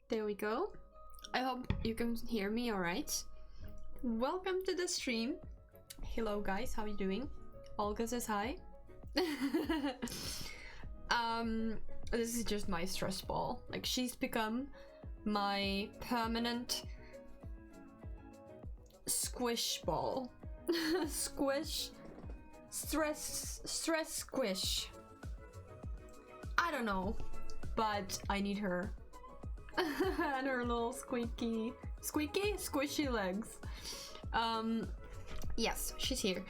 There we go. I hope you can hear me all right. Welcome to the stream. Hello guys, how are you doing? Olga says hi. This is just my stress ball. Like, she's become my permanent squish ball. Squish. Stress squish. I don't know, but I need her. And her little squishy legs. Yes, she's here.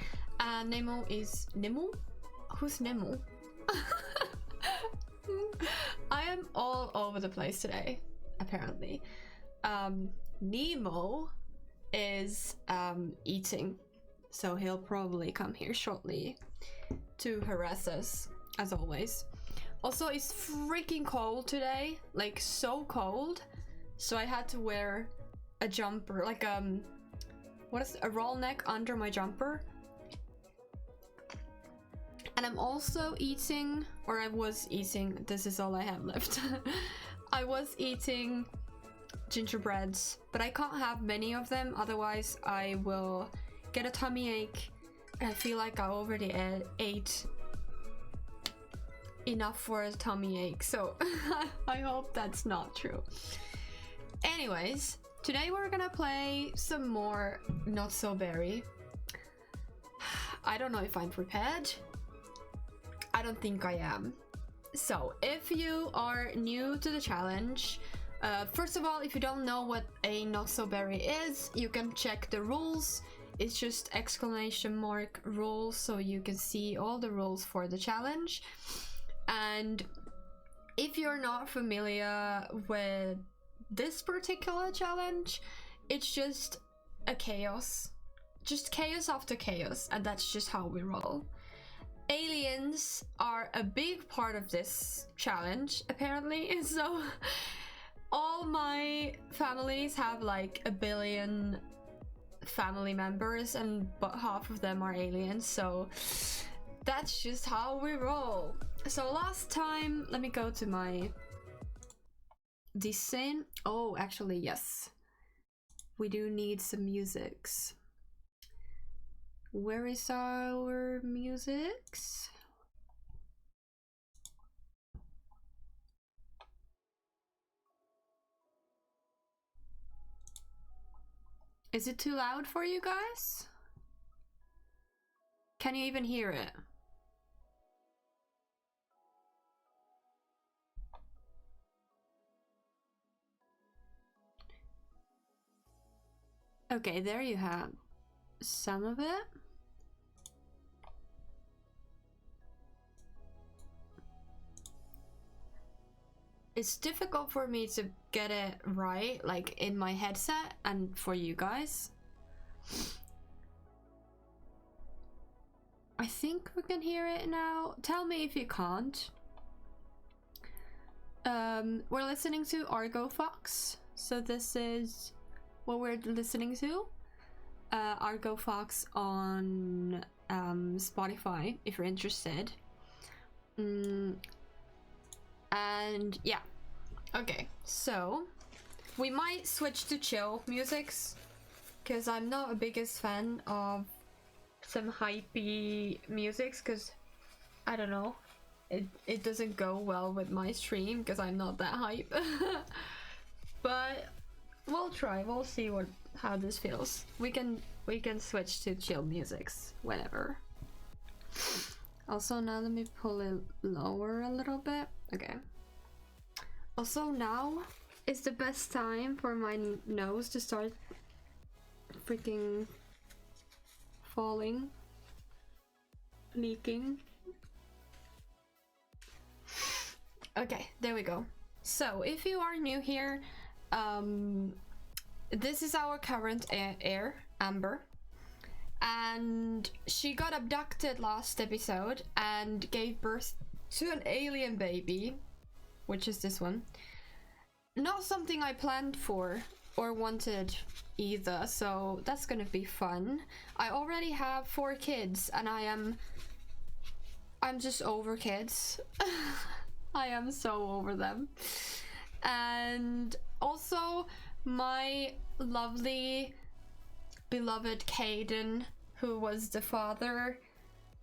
Nemo is Nemo? Who's Nemo? I am all over the place today, apparently. Nemo is eating, so he'll probably come here shortly to harass us, as always. Also, it's freaking cold today, like so cold, so I had to wear a jumper, like what is it? A roll neck under my jumper. And I'm also eating, or I was eating, this is all I have left. I was eating gingerbreads, but I can't have many of them, otherwise I will get a tummy ache. I feel like I already ate enough for a tummy ache, so I hope that's not true. Anyways, today we're gonna play some more Not So Berry. I don't know if I'm prepared. I don't think I am. So if you are new to the challenge, first of all, if you don't know what a Not So Berry is, you can check the rules. It's just ! rules, so you can see all the rules for the challenge. And if you're not familiar with this particular challenge, it's just a chaos. Just chaos after chaos, and that's just how we roll. Aliens are a big part of this challenge, apparently, so all my families have like 1 billion family members, and but half of them are aliens, so that's just how we roll. So last time, let me go to my design. Oh, actually, yes. We do need some musics. Where is our musics? Is it too loud for you guys? Can you even hear it? Okay, there you have some of it. It's difficult for me to get it right, like in my headset, and for you guys. I think we can hear it now. Tell me if you can't. We're listening to Argo Fox, so this is what we're listening to. Argo Fox on Spotify, if you're interested. And yeah, okay, so we might switch to chill musics, because I'm not a biggest fan of some hypey musics, because I don't know, it doesn't go well with my stream because I'm not that hype. But we'll try, we'll see how this feels. We can switch to chill musics whenever. Also, now let me pull it lower a little bit. Okay. Also, now is the best time for my nose to start freaking falling, leaking. Okay, there we go. So, if you are new here, this is our current heir, Amber. And she got abducted last episode and gave birth to an alien baby, which is this one. Not something I planned for or wanted either, so that's gonna be fun. I already have 4 kids and I'm just over kids. I am so over them. And also my lovely beloved Caiden, who was the father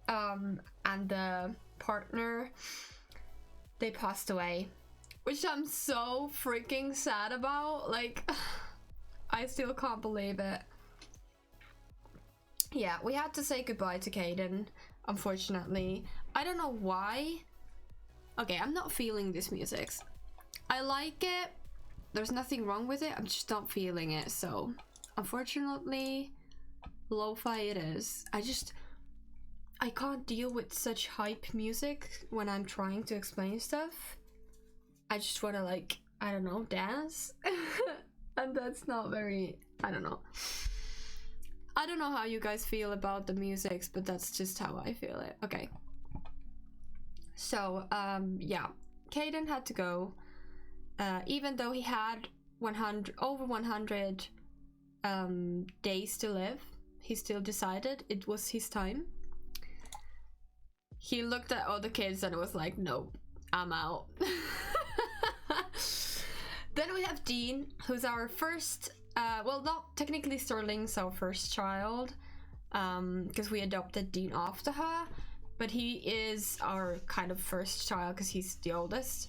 and the partner, they passed away, which I'm so freaking sad about. Like, I still can't believe it. Yeah, we had to say goodbye to Caiden, unfortunately. I don't know why. Okay, I'm not feeling this music. I like it. There's nothing wrong with it. I'm just not feeling it. So, unfortunately, lo-fi it is. I can't deal with such hype music when I'm trying to explain stuff. I just want to, like, I don't know, dance. And that's not very, I don't know. I don't know how you guys feel about the music, but that's just how I feel it. Okay. So, yeah. Caiden had to go. Even though he had over 100 days to live, he still decided it was his time. He looked at all the kids and was like, nope, I'm out. Then we have Dean, who's our first, well, not technically Sterling's our first child, because we adopted Dean after her, but he is our kind of first child because he's the oldest.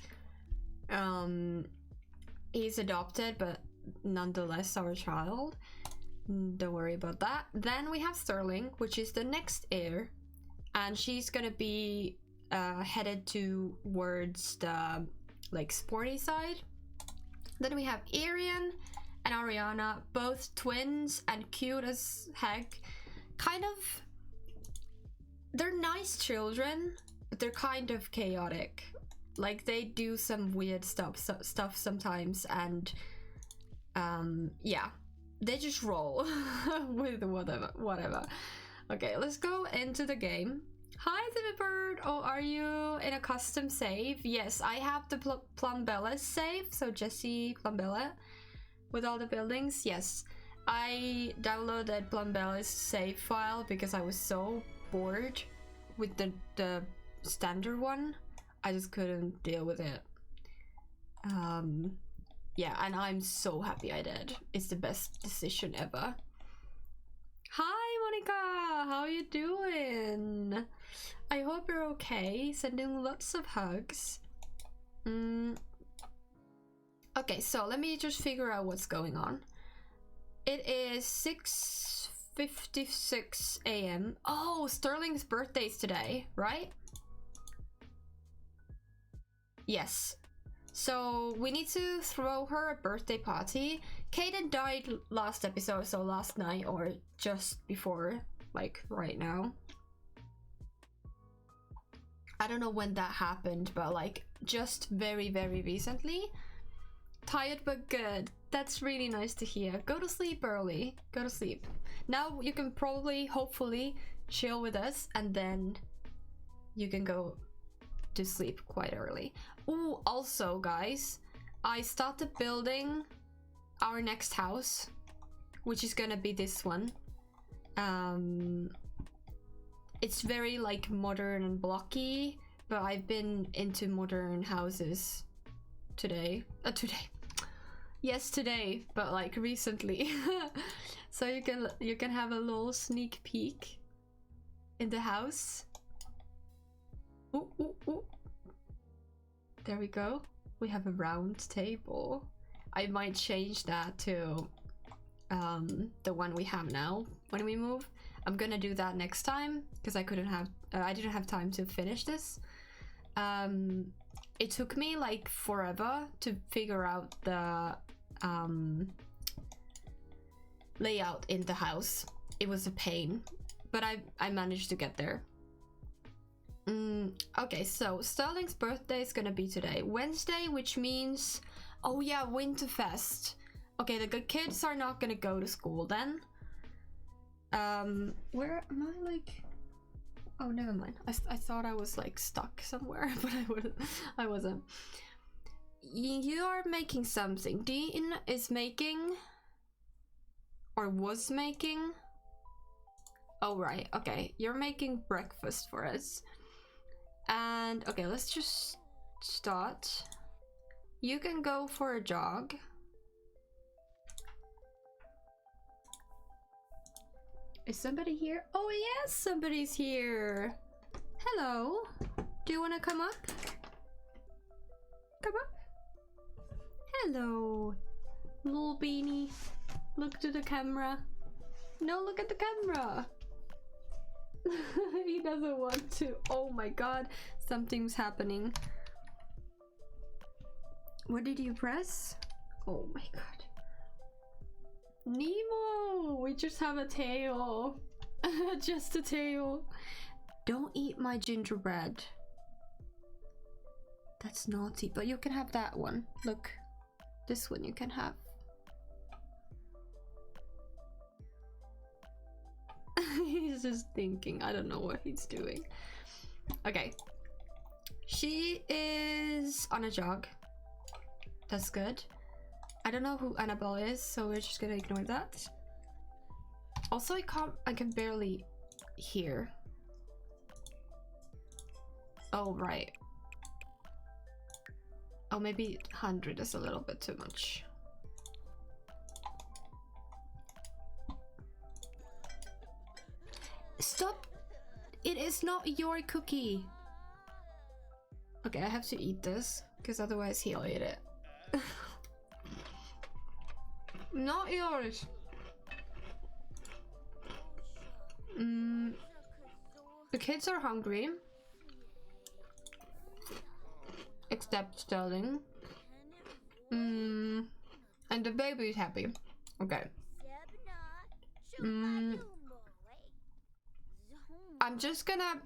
He's adopted, but nonetheless our child. Don't worry about that. Then we have Sterling, which is the next heir, and she's gonna be headed towards the like sporty side. Then we have Arian and Ariana, both twins and cute as heck. Kind of, they're nice children, but they're kind of chaotic. Like, they do some weird stuff sometimes, and yeah, they just roll with whatever. Okay, let's go into the game. Hi, Timmy. Oh, are you in a custom save? Yes, I have the Plumbella save, so Jesse Plumbella with all the buildings. Yes, I downloaded Plumbella's save file because I was so bored with the standard one. I just couldn't deal with it. Yeah, and I'm so happy I did. It's the best decision ever. Hi, Monica! How you doing? I hope you're okay. Sending lots of hugs. Okay, so let me just figure out what's going on. It is 6:56 a.m. Oh, Sterling's birthday's today, right? Yes. So we need to throw her a birthday party. Caiden died last episode, so last night or just before, like right now. I don't know when that happened, but like just very, very recently. Tired but good. That's really nice to hear. Go to sleep early. Go to sleep. Now you can probably, hopefully, chill with us, and then you can go to sleep quite early. Ooh, also guys, I started building our next house, which is gonna be this one. It's very like modern and blocky, but I've been into modern houses today. Yes, today, but like recently. So you can have a little sneak peek in the house. Ooh, ooh, ooh. There we go. We have a round table. I might change that to the one we have now when we move. I'm gonna do that next time because I didn't have time to finish this. It took me like forever to figure out the layout in the house. It was a pain, but I managed to get there. Okay, so Sterling's birthday is gonna be today, Wednesday, which means, oh yeah, Winterfest. Okay, the good kids are not gonna go to school then. Where am I, like? Oh, never mind. I thought I was like stuck somewhere, but I wasn't. You are making something. Dean is making, or was making. Oh right, okay. You're making breakfast for us. And okay, let's just start. You can go for a jog. Is somebody here? Oh yes, somebody's here. Hello. Do you want to come up? Come up. Hello, little beanie. Look to the camera. No, look at the camera. He doesn't want to. Oh my god, something's happening. What did you press? Oh my god. Nemo! We just have a tail. Just a tail. Don't eat my gingerbread. That's naughty, but you can have that one. Look, this one you can have. He's just thinking. I don't know what he's doing. Okay. She is on a jog. That's good. I don't know who Annabelle is, so we're just gonna ignore that. Also, I can barely hear. Oh, right. Oh, maybe 100 is a little bit too much. Stop! It is not your cookie! Okay, I have to eat this, because otherwise he'll eat it. Not yours! The kids are hungry. Except Sterling. And the baby is happy. Okay. I'm just gonna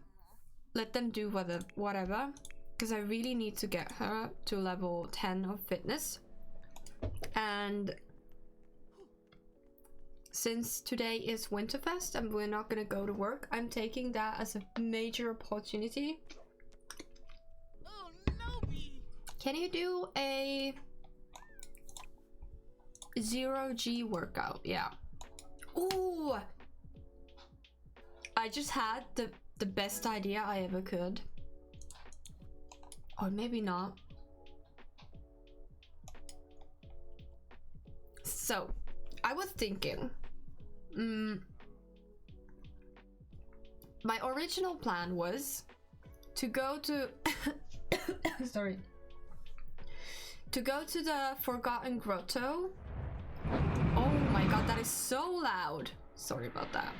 let them do whatever, because I really need to get her to level 10 of fitness. And since today is Winterfest and we're not gonna go to work, I'm taking that as a major opportunity. Can you do a 0G workout? Yeah. Ooh! I just had the best idea I ever could. Or maybe not. So, I was thinking, my original plan was to go to sorry, to go to the Forgotten Grotto. Oh my god, that is so loud. Sorry about that.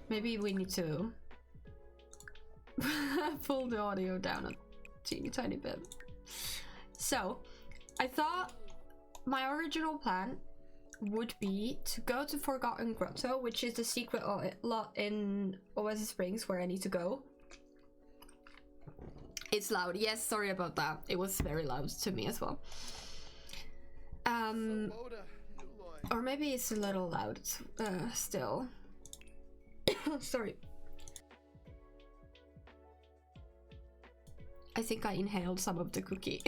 Maybe we need to pull the audio down a teeny tiny bit. So, I thought my original plan would be to go to Forgotten Grotto, which is the secret lot in Oasis Springs where I need to go. It's loud. Yes, sorry about that. It was very loud to me as well. Or maybe it's a little loud still. Sorry. I think I inhaled some of the cookie.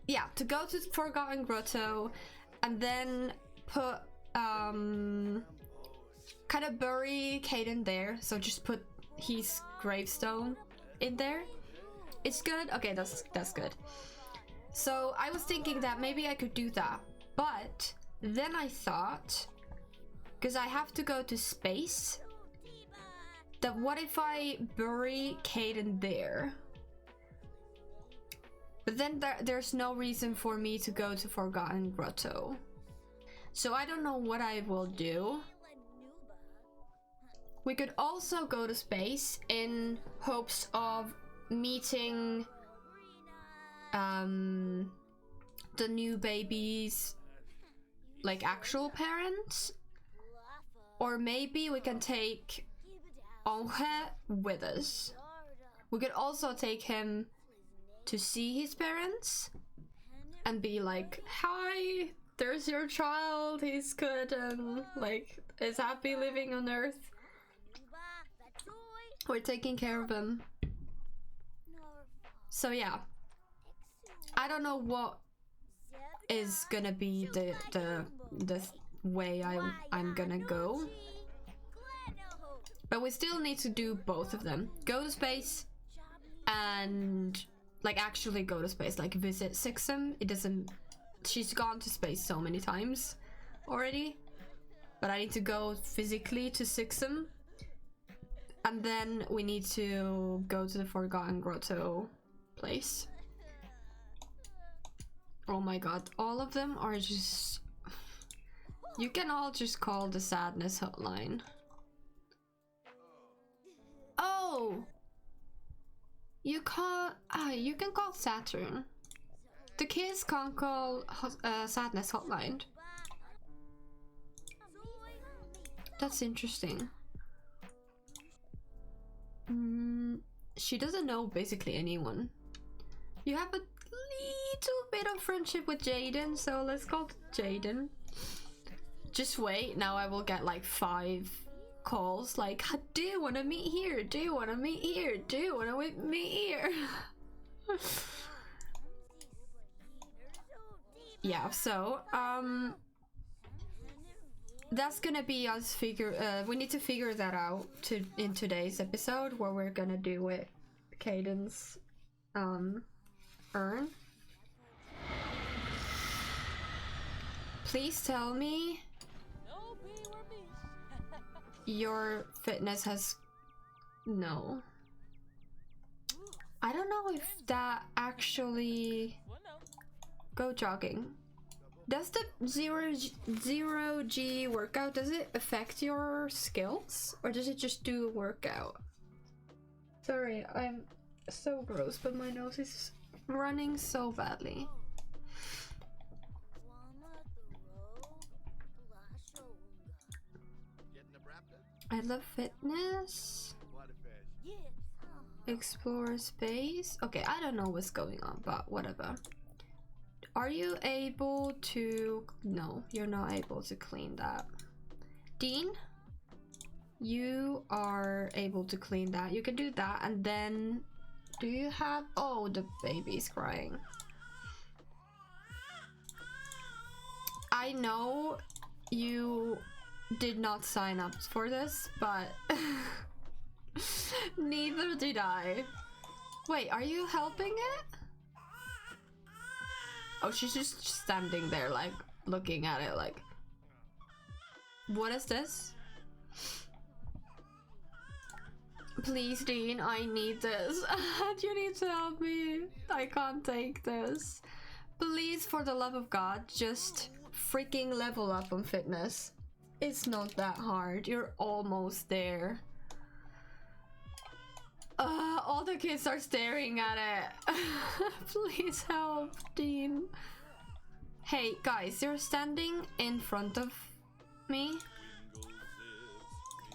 Yeah, to go to Forgotten Grotto and then put kind of bury Caiden there. So just put his gravestone in there. It's good. Okay, that's good. So I was thinking that maybe I could do that, but then I thought, because I have to go to space, that what if I bury Caiden there? But then there's no reason for me to go to Forgotten Grotto. So I don't know what I will do. We could also go to space in hopes of meeting the new baby's like actual parents. Or maybe we can take Angel with us. We could also take him to see his parents and be like, hi, there's your child, he's good and like is happy living on Earth. We're taking care of him. So yeah, I don't know what is gonna be the way I'm gonna go, but we still need to do both of them. Go to space and like actually go to space, like visit Sixum. It doesn't. She's gone to space so many times already, but I need to go physically to Sixum, and then we need to go to the Forgotten Grotto place. Oh my god, all of them are just... You can all just call the sadness hotline. Oh! You can't... you can call Saturn. The kids can't call sadness hotline. That's interesting. She doesn't know basically anyone. You have a little bit of friendship with Caiden, so let's call Caiden. Just wait, now I will get like 5 calls like, do you want to meet here? Do you want to meet here? Do you want to meet here? Yeah, so that's gonna be us we need to figure that out in today's episode, what we're gonna do with Caiden's urn. Please tell me your fitness has... No. I don't know if that actually... Go jogging. Does the 0G workout, does it affect your skills? Or does it just do a workout? Sorry, I'm so gross, but my nose is running so badly. I love fitness. Explore space. Okay, I don't know what's going on, but whatever. Are you able to... No, you're not able to clean that. Dean? You are able to clean that. You can do that, and then... Do you have... Oh, the baby's crying. I know you did not sign up for this, but... Neither did I. Wait, are you helping it? Oh, she's just standing there, like, looking at it, like... What is this? Please, Dean, I need this. You need to help me. I can't take this. Please, for the love of God, just freaking level up on fitness. It's not that hard. You're almost there. All the kids are staring at it. Please help, Dean. Hey, guys, you're standing in front of me.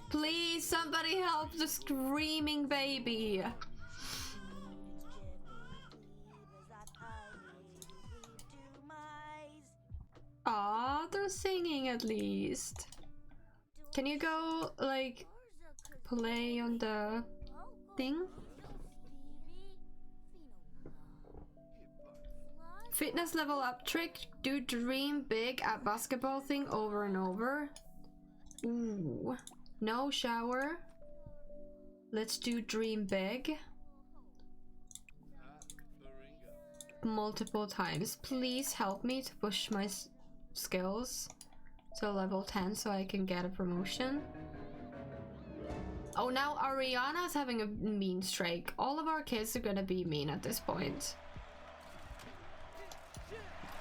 Please, somebody help the screaming baby. Aw, they're singing at least. Can you go, like, play on the thing? Fitness level up trick. Do dream big at basketball thing over and over. Ooh. No shower. Let's do dream big. Multiple times. Please help me to push my skills to level 10 so I can get a promotion. Oh, now Ariana's having a mean streak. All of our kids are gonna be mean at this point.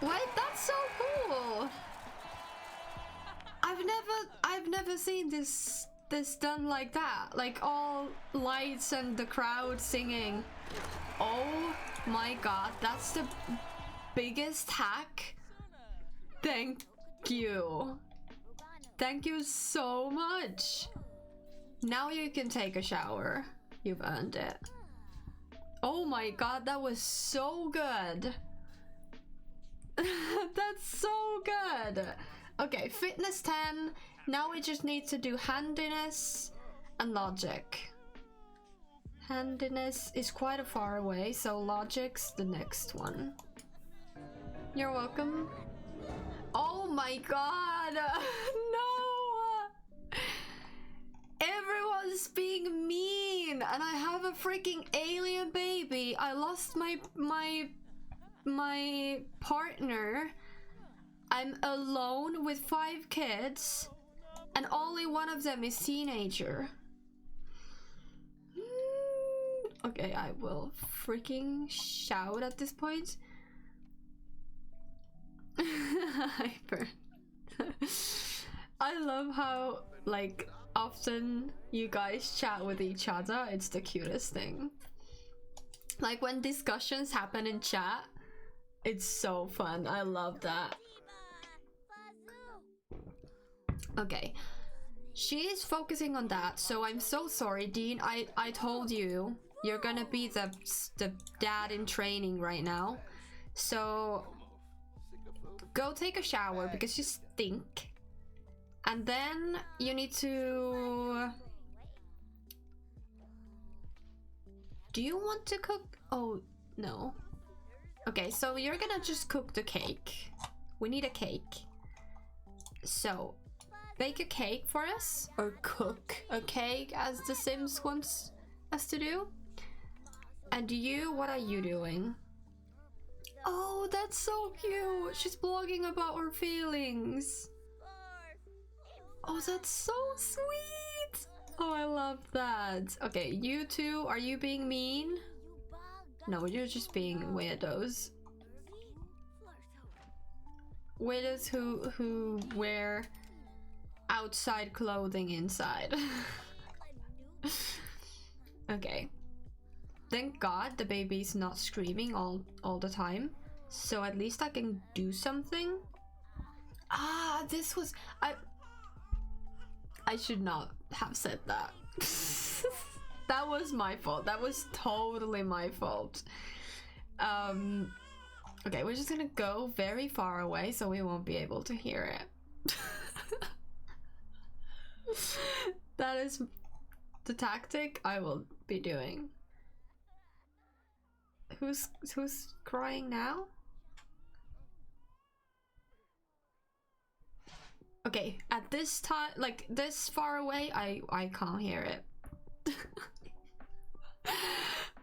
Wait, that's so cool! I've never seen this done like that. Like all lights and the crowd singing. Oh my god, that's the biggest hack. Thank you. Thank you so much. Now you can take a shower. You've earned it. Oh my god, that was so good. That's so good. Okay, fitness 10. Now we just need to do handiness and logic. Handiness is quite a far away, so logic's the next one. You're welcome. Oh my god. No. Everyone's being mean. and I have a freaking alien baby. I lost my partner. I'm alone with 5 kids, and only one of them is teenager. Okay, I will freaking shout at this point. Hyper. I love how, like, often you guys chat with each other. It's the cutest thing. Like, when discussions happen in chat, it's so fun. I love that. Okay. She is focusing on that, so I'm so sorry, Dean. I told you you're gonna be the dad in training right now. So go take a shower because you stink. And then you need to... Do you want to cook? Oh, no. Okay, so you're gonna just cook the cake. We need a cake. So, bake a cake for us, or cook a cake as The Sims wants us to do. And you, what are you doing? Oh, that's so cute. She's blogging about her feelings. Oh, that's so sweet. Oh, I love that. Okay, you two, are you being mean? No, you're just being weirdos. Weirdos who wear outside clothing inside. Okay. Thank God the baby's not screaming all the time. So at least I can do something. Ah, this was... I should not have said that. That was my fault. That was totally my fault. Okay, we're just gonna go very far away so we won't be able to hear it. That is the tactic I will be doing. Who's crying now? Okay, at this time, like this far away, I can't hear it.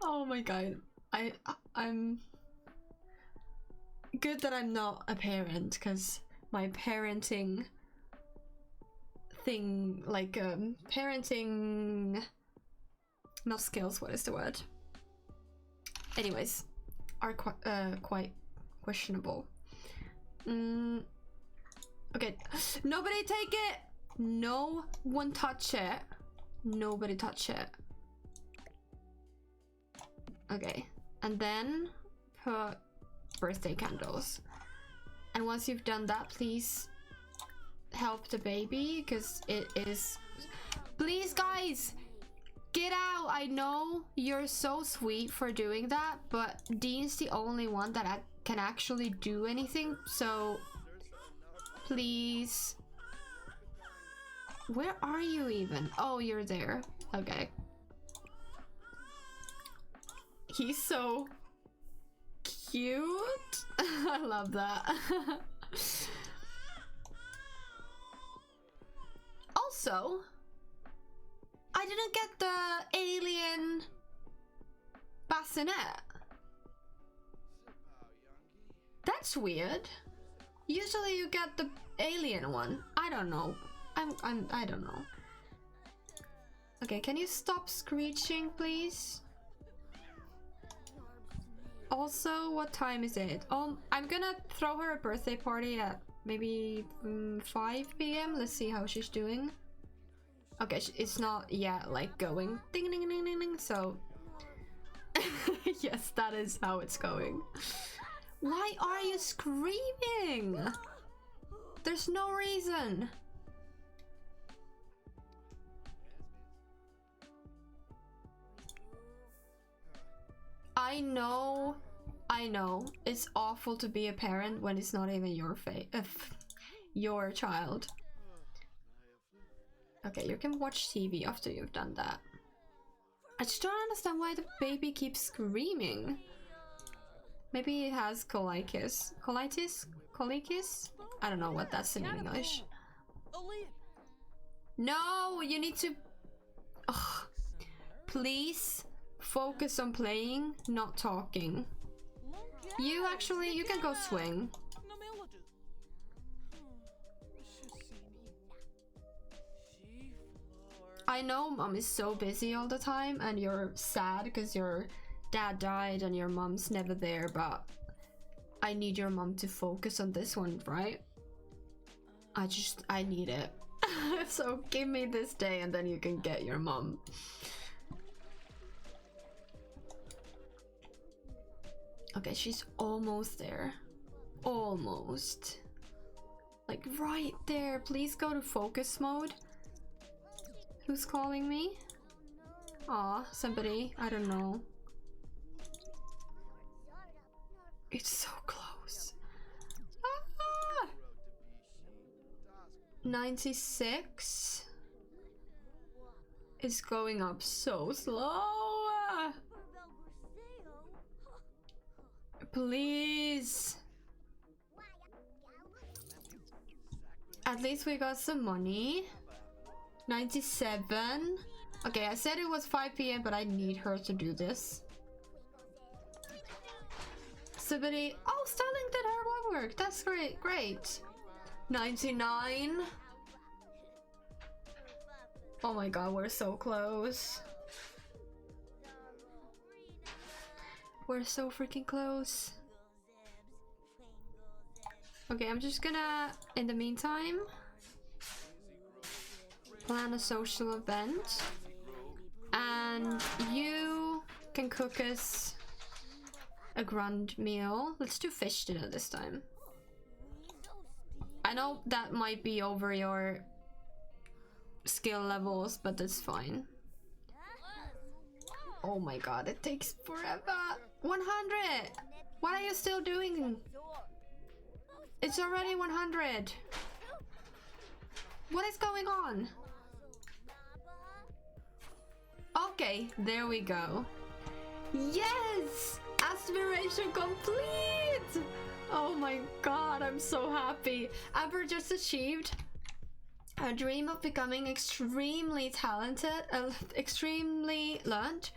Oh my god. I'm good that I'm not a parent, because my parenting thing, like parenting, not skills, what is the word? Anyways, are quite questionable. Okay, nobody take it! No one touch it. Nobody touch it. Okay, and then put birthday candles. And once you've done that, please help the baby, because it is... Please, guys! Get out! I know you're so sweet for doing that, but Dean's the only one that can actually do anything, so... Please. Where are you even? Oh, you're there. Okay. He's so cute. I love that. Also, I didn't get the alien bassinet. That's weird. Usually you get the alien one. I don't know. I don't know. Okay, can you stop screeching, please? Also, what time is it? I'm gonna throw her a birthday party at maybe 5 p.m. Let's see how she's doing. Okay, it's not yet like going ding ding ding ding ding. So yes, that is how it's going. Why are you screaming? There's no reason. I know. It's awful to be a parent when it's not even your child. Okay, you can watch TV after you've done that. I just don't understand why the baby keeps screaming. Maybe it has colitis. Colitis? I don't know what that's in English. No, you need to... Ugh. Please focus on playing, not talking. You can go swing. I know mom is so busy all the time and you're sad because your dad died and your mom's never there, but I need your mom to focus on this one, right? I need it. So give me this day and then you can get your mom. Okay, she's almost there. Almost. Like right there. Please go to focus mode. Who's calling me? Aw, somebody. I don't know. It's so close. Ah! 96 is going up so slow. Please. At least we got some money. 97. Okay, I said it was 5 p.m. but I need her to do this. Somebody. Oh, Starling did her work. That's great. Great. 99. Oh my god, we're so close. We're so freaking close. Okay, I'm just gonna, in the meantime, plan a social event. And you can cook us a grand meal. Let's do fish dinner this time. I know that might be over your skill levels, but that's fine. Oh my god, it takes forever. 100! What are you still doing? It's already 100. What is going on? Okay, there we go. Yes! Aspiration complete! Oh my god, I'm so happy. Amber just achieved a dream of becoming extremely talented, extremely learned.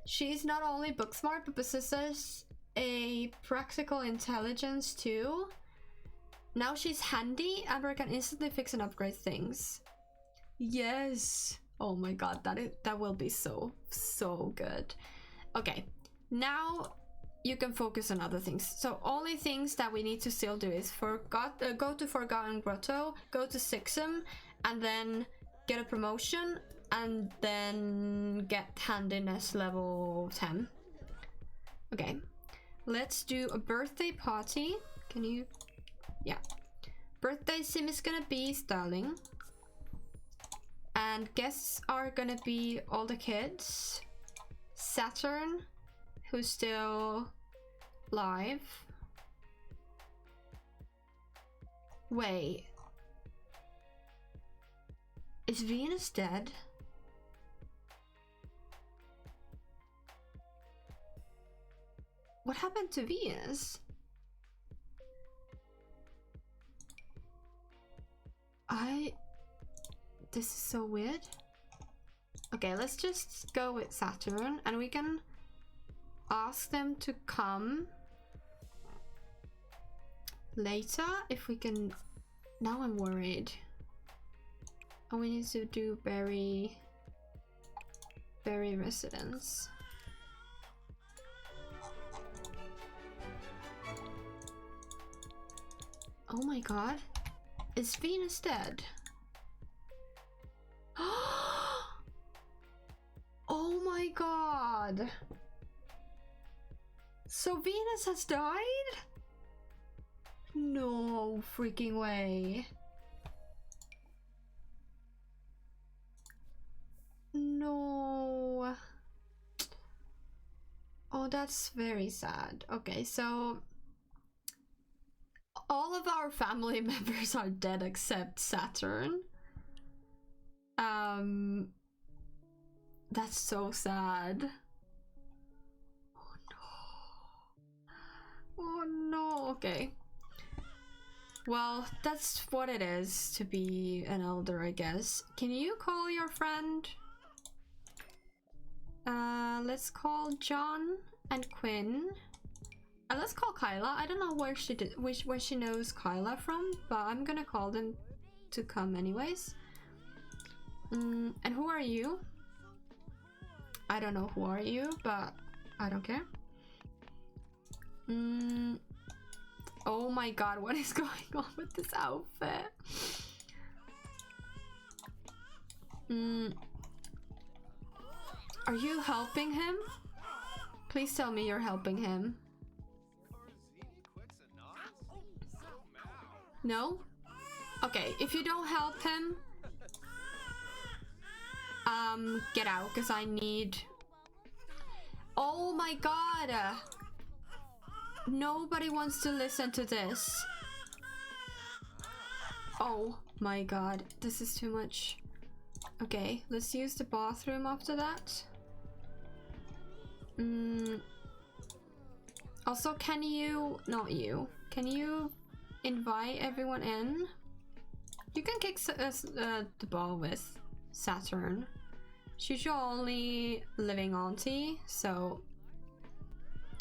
She's not only book smart, but possesses a practical intelligence too. Now she's handy. Amber can instantly fix and upgrade things. Yes. Oh my god, that will be so good. Okay, now you can focus on other things. So only things that we need to still do is go to Forgotten Grotto, go to Sixum, and then get a promotion, and then get handiness level 10. Okay, let's do a birthday party. Can you? Yeah. Birthday sim is gonna be Starling. And guests are gonna be all the kids. Saturn, who's still live. Wait. Is Venus dead? What happened to Venus? This is so weird. Okay, let's just go with Saturn and we can ask them to come later if we can. Now I'm worried. Oh, we need to do berry residence. Oh my god. Is Venus dead? Oh my god. So Venus has died? No freaking way. No. Oh, that's very sad. Okay, so all of our family members are dead except Saturn. That's so sad. Oh no. Oh no. Okay. Well, that's what it is to be an elder, I guess. Can you call your friend? Let's call John and Quinn. And let's call Kyla. I don't know where she knows Kyla from, but I'm gonna call them to come anyways. And who are you? I don't know who are you, but I don't care. Oh my god, what is going on with this outfit? Are you helping him? Please tell me you're helping him. No? Okay, if you don't help him, get out, because I need... Oh my god! Nobody wants to listen to this. Oh my god, this is too much. Okay, let's use the bathroom after that. Also, can you... Not you. Can you invite everyone in? You can kick the ball with Saturn. She's your only living auntie, so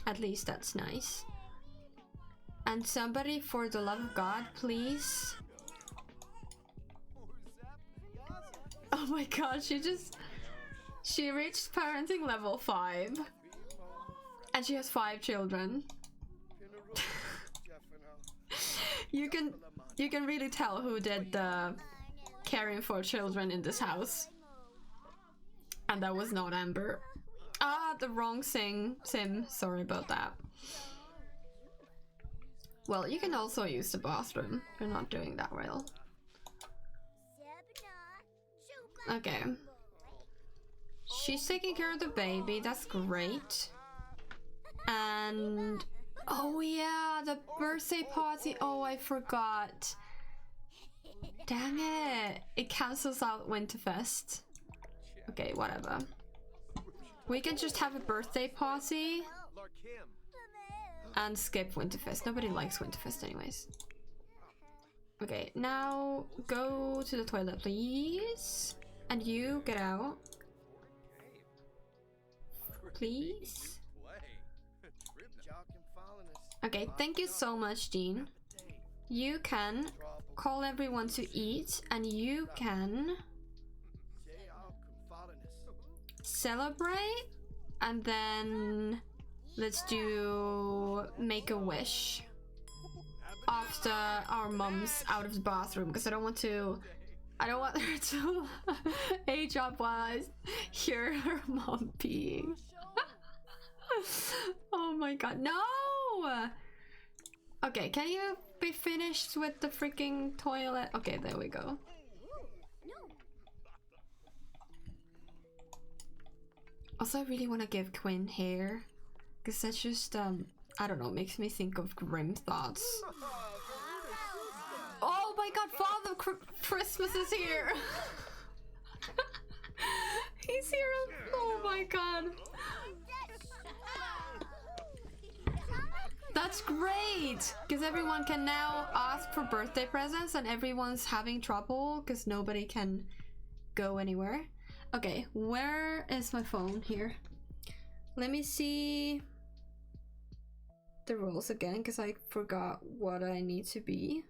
at least that's nice. And somebody, for the love of God, please. Oh my god, she reached parenting level 5. And she has 5 children. You can really tell who did the caring for children in this house. And that was not Amber. Ah, the wrong sim. Sorry about that. Well, you can also use the bathroom. You're not doing that well. Okay. She's taking care of the baby. That's great. And... oh yeah, the birthday party. Oh, I forgot. Dang it. It cancels out Winterfest. Okay, whatever. We can just have a birthday party and skip Winterfest. Nobody likes Winterfest anyways. Okay, now go to the toilet, please. And you get out. Please. Okay, thank you so much, Dean. You can call everyone to eat, and you can celebrate, and then let's do make a wish after our mom's out of the bathroom, because I don't want her to age up while I hear her mom peeing. Oh my god, no! Okay, can you be finished with the freaking toilet? Okay, there we go. Also, I really want to give Quinn hair, because that's just, I don't know, makes me think of grim thoughts. Oh my god, Father Christmas is here! He's here! Oh my god! That's great! Because everyone can now ask for birthday presents, and everyone's having trouble because nobody can go anywhere. Okay, where is my phone here? Let me see the rules again, because I forgot what I need to be.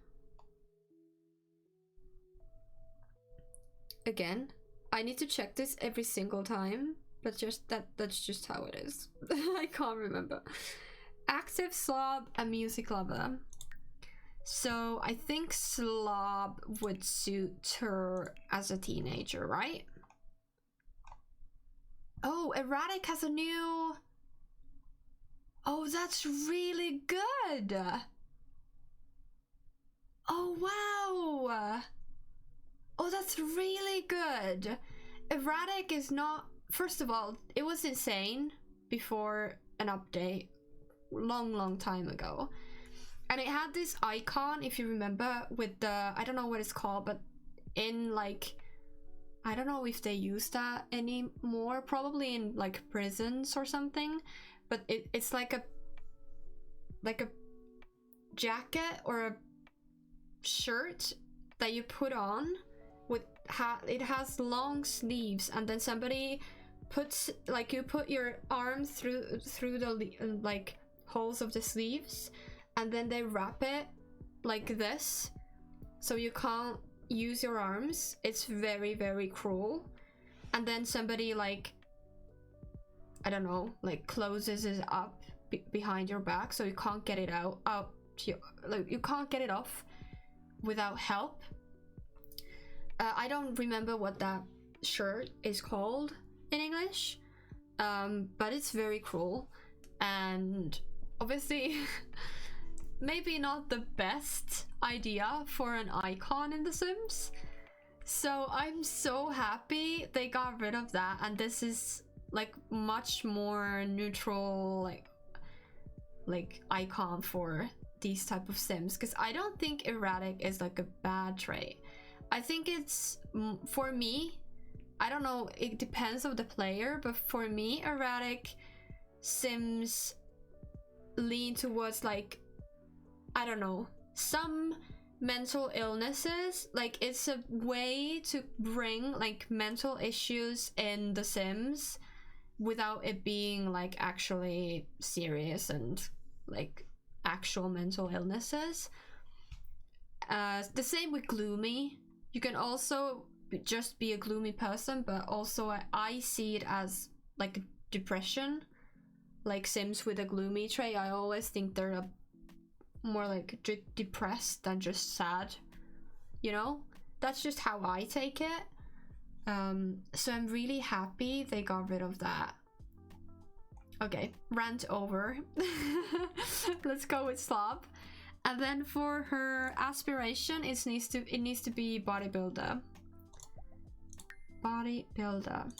Again, I need to check this every single time, but that's just how it is. I can't remember. Active, slob, and music lover. So I think slob would suit her as a teenager, right? Oh, erratic has a new... Oh, that's really good! Oh, wow! Oh, that's really good! Erratic is not... First of all, it was insane before an update. Long time ago. And it had this icon, if you remember, with the... I don't know what it's called, but in, like... I don't know if they use that anymore. Probably in, like, prisons or something. But it's like a jacket or a shirt that you put on with it has long sleeves, and then somebody puts like you put your arms through the like holes of the sleeves, and then they wrap it like this, so you can't use your arms. It's very, very cruel. And then somebody like, I don't know, like closes it up behind your back, so you can't get it out. Like you can't get it off without help. I don't remember what that shirt is called in English, but it's very cruel, and obviously maybe not the best idea for an icon in The Sims. So I'm so happy they got rid of that, and this is like much more neutral like icon for these type of Sims, because I don't think erratic is like a bad trait. I think it's, for me, I don't know, it depends on the player, but for me erratic Sims lean towards like, I don't know, some mental illnesses. Like it's a way to bring like mental issues in The Sims without it being like actually serious and like actual mental illnesses. The same with gloomy. You can also just be a gloomy person, but also I see it as like depression. Like Sims with a gloomy trait, I always think they're more like depressed than just sad, you know? That's just how I take it. So I'm really happy they got rid of that. Okay, rant over. Let's go with Slob. And then for her aspiration, it needs to be bodybuilder. Bodybuilder.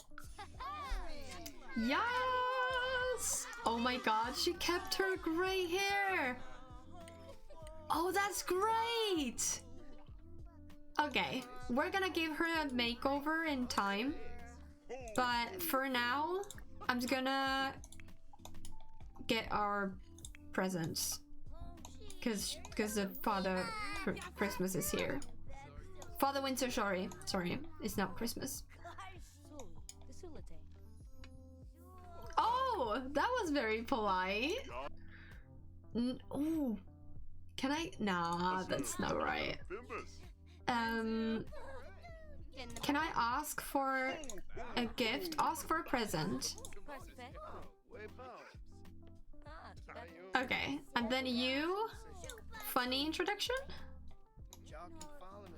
Yes! Oh my god, she kept her gray hair. Oh, that's great! Okay, we're gonna give her a makeover in time. But for now, I'm just gonna get our presents. Because the Father Christmas is here. Father Winter, sorry, it's not Christmas. Oh, that was very polite. Oh, can I? Nah, that's not right. Can I ask for a gift? Ask for a present. Okay, and then you. Funny introduction?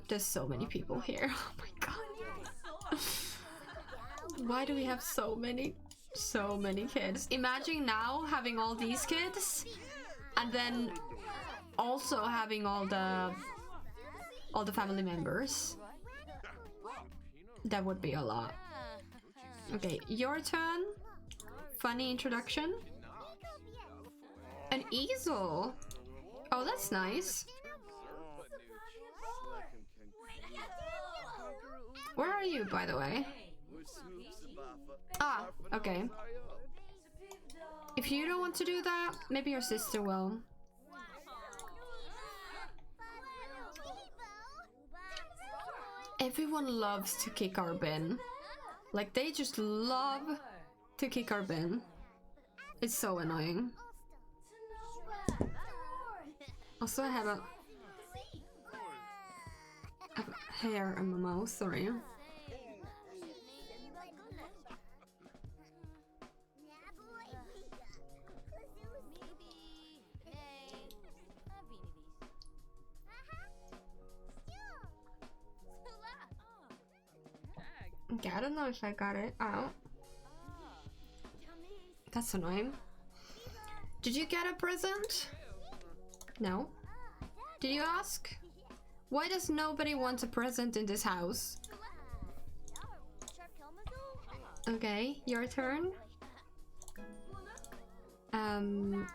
There's so many people here. Oh my god. Why do we have so many kids? Imagine now having all these kids and then also having all the family members. That would be a lot. Okay, your turn. Funny introduction. An easel. Oh, that's nice. Where are you, by the way? Ah, okay. If you don't want to do that, maybe your sister will. Everyone loves to kick our bin. Like, they just love to kick our bin. It's so annoying. Also, I have a hair in my mouth, sorry. Okay, I don't know if I got it out. That's annoying. Did you get a present? No. Did you ask? Why does nobody want a present in this house? Okay, your turn.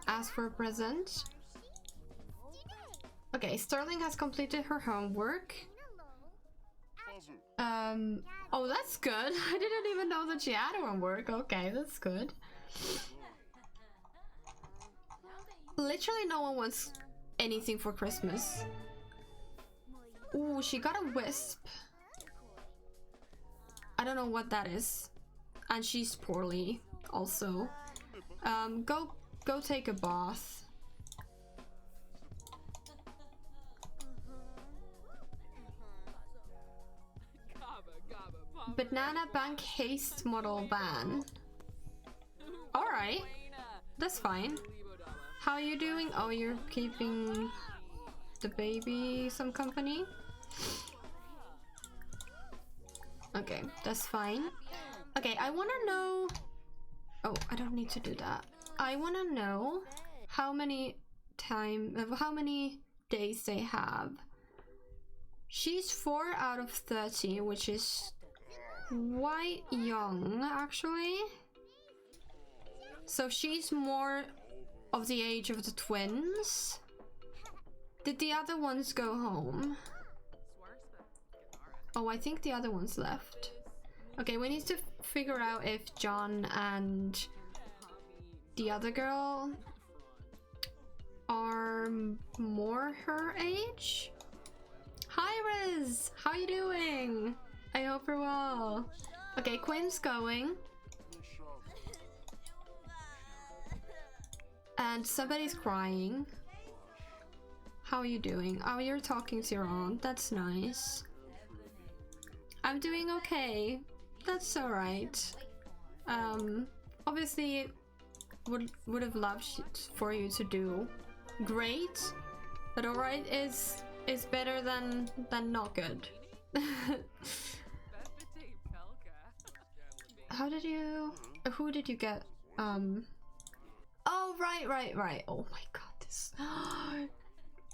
Ask for a present. Okay, Sterling has completed her homework. Oh, that's good. I didn't even know that she had homework. Okay, that's good. Literally no one wants anything for Christmas. Ooh, she got a wisp. I don't know what that is. And she's poorly also. Go take a bath. Banana Bank Haste Model Van. Alright, that's fine. How are you doing? Oh, you're keeping the baby some company? Okay, that's fine. Okay, I wanna know... Oh, I don't need to do that. I wanna know how many days they have. She's 4 out of 30, which is quite young, actually. So she's more of the age of the twins. Did the other ones go home? Oh, I think the other ones left. Okay, we need to figure out if John and the other girl are more her age. Hi Riz! How you doing? I hope you're well. Okay, Quinn's going. And somebody's crying. How are you doing? Oh, you're talking to your aunt. That's nice. I'm doing okay. That's alright. Obviously would have loved for you to do great, but alright is better than not good. Who did you get? Oh, right. Oh my god, this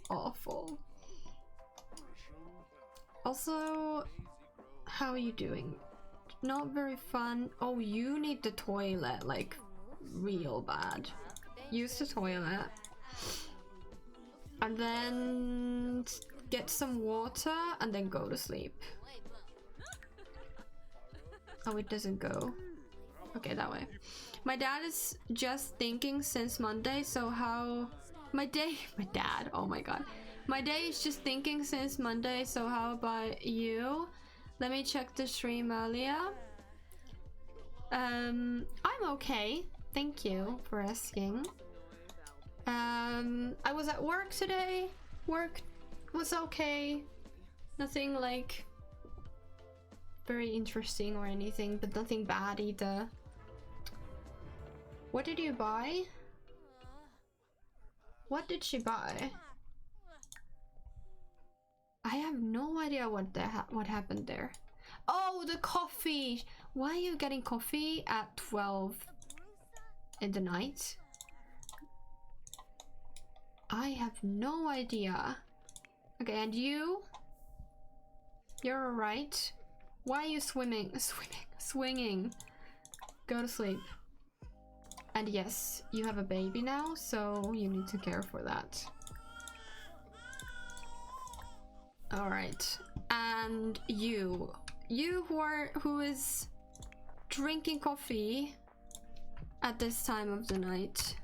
awful. Also, how are you doing? Not very fun. Oh, you need the toilet, like, real bad. Use the toilet. And then get some water and then go to sleep. Oh, it doesn't go. Okay, that way. My dad is just thinking since Monday, so how... My dad, oh my god. My day is just thinking since Monday, so how about you? Let me check the stream earlier. I'm okay. Thank you for asking. I was at work today. Work was okay. Nothing like very interesting or anything, but nothing bad either. What did you buy? What did she buy? I have no idea what happened there. Oh, the coffee! Why are you getting coffee at 12 in the night? I have no idea. Okay, and you? You're alright. Why are you swinging? Go to sleep. And yes, you have a baby now, so you need to care for that. Alright, and you who is drinking coffee at this time of the night.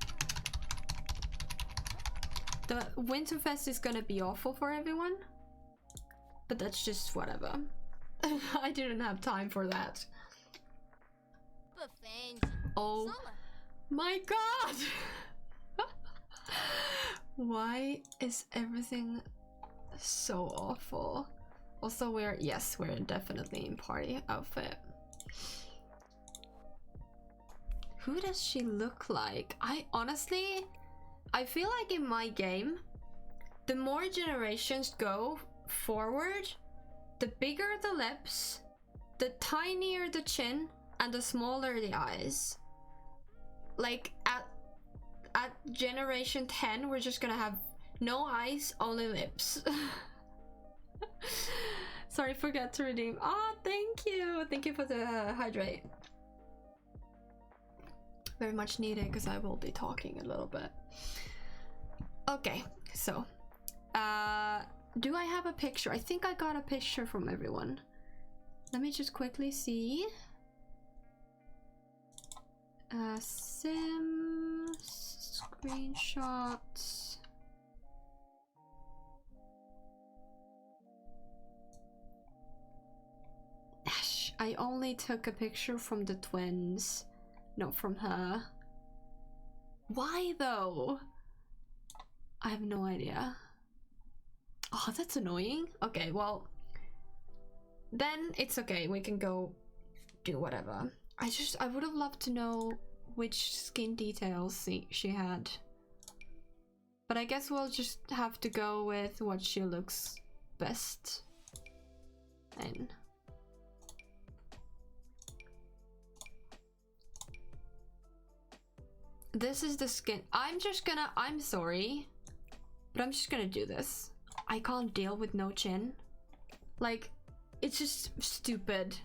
The Winterfest is gonna be awful for everyone, but that's just whatever. I didn't have time for that. Oh my god! Why is everything so awful? Also, we're definitely in party outfit. Who does she look like? I feel like in my game, the more generations go forward, the bigger the lips, the tinier the chin, and the smaller the eyes. Like at generation 10, we're just gonna have no eyes, only lips. Sorry, forgot to redeem. Oh, thank you. Thank you for the hydrate. Very much needed because I will be talking a little bit. Okay, so do I have a picture? I think I got a picture from everyone. Let me just quickly see. Sim screenshots. I only took a picture from the twins, not from her. Why though? I have no idea. Oh, that's annoying. Okay, well, then it's okay. We can go do whatever. I would have loved to know which skin details she had. But I guess we'll just have to go with what she looks best in. This is the skin. I'm sorry, but I'm just gonna do this. I can't deal with no chin. Like, it's just stupid.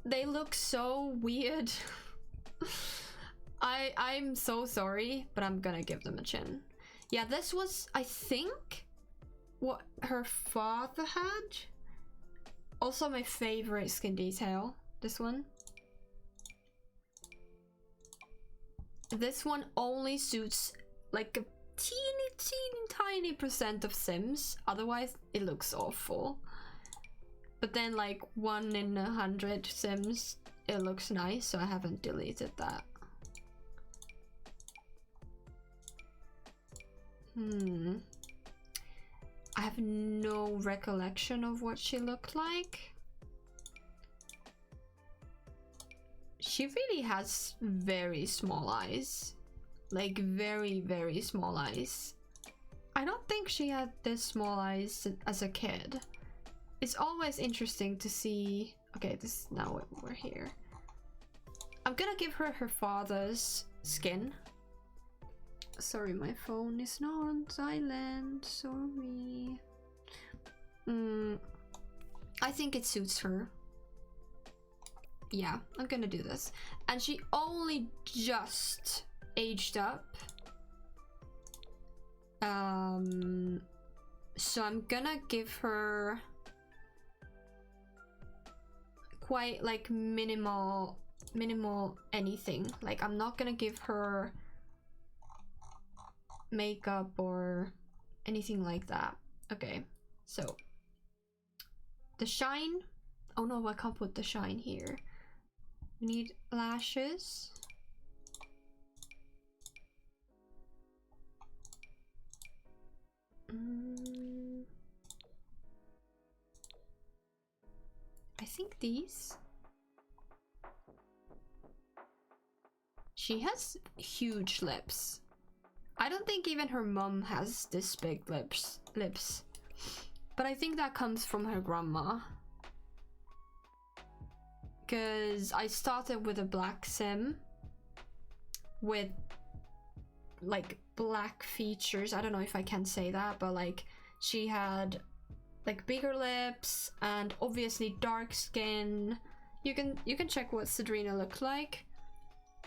They look so weird. I'm so sorry, but I'm gonna give them a chin. Yeah, this was, I think, what her father had. Also my favorite skin detail, this one. This one only suits like a teeny tiny percent of Sims, otherwise it looks awful. But then like 1 in 100 Sims, it looks nice, so I haven't deleted that. I have no recollection of what she looked like. She really has very small eyes. Like very small eyes. I don't think she had this small eyes as a kid. It's always interesting to see. Okay, this now we're here. I'm gonna give her her father's skin. Sorry, my phone is not on silent. Sorry. I think it suits her. Yeah, I'm gonna do this. And she only just aged up. So I'm gonna give her quite like minimal anything. Like, I'm not gonna give her makeup or anything like that. Okay, so the shine. Oh no, I can't put the shine here. We need lashes. I think these. She has huge lips. I don't think even her mom has this big lips. But I think that comes from her grandma. Because I started with a black sim with like black features. I don't know if I can say that, but like she had like bigger lips and obviously dark skin. You can check what Sadrina looked like.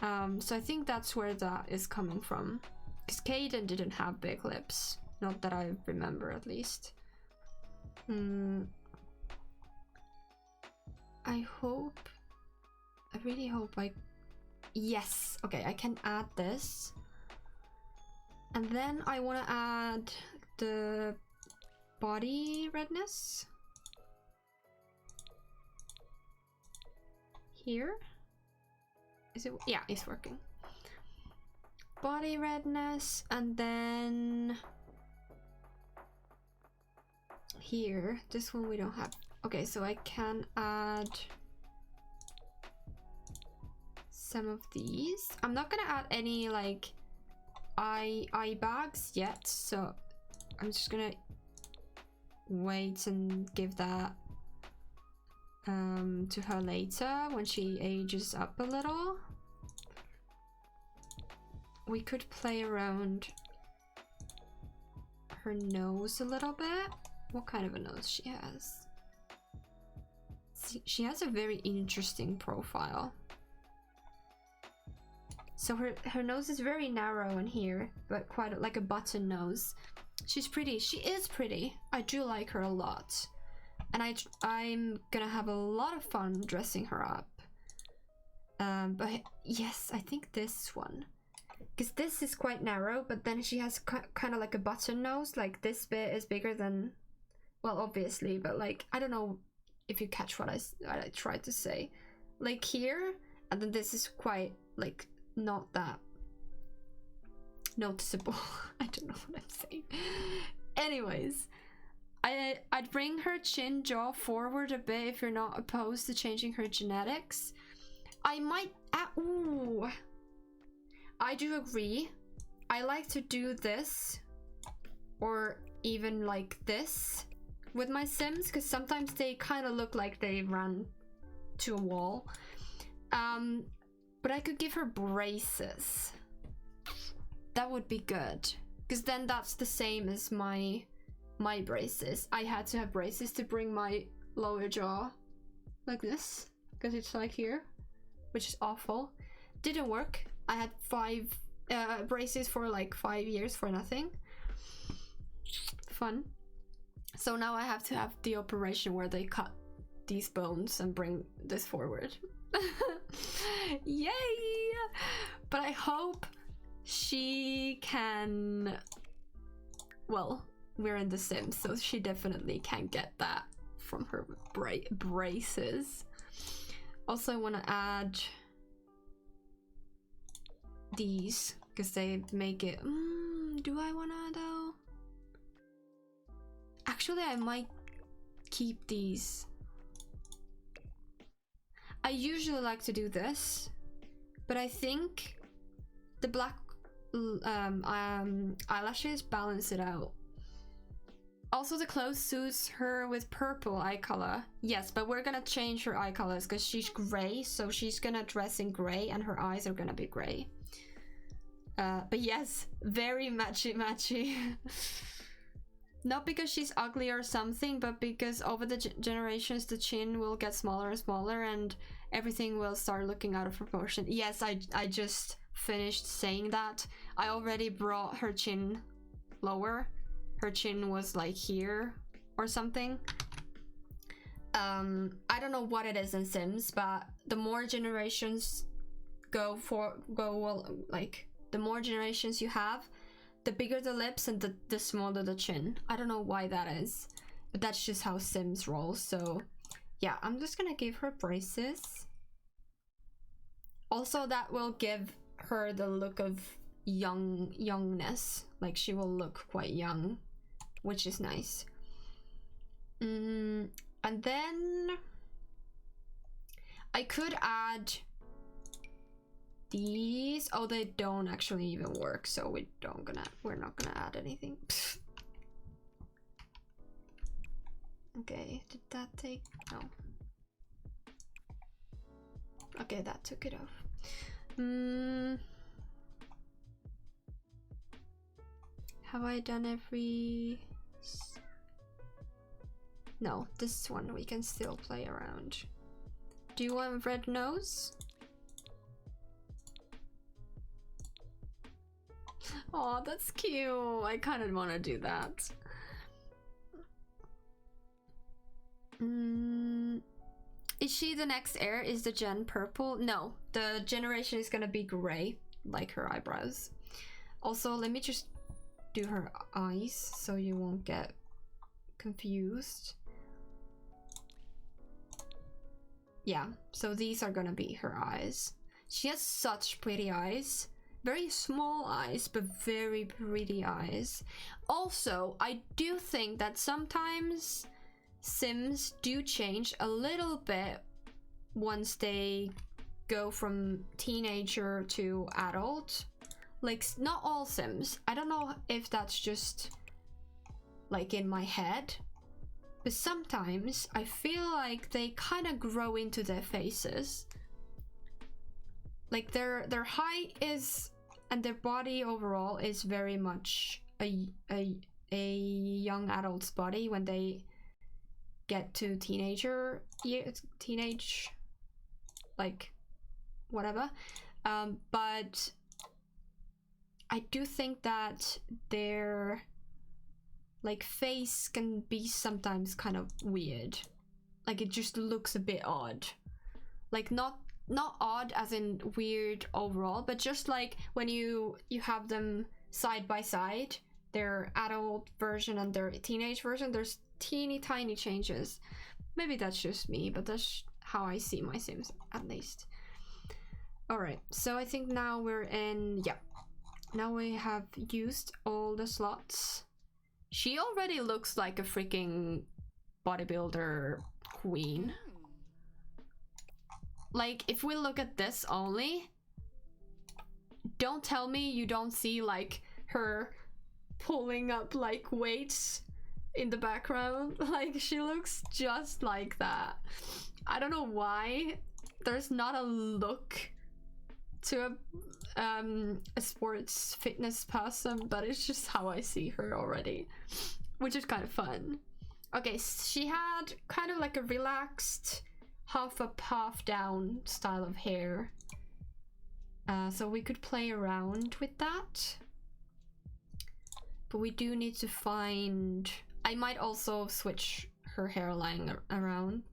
So I think that's where that is coming from. Because Caiden didn't have big lips. Not that I remember, at least. I really hope yes, okay, I can add this. And then I want to add the body redness. Here. Is it? Yeah, it's working. Body redness, and then here, this one we don't have. Okay, so I can add some of these. I'm not gonna add any like eye bags yet, so I'm just gonna wait and give that to her later when she ages up a little. We could play around her nose a little bit. What kind of a nose she has? See, she has a very interesting profile. So her nose is very narrow in here, but quite like a button nose. She's pretty. She is pretty. I do like her a lot. And I'm gonna have a lot of fun dressing her up. But yes, I think this one. Because this is quite narrow, but then she has kind of like a button nose. Like this bit is bigger than, well, obviously, but like, I don't know if you catch what I tried to say. Like here, and then this is quite like not that noticeable. I don't know what I'm saying. Anyways, I'd bring her chin jaw forward a bit if you're not opposed to changing her genetics. I might ooh, I do agree. I like to do this, or even like this with my Sims, because sometimes they kind of look like they ran to a wall. But I could give her braces. That would be good, because then that's the same as my braces. I had to have braces to bring my lower jaw like this, because it's like here, which is awful. Didn't work. I had 5 braces for like 5 years for nothing. Fun. So now I have to have the operation where they cut these bones and bring this forward. Yay! But I hope she can, well, we're in The Sims, so she definitely can get that from her braces. Also, I want to add these because they make it. Do I wanna though? Actually, I might keep these. I usually like to do this, but I think the black eyelashes balance it out. Also, the clothes suits her with purple eye color. Yes, but we're gonna change her eye colors because she's gray, so she's gonna dress in gray and her eyes are gonna be gray. But yes, very matchy. Not because she's ugly or something, but because over the generations the chin will get smaller and smaller and everything will start looking out of proportion. Yes, I just finished saying that. I already brought her chin lower. Her chin was like here or something. I don't know what it is in Sims, but the more generations the more generations you have, the bigger the lips and the smaller the chin. I don't know why that is, but that's just how Sims roll. So yeah, I'm just gonna give her braces. Also, that will give her the look of youngness. Like, she will look quite young, which is nice. And then I could add these. Oh, they don't actually even work, so we're not gonna add anything. Okay, did that take? No. Okay, that took it off. Have I done every? No, this one we can still play around. Do you want red nose? Oh, that's cute. I kind of want to do that. Is she the next heir? Is the gen purple? No, the generation is gonna be gray, like her eyebrows. Also, let me just do her eyes so you won't get confused. Yeah, so these are gonna be her eyes. She has such pretty eyes. Very small eyes, but very pretty eyes. Also, I do think that sometimes Sims do change a little bit once they go from teenager to adult. Like, not all Sims. I don't know if that's just like in my head, but sometimes I feel like they kind of grow into their faces. Like their height is, and their body overall is very much a young adult's body when they get to teenage, like whatever. But I do think that their like face can be sometimes kind of weird. Like, it just looks a bit odd. Like, not odd as in weird overall, but just like when you have them side by side, their adult version and their teenage version, there's teeny tiny changes. Maybe that's just me, but that's how I see my Sims, at least. Alright, so I think now we're in... yeah. Now we have used all the slots. She already looks like a freaking bodybuilder queen. Like, if we look at this only, don't tell me you don't see, like, her pulling up, like, weights in the background. Like, she looks just like that. I don't know why there's not a look to a sports fitness person, but it's just how I see her already, which is kind of fun. Okay, she had kind of like a relaxed half up, half down style of hair. So we could play around with that. But we do need to find... I might also switch her hairline around.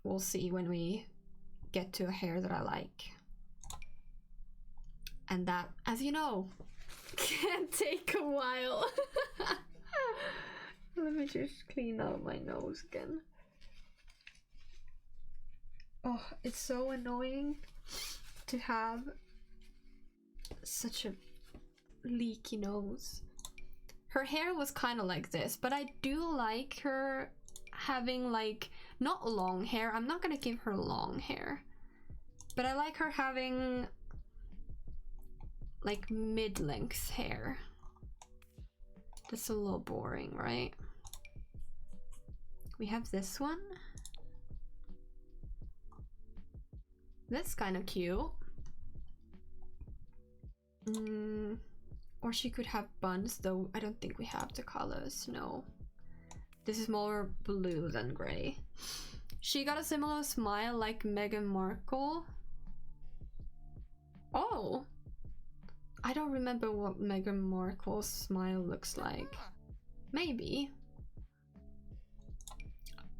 We'll see when we get to a hair that I like. And that, as you know, can take a while. Let me just clean out my nose again. Oh, it's so annoying to have such a leaky nose. Her hair was kind of like this, but I do like her having, like, not long hair. I'm not gonna give her long hair, but I like her having like mid-length hair. That's a little boring, right? We have this one. That's kind of cute. Or she could have buns, though I don't think we have the colors, no. This is more blue than gray. She got a similar smile like Meghan Markle. Oh! I don't remember what Meghan Markle's smile looks like. Maybe.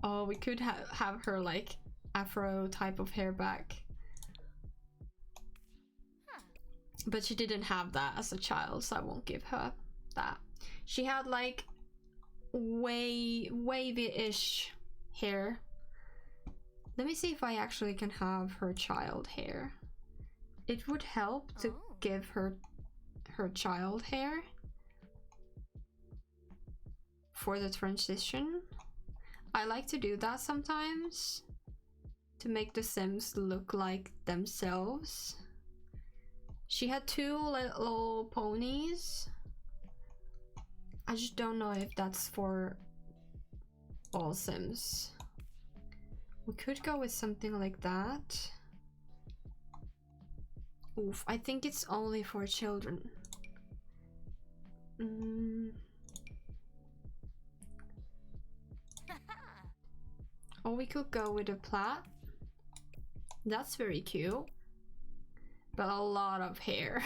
Oh, we could have her like afro type of hair back. But she didn't have that as a child, so I won't give her that. She had like wavy-ish hair. Let me see if I actually can have her child hair. It would help to give her child hair for the transition. I like to do that sometimes to make the Sims look like themselves. She had two little ponies. I just don't know if that's for all Sims. We could go with something like that. Oof, I think it's only for children. Or we could go with a plait. That's very cute. But a lot of hair.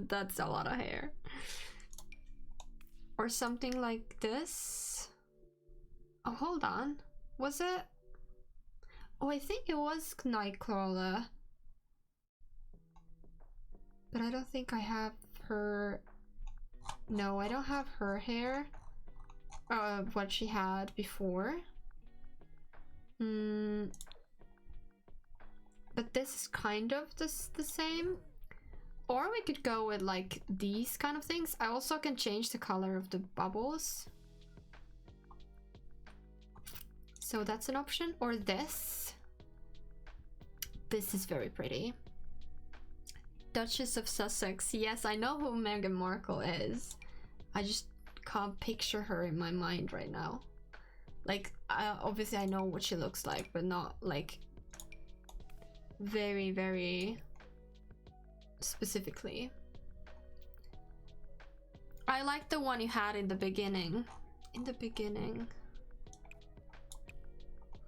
That's a lot of hair. Or something like this. Oh, hold on. Was it? Oh, I think it was Nightcrawler. But I don't think I have her... No, I don't have her hair. What she had before. But this is kind of the same. Or we could go with like these kind of things. I also can change the color of the bubbles. So that's an option. Or this. This is very pretty. Duchess of Sussex. Yes, I know who Meghan Markle is. I just can't picture her in my mind right now. Like, obviously I know what she looks like, but not like very, very specifically. I like the one you had in the beginning.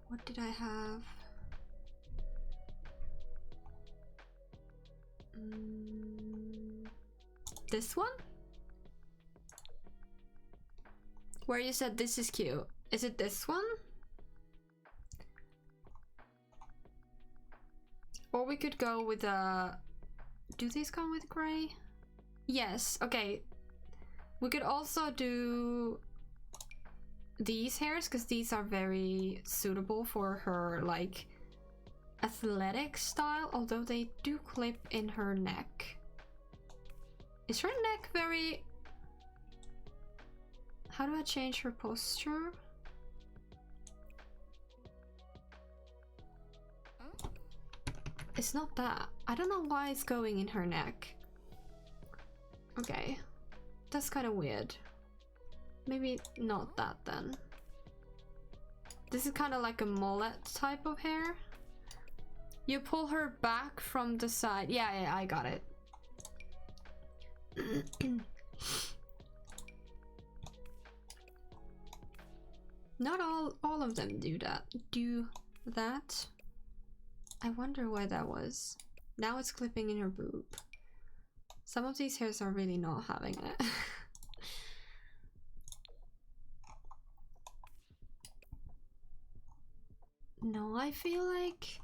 What did I have? This one? Where you said this is cute. Is it this one? Or we could go with a... Do these come with gray? Yes, okay. We could also do these hairs because these are very suitable for her like athletic style, although they do clip in her neck. Is her neck very... How do I change her posture? It's not that. I don't know why it's going in her neck. Okay. That's kind of weird. Maybe not that then. This is kind of like a mullet type of hair. You pull her back from the side. Yeah, I got it. Not all of them do that. I wonder why that was. Now it's clipping in her boob. Some of these hairs are really not having it. No, I feel like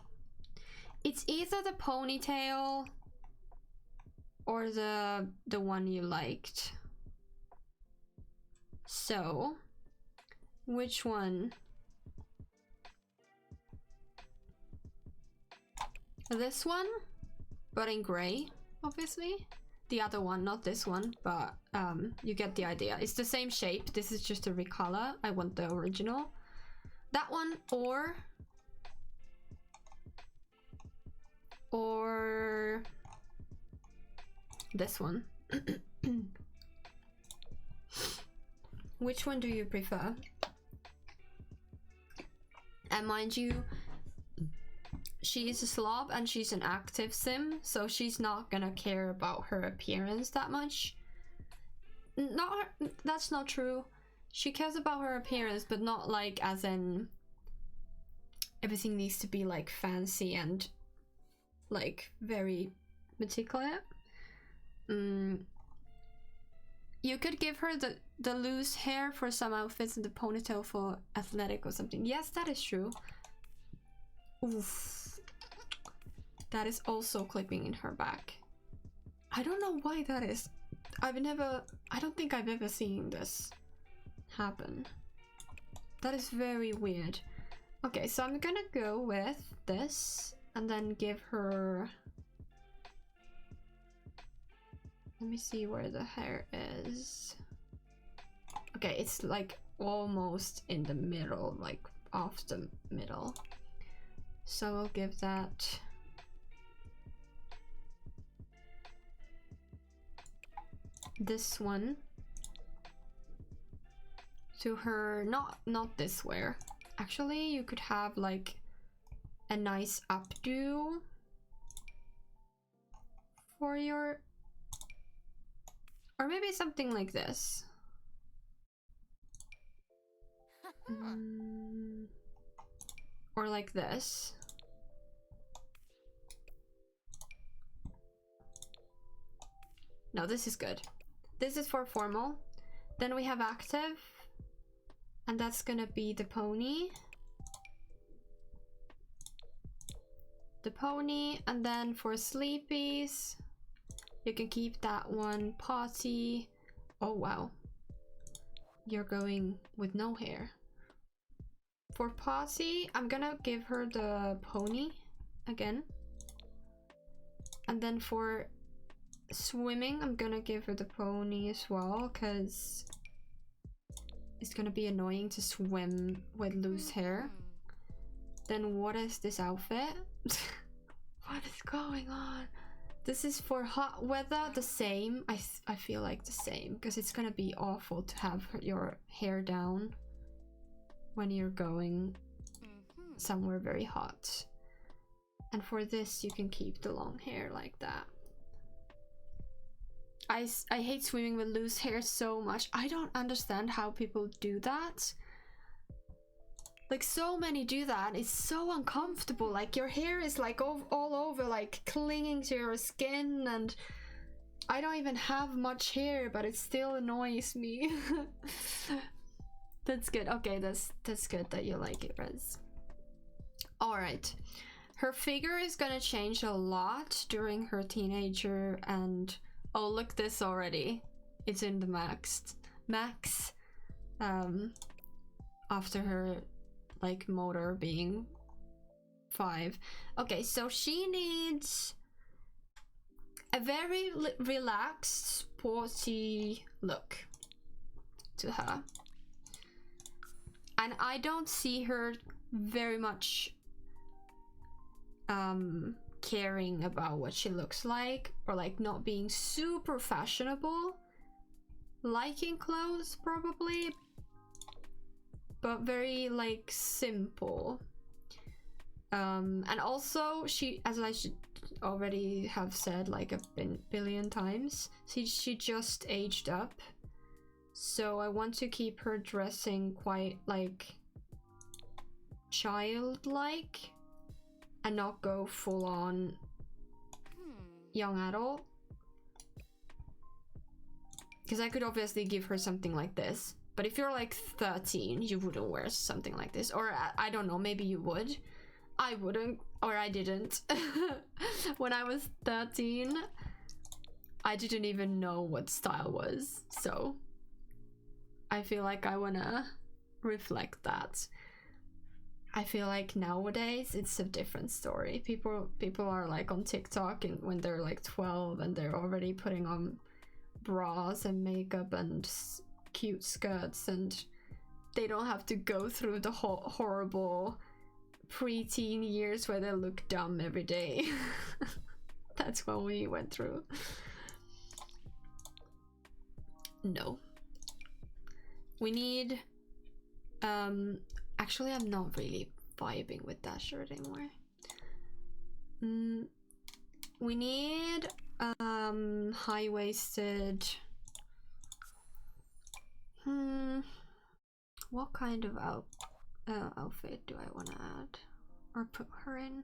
it's either the ponytail or the one you liked. So, which one? This one, but in gray, obviously. The other one, not this one, but you get the idea. It's the same shape. This is just a recolor. I want the original. That one, or this one. Which one do you prefer? And mind you, she is a slob and she's an active sim, so she's not gonna care about her appearance that much. That's not true. She cares about her appearance, but not like as in everything needs to be like fancy and like very meticulous. You could give her the loose hair for some outfits and the ponytail for athletic or something. Yes, that is true. Oof. That is also clipping in her back. I don't know why that is. I don't think I've ever seen this happen. That is very weird. Okay, so I'm gonna go with this and then give her... Let me see where the hair is. Okay, it's like almost in the middle, like off the middle. So I'll give that... this one to her. Not this way. Actually, you could have like a nice updo for your... Or maybe something like this. Or like this. No, this is good. This is for formal. Then we have active. And that's gonna be the pony. The pony. And then for sleepies, you can keep that one. Party. Oh, wow. You're going with no hair. For party, I'm gonna give her the pony again. And then for swimming, I'm gonna give her the pony as well, because it's gonna be annoying to swim with loose hair. Then what is this outfit? What is going on? This is for hot weather, the same. I feel like the same, because it's gonna be awful to have your hair down when you're going somewhere very hot. And for this, you can keep the long hair like that. I hate swimming with loose hair so much. I don't understand how people do that. Like, so many do that. It's so uncomfortable. Like, your hair is like all over, like clinging to your skin, and I don't even have much hair, but it still annoys me. That's good. Okay, that's good that you like it, Rez. All right. Her figure is gonna change a lot during her teenager, and oh, look this already. it's in the max after her like motor being 5. Okay, so she needs a very relaxed, sporty look to her. And I don't see her very much caring about what she looks like, or like not being super fashionable, liking clothes probably, but very like simple. And also she, as I should already have said like a billion times, she just aged up, so I want to keep her dressing quite like childlike and not go full on young adult, because I could obviously give her something like this, but if you're like 13 you wouldn't wear something like this, or I don't know, maybe you would. I wouldn't, or I didn't. When I was 13 I didn't even know what style was, so I feel like I wanna reflect that. I feel like nowadays it's a different story. People are like on TikTok and when they're like 12 and they're already putting on bras and makeup and cute skirts, and they don't have to go through the horrible pre-teen years where they look dumb every day. That's what we went through. No. We need actually I'm not really vibing with that shirt anymore. We need high-waisted. What kind of outfit do I want to add or put her in?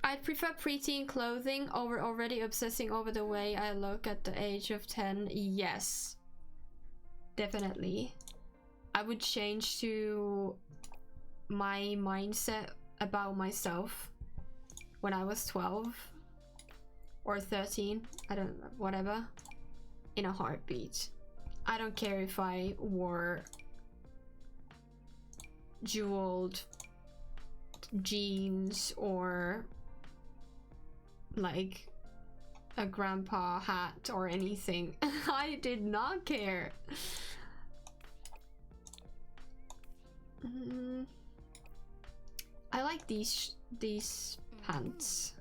I'd prefer preteen clothing over already obsessing over the way I look at the age of 10. Yes, definitely. I would change to my mindset about myself when I was 12 or 13, I don't know, whatever, in a heartbeat. I don't care if I wore jeweled jeans or like a grandpa hat or anything. I did not care. I like these pants,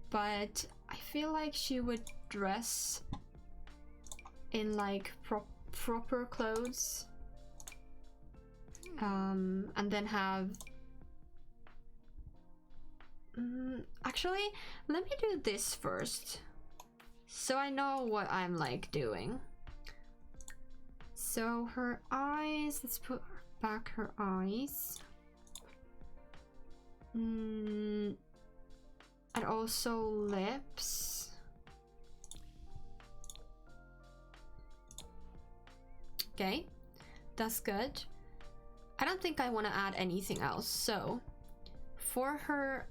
but I feel like she would dress in like proper clothes, and then have actually let me do this first so I know what I'm like doing. So her eyes, let's put back her eyes, and also lips. Okay, that's good. I don't think I want to add anything else. So for her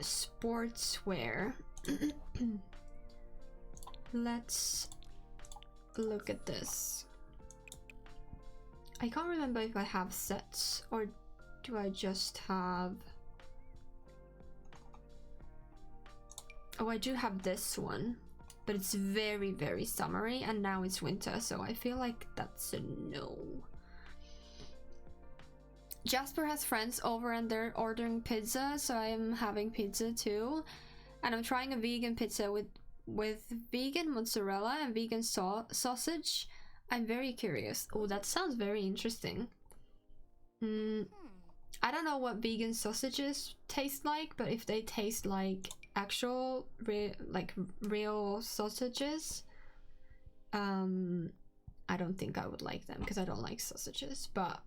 sportswear, let's look at this. I can't remember if I have sets or do I just have... Oh, I do have this one, but it's very, very summery, and now it's winter, so I feel like that's a no. Jasper has friends over and they're ordering pizza, so I'm having pizza too. And I'm trying a vegan pizza with vegan mozzarella and vegan sausage. I'm very curious. Oh, that sounds very interesting. I don't know what vegan sausages taste like, but if they taste like actual real sausages, I don't think I would like them because I don't like sausages, but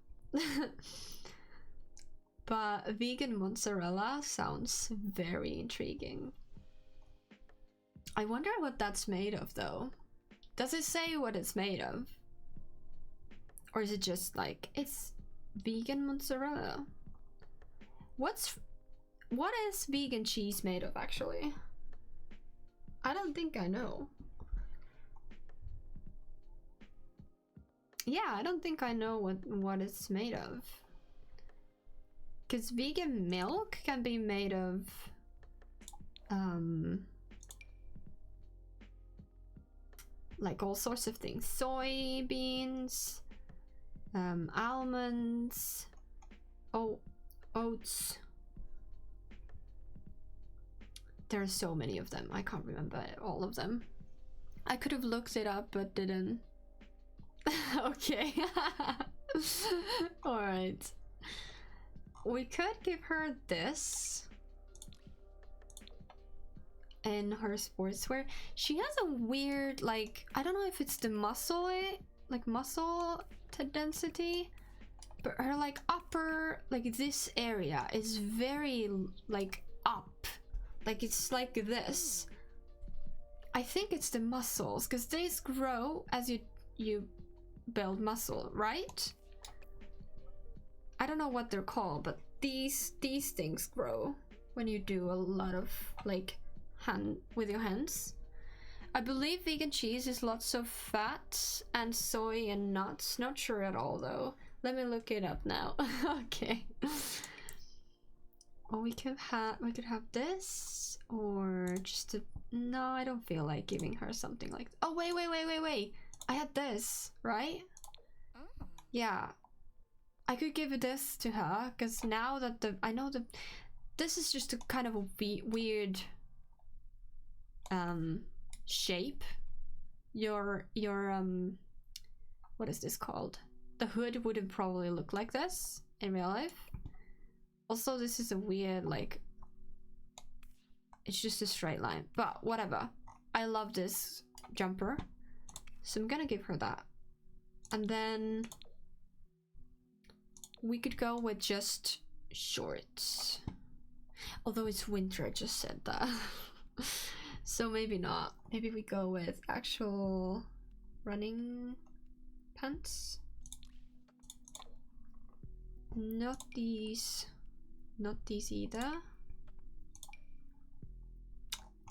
but vegan mozzarella sounds very intriguing. I wonder what that's made of though. Does it say what it's made of? Or is it just like, it's vegan mozzarella? What is vegan cheese made of actually? I don't think I know. Yeah, I don't think I know what it's made of. Because vegan milk can be made of like all sorts of things. Soybeans, almonds, oats. There are so many of them. I can't remember all of them. I could have looked it up but didn't. Okay. All right. We could give her this in her sportswear. She has a weird, like, I don't know if it's the muscle density, but her like upper, like this area is very like up, like it's like this. I think it's the muscles, because these grow as you build muscle, right? I don't know what they're called, but these things grow when you do a lot of like with your hands. I believe vegan cheese is lots of fat and soy and nuts. Not sure at all though. Let me look it up now. Okay. Or we could have this, or just no, I don't feel like giving her something like that. Oh wait. I had this, right? Yeah. I could give this to her, because now that I know that this is just a kind of a weird shape. Your what is this called? The hood wouldn't probably look like this in real life. Also, this is a weird, like, it's just a straight line, but whatever. I love this jumper, so I'm gonna give her that. And then we could go with just shorts. Although it's winter, I just said that. So maybe not. Maybe we go with actual running pants. Not these. Not these either.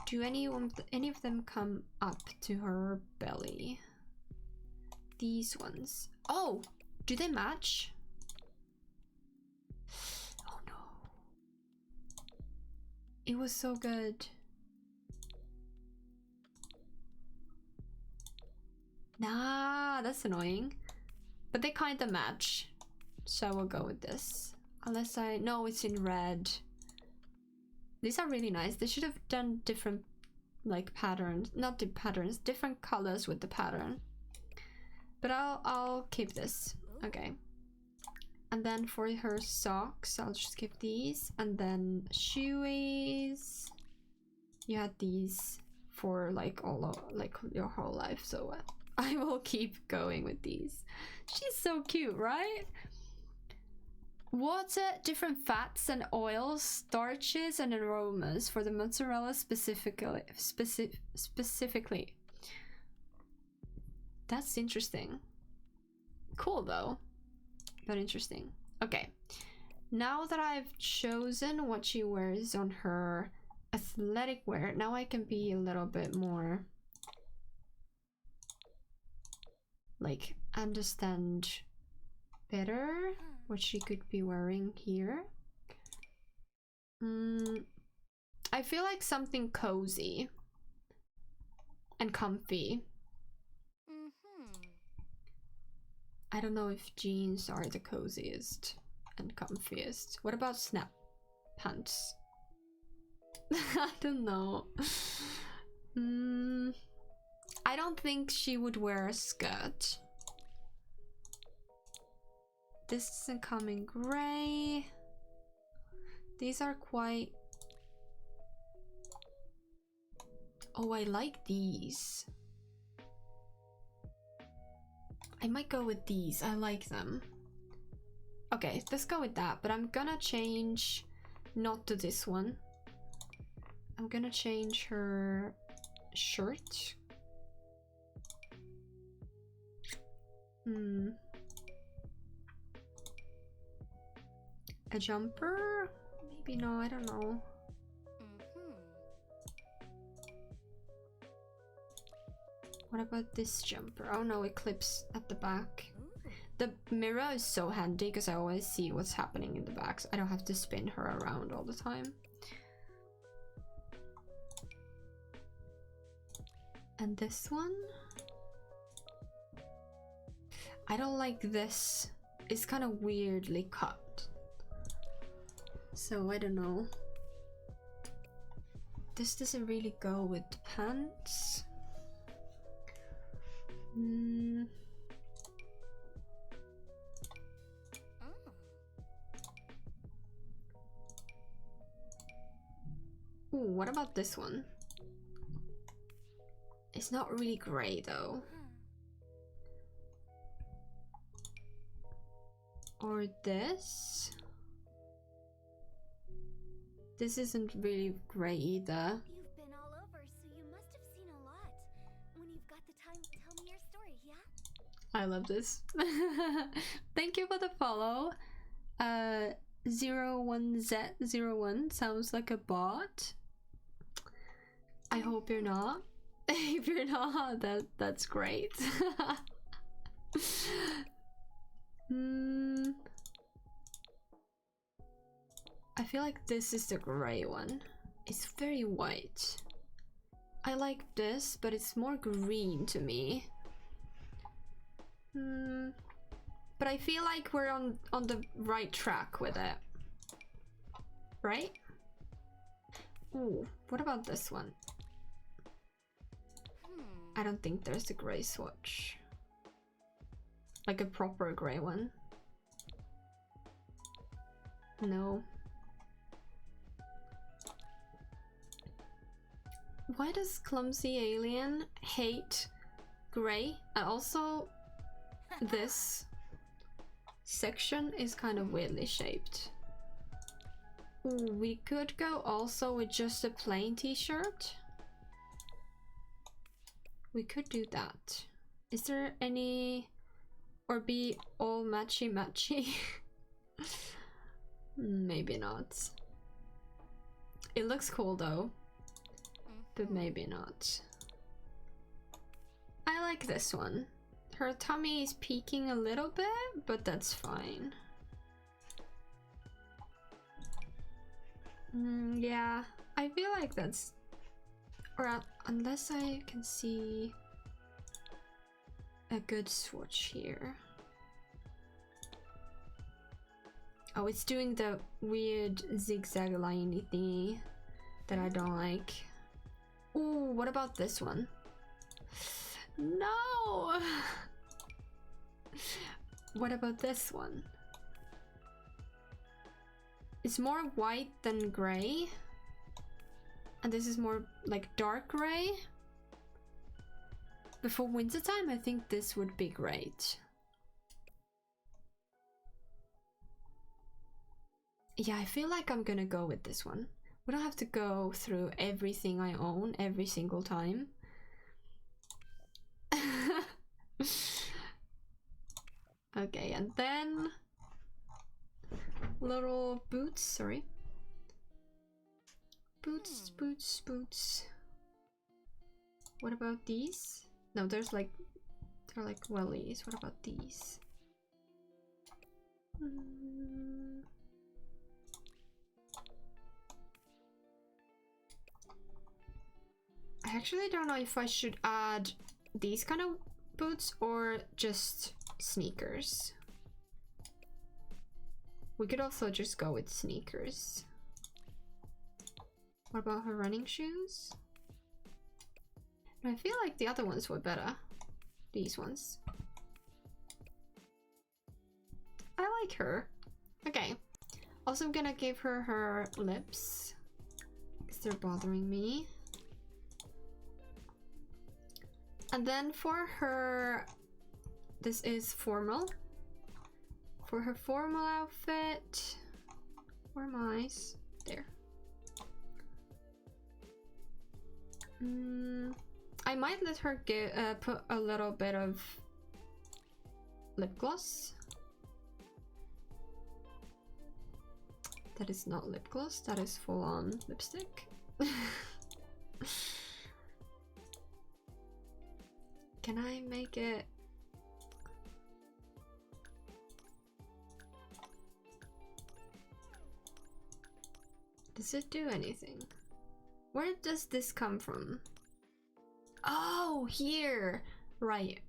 Do any of them come up to her belly? These ones. Oh! Do they match? Oh no. It was so good. Nah, that's annoying. But they kind of match. So I will go with this. Unless I... No, it's in red. These are really nice. They should have done different, like, patterns. Not the patterns, different colors with the pattern. But I'll keep this. Okay. And then for her socks, I'll just give these. And then shoeies. You had these for like like your whole life, so I will keep going with these. She's so cute, right? Water, different fats and oils, starches and aromas for the mozzarella specifically. That's interesting. Cool though, but interesting. Okay, now that I've chosen what she wears on her athletic wear, now I can be a little bit more like understand better what she could be wearing here. I feel like something cozy and comfy. I don't know if jeans are the coziest and comfiest. What about snap pants? I don't know. I don't think she would wear a skirt. This doesn't come in gray. These are quite... Oh, I like these. I might go with these. I like them. Okay, let's go with that. But I'm gonna change not to this one. I'm gonna change her shirt. A jumper? Maybe no, I don't know. What about this jumper? Oh no, it clips at the back. The mirror is so handy because I always see what's happening in the back, so I don't have to spin her around all the time. And this one? I don't like this. It's kind of weirdly cut. So I don't know. This doesn't really go with the pants. Ooh, what about this one? It's not really grey though. Or this? This isn't really grey either. You've been all over, so you must have seen a lot. When you've got the time, tell me your story, yeah? I love this. Thank you for the follow. 01Z01 sounds like a bot. I hope you're not. If you're not, that's great. I feel like this is the gray one. It's very white. I like this, but it's more green to me. But I feel like we're on the right track with it. Right? Ooh, what about this one? I don't think there's a gray swatch. Like a proper gray one. No. Why does Clumsy Alien hate gray? And also this section is kind of weirdly shaped. Ooh, we could go also with just a plain t-shirt. We could do that. Is there any... or be all matchy-matchy? Maybe not. It looks cool though. But maybe not. I like this one. Her tummy is peeking a little bit, but that's fine. Yeah, I feel like that's... or unless I can see a good swatch here. Oh, it's doing the weird zigzag liney thingy that I don't like. Ooh, what about this one? No! What about this one? It's more white than gray. And this is more like dark gray. Before wintertime, I think this would be great. Yeah, I feel like I'm gonna go with this one. We don't have to go through everything I own every single time. Okay, and then little boots, sorry. Boots, boots, boots. What about these? No, there's like, they're like wellies. What about these? I actually don't know if I should add these kind of boots or just sneakers. We could also just go with sneakers. What about her running shoes? I feel like the other ones were better. These ones. I like her. Okay. Also, I'm gonna give her her lips, because they're bothering me. And then for her, this is formal. For her formal outfit, where are my eyes? There. I might let her put a little bit of lip gloss. That is not lip gloss, that is full-on lipstick. Can I make it? Does it do anything? Where does this come from? Oh, here! Right.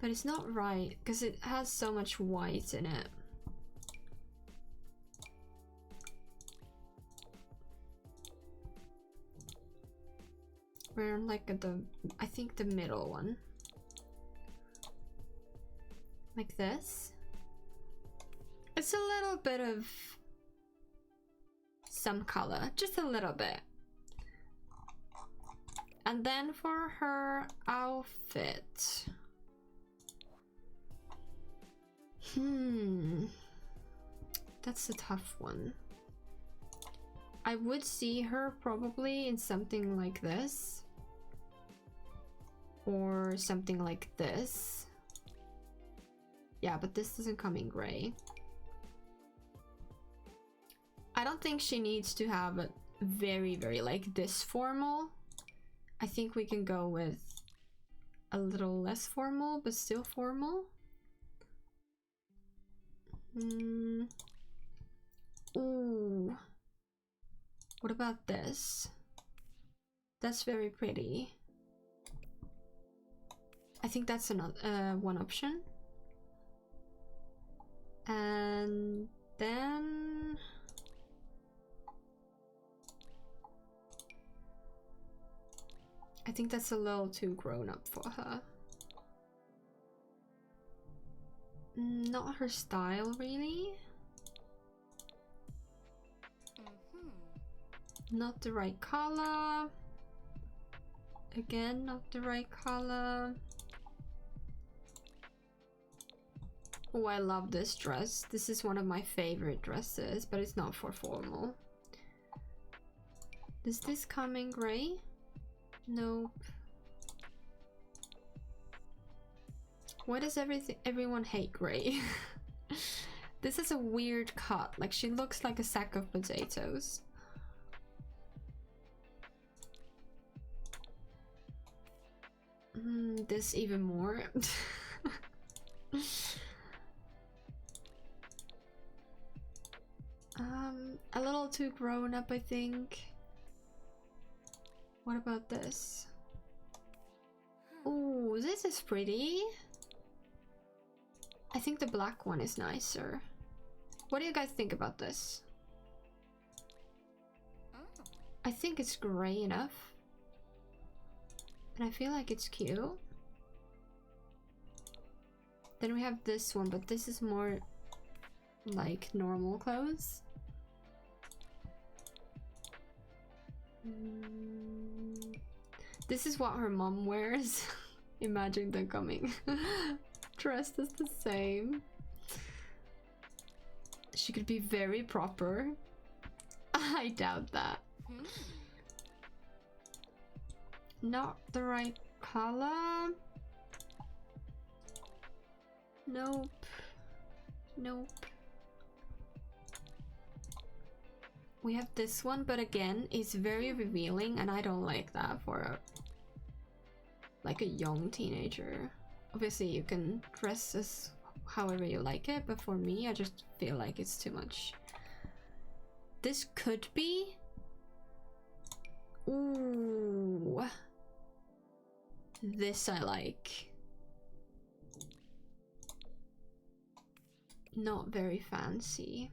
But it's not right, because it has so much white in it. We're like at the, I think the middle one. Like this. It's a little bit of some color, just a little bit. And then for her outfit. That's a tough one. I would see her probably in something like this. Or something like this. Yeah, but this doesn't come in gray. I don't think she needs to have a very like this formal. I think we can go with a little less formal, but still formal. Ooh. What about this? That's very pretty. I think that's another one option. And then I think that's a little too grown up for her. Not her style, really. Not the right color. Again, not the right color. Oh, I love this dress. This is one of my favorite dresses, but it's not for formal. Does this come in gray? Nope. Why does everyone hate gray? This is a weird cut. Like, she looks like a sack of potatoes. This even more. A little too grown up, I think. What about this? Ooh, this is pretty. I think the black one is nicer. What do you guys think about this? I think it's gray enough. And I feel like it's cute. Then we have this one, but this is more like normal clothes. This is what her mom wears. Imagine them coming dressed as the same. She could be very proper. I doubt that. Not the right color. Nope. Nope. We have this one, but again, it's very revealing, and I don't like that for a, like a young teenager. Obviously, you can dress as however you like it, but for me, I just feel like it's too much. This could be. Ooh. This I like. Not very fancy.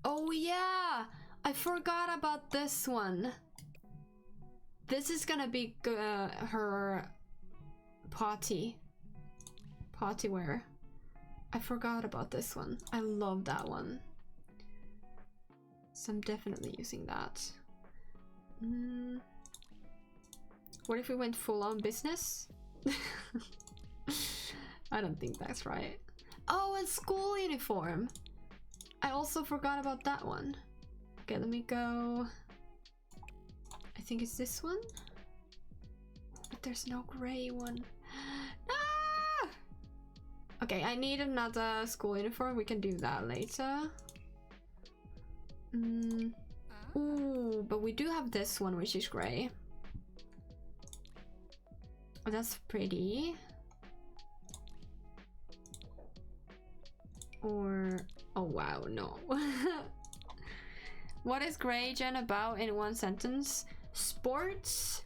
Oh yeah! I forgot about this one. This is gonna be her party wear. I forgot about this one. I love that one. So I'm definitely using that. What if we went full on business? I don't think that's right. Oh, and school uniform. I also forgot about that one. Okay, let me go. I think it's this one. But there's no gray one. Ah! Okay, I need another school uniform. We can do that later. Ooh, but we do have this one, which is gray. That's pretty. Or... oh wow, no. What is Grey Gen about in one sentence? Sports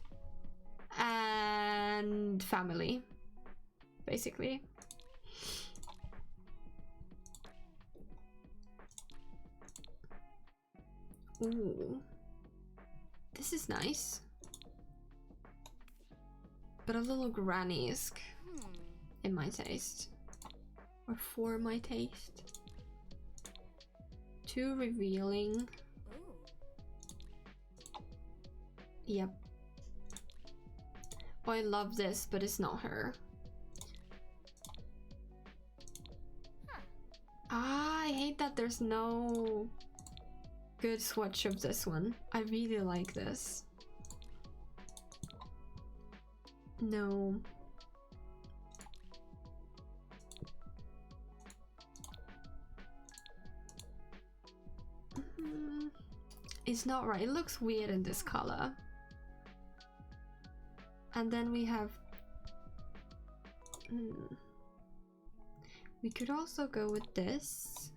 and family, basically. Ooh, this is nice, but a little granny-esque in my taste, or for my taste. Too revealing. Yep. Oh, I love this, but it's not her. Ah, I hate that there's no good swatch of this one. I really like this. No. It's not right. It looks weird in this color. And then we have... we could also go with this.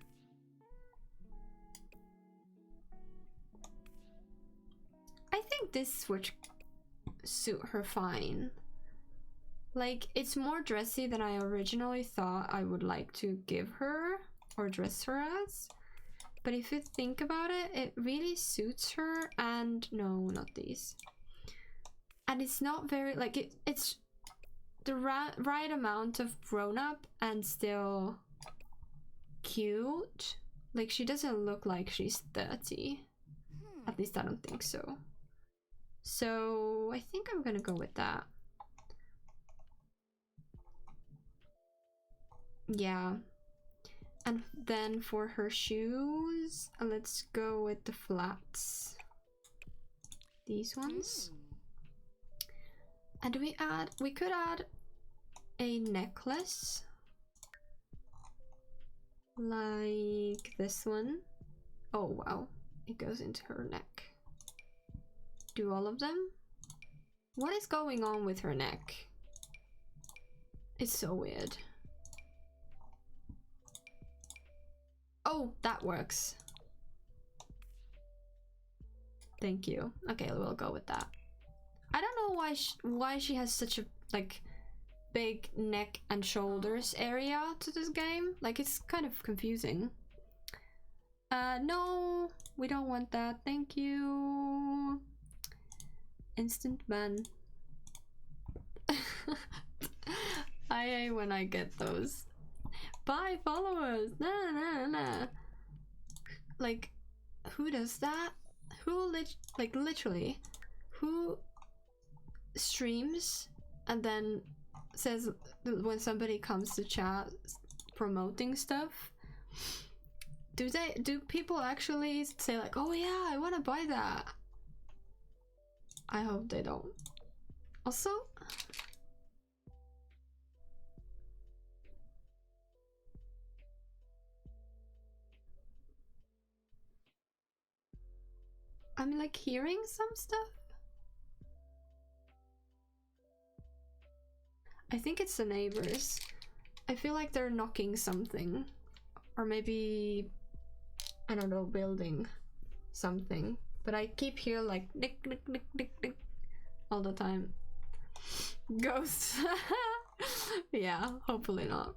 I think this would suit her fine. Like, it's more dressy than I originally thought I would like to give her or dress her as. But if you think about it, it really suits her. And no, not these. And it's not very, like, it's the right amount of grown up and still cute. Like, she doesn't look like she's 30. At least I don't think so. So I think I'm gonna go with that. Yeah. And then for her shoes, let's go with the flats. These ones. And we could add a necklace. Like this one. Oh wow, it goes into her neck. Do all of them? What is going on with her neck? It's so weird. Oh, that works. Thank you. Okay, we'll go with that. I don't know why she has such a like big neck and shoulders area to this game. Like, it's kind of confusing. No, we don't want that. Thank you. Instant ban. I hate when I get those. Bye followers. Nah. Like, who does that? Who literally who streams and then says when somebody comes to chat promoting stuff, do people actually say like, oh yeah, I want to buy that? I hope they don't. Also, I'm like hearing some stuff. I think it's the neighbors. I feel like they're knocking something. Or maybe, I don't know, building something. But I keep hearing like nick, nick, nick, nick, nick all the time. Ghosts. Yeah, hopefully not.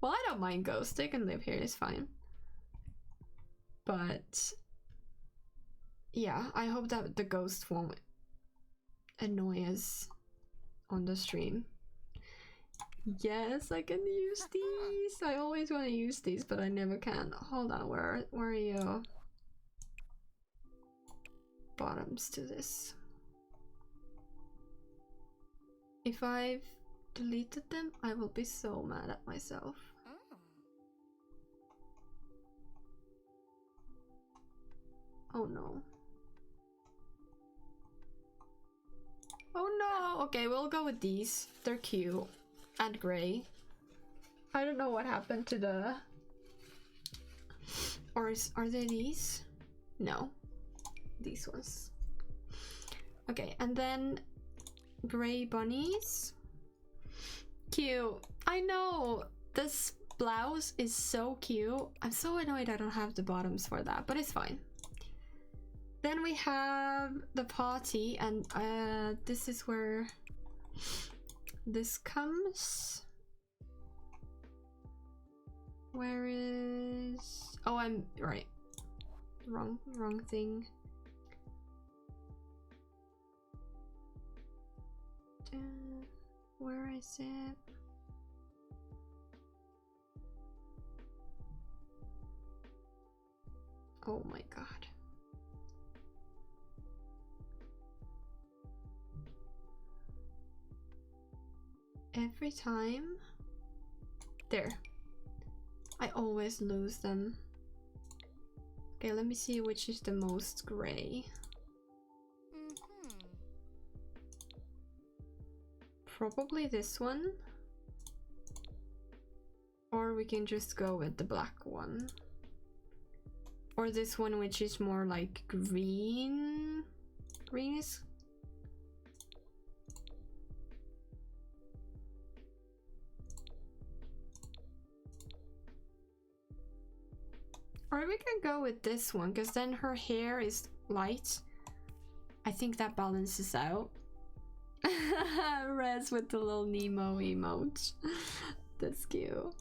Well, I don't mind ghosts. They can live here, it's fine. But yeah, I hope that the ghost won't annoy us on the stream. Yes, I can use these. I always want to use these, but I never can. Hold on, where are you? Bottoms to this. If I've deleted them, I will be so mad at myself. Oh no. Oh no! Okay, we'll go with these. They're cute. And grey. I don't know what happened to the... Or are they these? No. These ones. Okay, and then gray bunnies. Cute. I know! This blouse is so cute. I'm so annoyed I don't have the bottoms for that, but it's fine. Then we have the party, and this is where this comes. Where is... Oh, I'm right. Wrong thing. Where is it? Oh my god. Every time. There. I always lose them. Okay, let me see which is the most gray. Probably this one. Or we can just go with the black one. Or this one, which is more like green. Greenish. Or we can go with this one, because then her hair is light. I think that balances out. Res with the little Nemo emote. That's cute.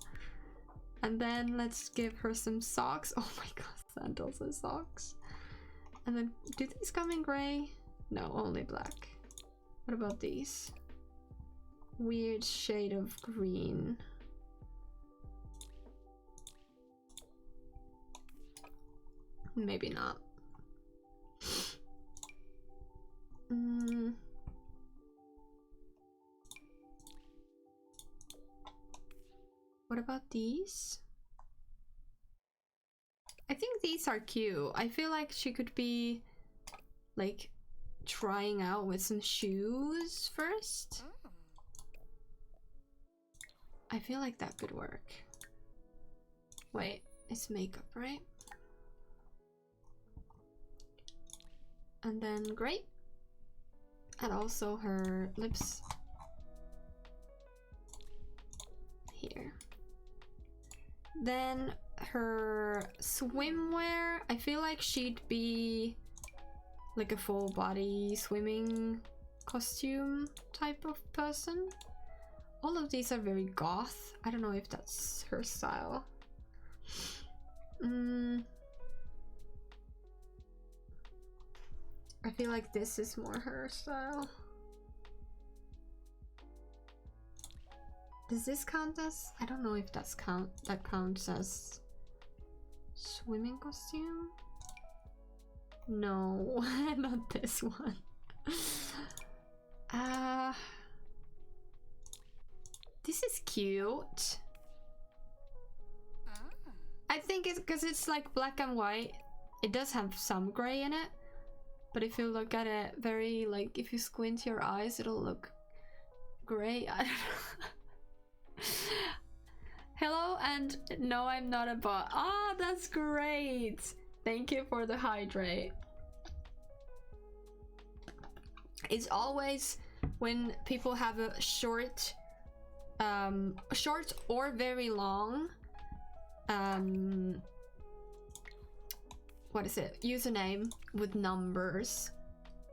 And then let's give her some socks. Oh my god, sandals and socks. And then, do these come in gray? No, only black. What about these? Weird shade of green. Maybe not. What about these? I think these are cute. I feel like she could be like trying out with some shoes first. I feel like that could work. Wait, it's makeup, right? And then gray. And also her lips. Here. Then her swimwear, I feel like she'd be like a full body swimming costume type of person. All of these are very goth. I don't know if that's her style. I feel like this is more her style. Does this count as... I don't know if that counts as swimming costume? No, not this one. This is cute. I think it's because it's like black and white. It does have some gray in it, but if you look at it very, like, if you squint your eyes, it'll look gray. I don't know. Hello, and no, I'm not a bot. Ah, that's great. Thank you for the hydrate. It's always when people have a short or very long what is it, username with numbers,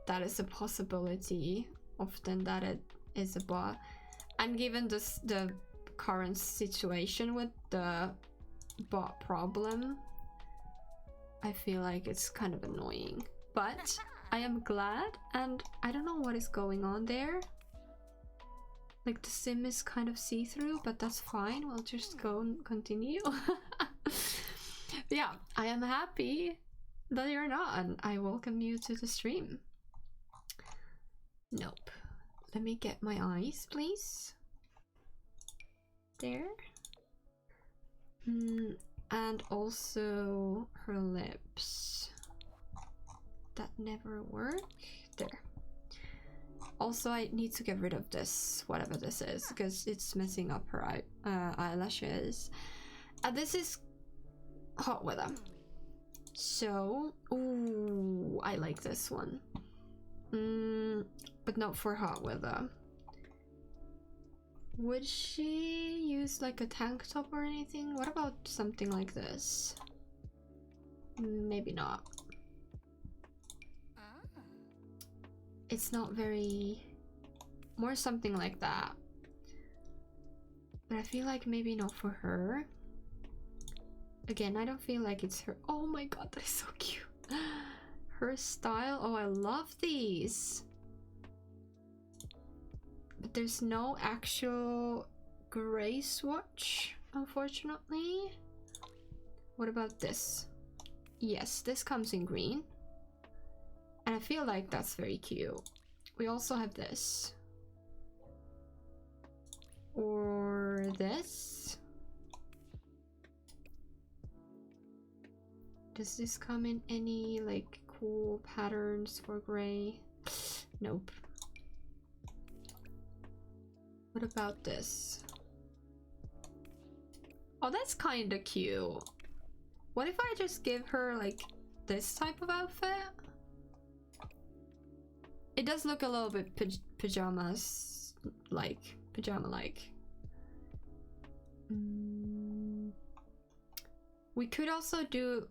that is a possibility often that it is a bot. And given this, the current situation with the bot problem, I feel like it's kind of annoying, but I am glad, and I don't know what is going on there. Like the sim is kind of see-through, but that's fine. We'll just go and continue. Yeah, I am happy that you're not, and I welcome you to the stream. Nope. Let me get my eyes, please. There. And also her lips. That never work. There. Also, I need to get rid of this, whatever this is, because it's messing up her eyelashes. This is hot weather. So, ooh, I like this one. But not for hot weather. Would she use like a tank top or anything? What about something like this? Maybe not. It's not very... More something like that. But I feel like maybe not for her. Again, I don't feel like it's her. Oh my god, that is so cute. Her style. Oh, I love these. But there's no actual gray swatch, unfortunately. What about this? Yes, this comes in green. And I feel like that's very cute. We also have this. Or this. Does this come in any like cool patterns for gray? Nope. What about this? Oh, that's kind of cute. What if I just give her like this type of outfit? It does look a little bit pajamas like, pajama like. We could also do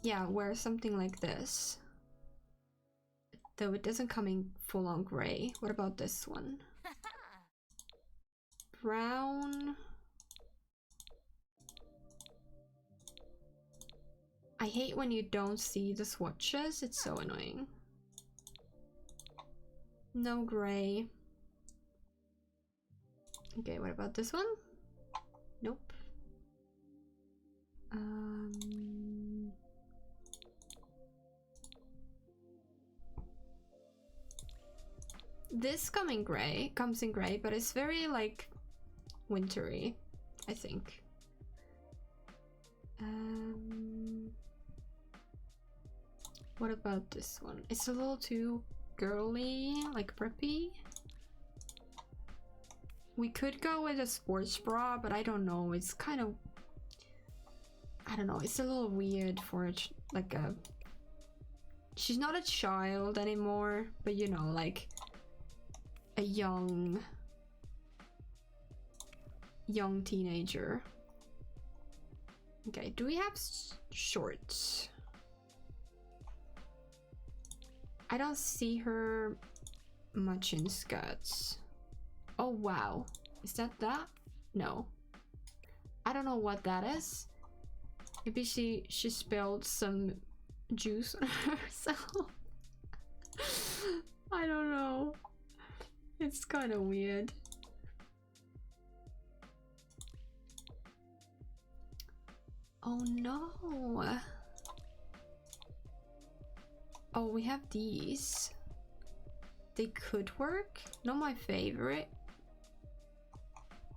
yeah, wear something like this. Though it doesn't come in full on gray. What about this one? Brown. I hate when you don't see the swatches. It's so annoying. No gray. Okay, what about this one? Nope. This comes in gray, but it's very like wintry, I think. What about this one? It's a little too girly, like preppy. We could go with a sports bra, but I don't know. It's kind of, I don't know. It's a little weird for like a. She's not a child anymore, but you know, like a young teenager. Okay, do we have shorts? I don't see her much in skirts. Oh wow, is that? No, I don't know what that is. Maybe she spilled some juice on herself. I don't know. It's kind of weird. Oh no. Oh, we have these. They could work. Not my favorite.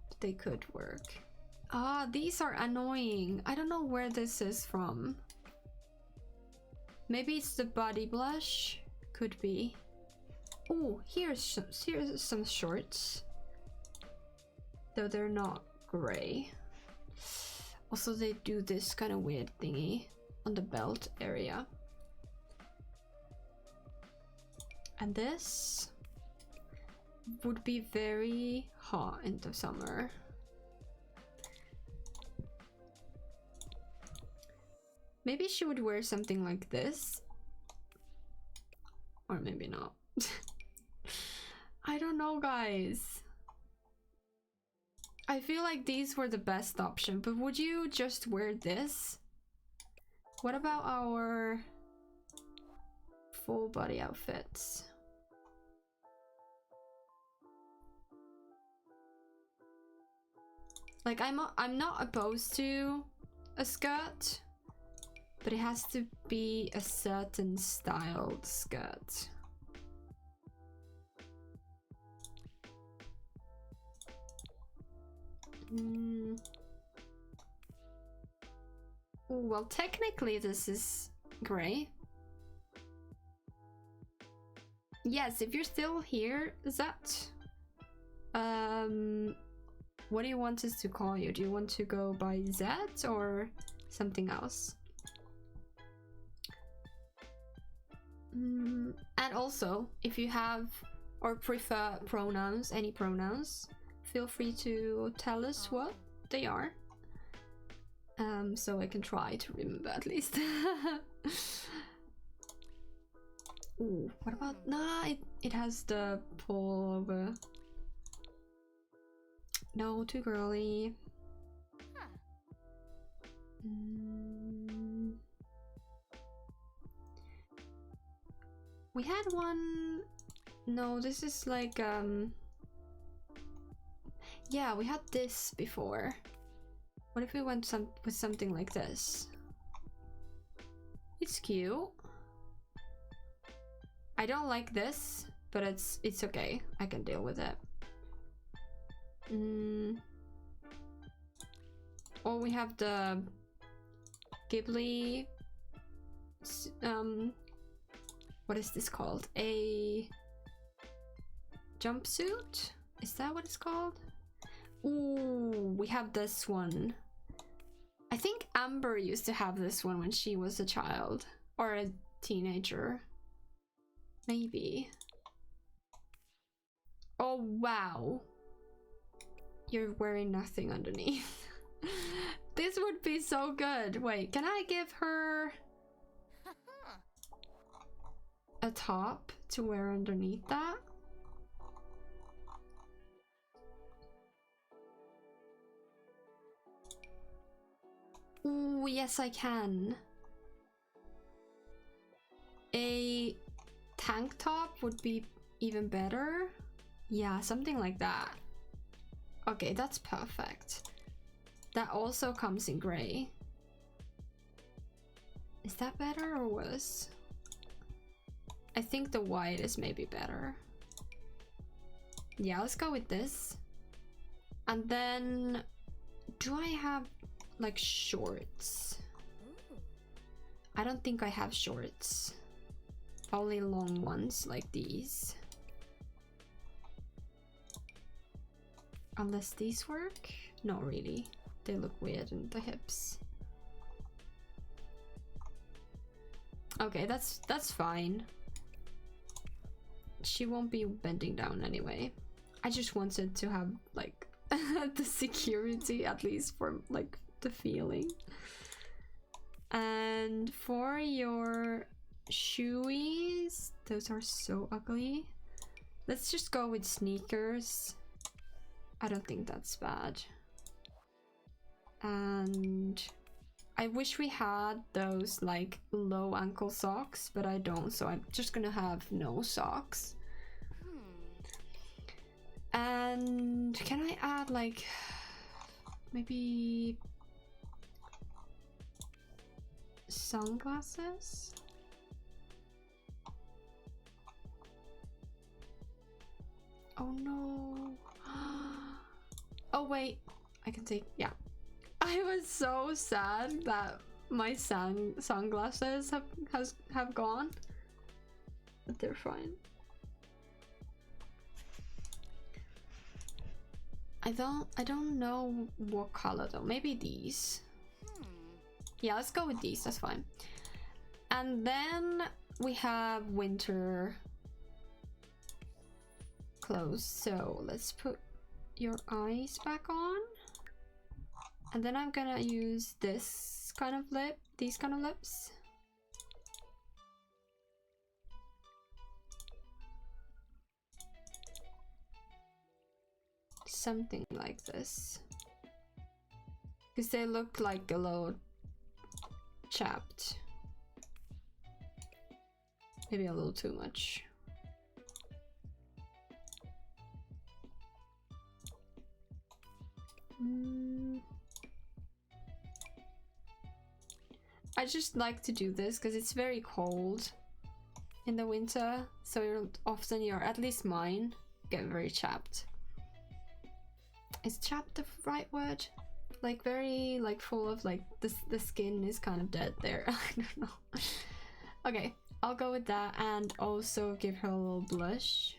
But they could work. Ah, these are annoying. I don't know where this is from. Maybe it's the body blush. Could be. Oh, here's some shorts. Though they're not gray. Also, they do this kind of weird thingy on the belt area. And this would be very hot in the summer. Maybe she would wear something like this. Or maybe not. I don't know, guys. I feel like these were the best option, but would you just wear this? What about our full body outfits? Like, I'm not opposed to a skirt, but it has to be a certain styled skirt. Well, technically this is gray. Yes, if you're still here, Zat, what do you want us to call you? Do you want to go by Zat or something else? And also, if you have or prefer pronouns, any pronouns, feel free to tell us what they are. So I can try to remember at least. Ooh, what about... Nah, it has the pull over. No, too girly. We had one... No, this is like... Yeah, we had this before. What if we went with something like this? It's cute. I don't like this, but it's okay. I can deal with it. Or we have the Ghibli. What is this called? A jumpsuit? Is that what it's called? Ooh, we have this one. I think Amber used to have this one when she was a child or a teenager. Maybe. Oh, wow. You're wearing nothing underneath. This would be so good. Wait, can I give her a top to wear underneath that? Ooh, yes, I can. A tank top would be even better. Yeah, something like that. Okay, that's perfect. That also comes in gray. Is that better or worse? I think the white is maybe better. Yeah, let's go with this. And then, do I have like shorts? I don't think I have shorts. Only long ones like these. Unless these work? Not really. They look weird in the hips. Okay, that's fine. She won't be bending down anyway. I just wanted to have like the security at least for like the feeling. And for your shoeies, those are so ugly. Let's just go with sneakers. I don't think that's bad. And I wish we had those like low ankle socks, but I don't, so I'm just gonna have no socks. And can I add like maybe sunglasses? Oh no. Oh wait, I can take, yeah. I was so sad that my sunglasses have gone, but they're fine. I don't know what color though. Maybe these. Yeah, let's go with these. That's fine. And then we have winter clothes. So let's put your eyes back on. And then I'm gonna use this kind of lip, these kind of lips. Something like this. Because they look like a little chapped. Maybe a little too much. I just like to do this because it's very cold in the winter, so you're often, at least mine, get very chapped. Is chapped the right word? Like very like full of like the skin is kind of dead there. I don't know. Okay, I'll go with that, and also give her a little blush.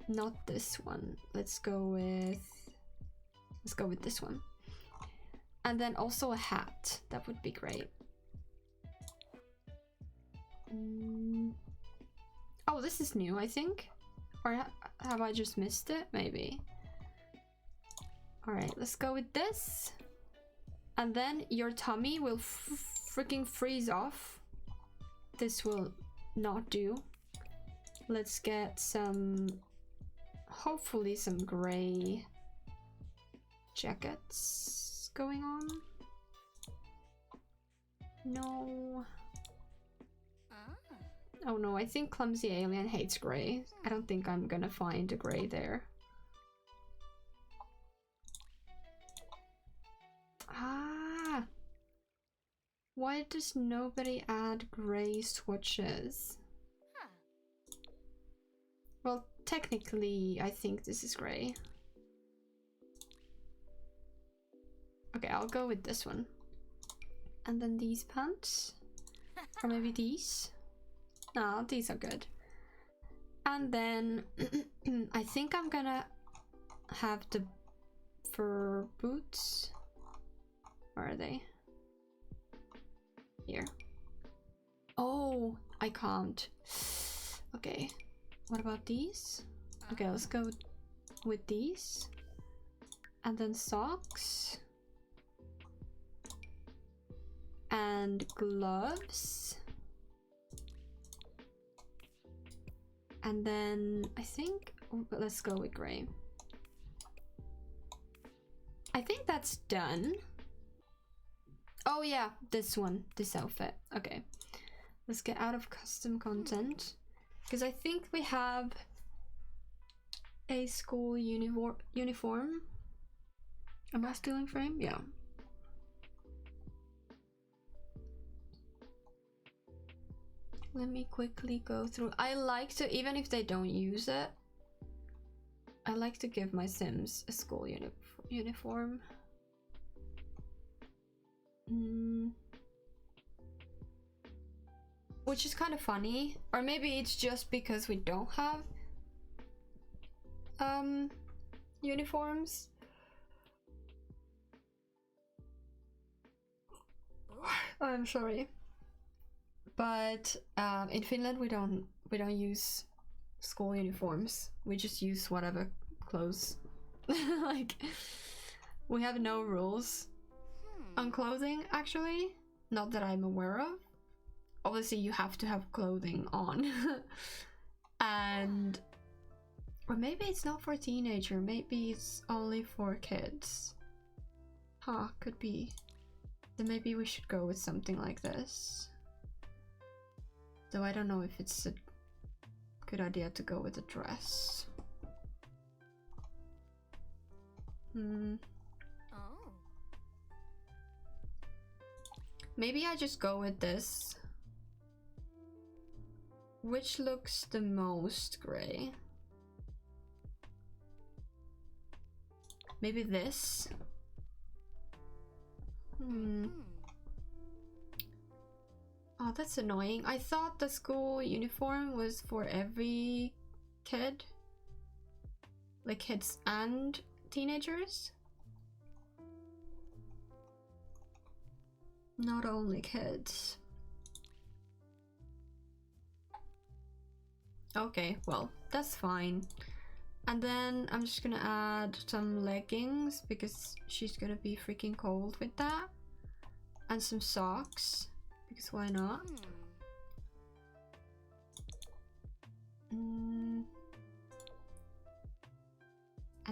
Not this one. Let's go with this one. And then also a hat. That would be great. Oh, this is new, I think. Or have I just missed it? Maybe. Alright, let's go with this. And then your tummy will freaking freeze off. This will not do. Let's get some... hopefully some gray jackets going on. No. Oh no, I think Clumsy Alien hates gray. I don't think I'm gonna find a gray there. Ah! Why does nobody add gray swatches? Well, technically, I think this is gray. Okay, I'll go with this one. And then these pants. Or maybe these. No, these are good. And then I think I'm gonna have the fur boots. Where are they? Here. Oh, I can't. Okay. What about these? Okay, let's go with these. And then socks. And gloves. And then I think, let's go with gray. I think that's done. Oh yeah, this one, this outfit. Okay, let's get out of custom content. Because I think we have a school uniform. Am I still in frame? Yeah. Let me quickly go through. I like to, even if they don't use it, I like to give my Sims a school uniform. Which is kind of funny. Or maybe it's just because we don't have uniforms. I'm sorry. But in Finland we don't use school uniforms. We just use whatever clothes. Like, we have no rules on clothing, actually. Not that I'm aware of. Obviously you have to have clothing on. And or maybe it's not for teenager, maybe it's only for kids. Huh, could be. Then maybe we should go with something like this. Though I don't know if it's a good idea to go with a dress. Oh. Maybe I just go with this. Which looks the most gray? Maybe this? Oh, that's annoying. I thought the school uniform was for every kid. Like kids and teenagers. Not only kids. Okay, well, that's fine. And then I'm just gonna add some leggings because she's gonna be freaking cold with that. And some socks. Because why not? And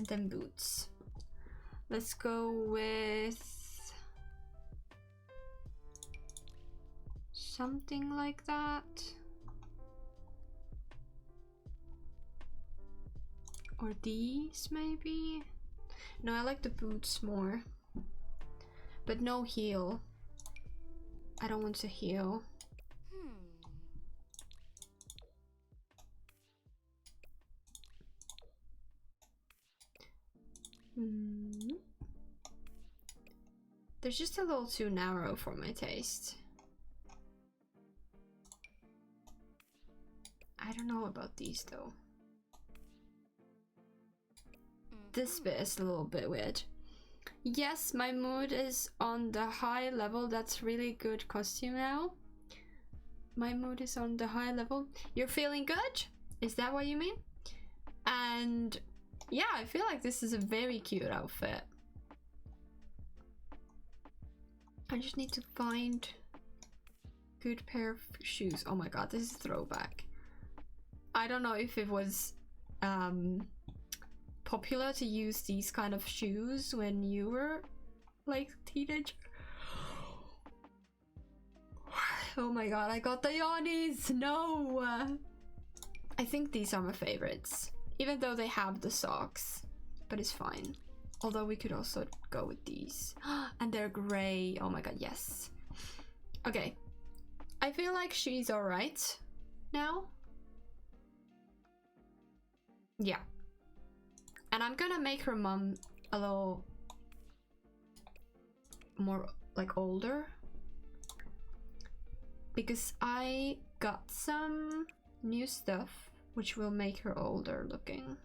then boots. Let's go with something like that. Or these maybe? No, I like the boots more. But no heel. I don't want to heel. They're just a little too narrow for my taste. I don't know about these though. This bit is a little bit weird. Yes, my mood is on the high level. That's really good costume now. My mood is on the high level. You're feeling good? Is that what you mean? And yeah, I feel like this is a very cute outfit. I just need to find good pair of shoes. Oh my god, this is a throwback. I don't know if it was popular to use these kind of shoes when you were like teenager. Oh my god, I got the yawnies. No, I think these are my favorites, even though they have the socks, but it's fine. Although we could also go with these. And they're gray. Oh my god, yes. Okay, I feel like she's all right now. Yeah. And I'm gonna make her mom a little more like older, because I got some new stuff which will make her older looking.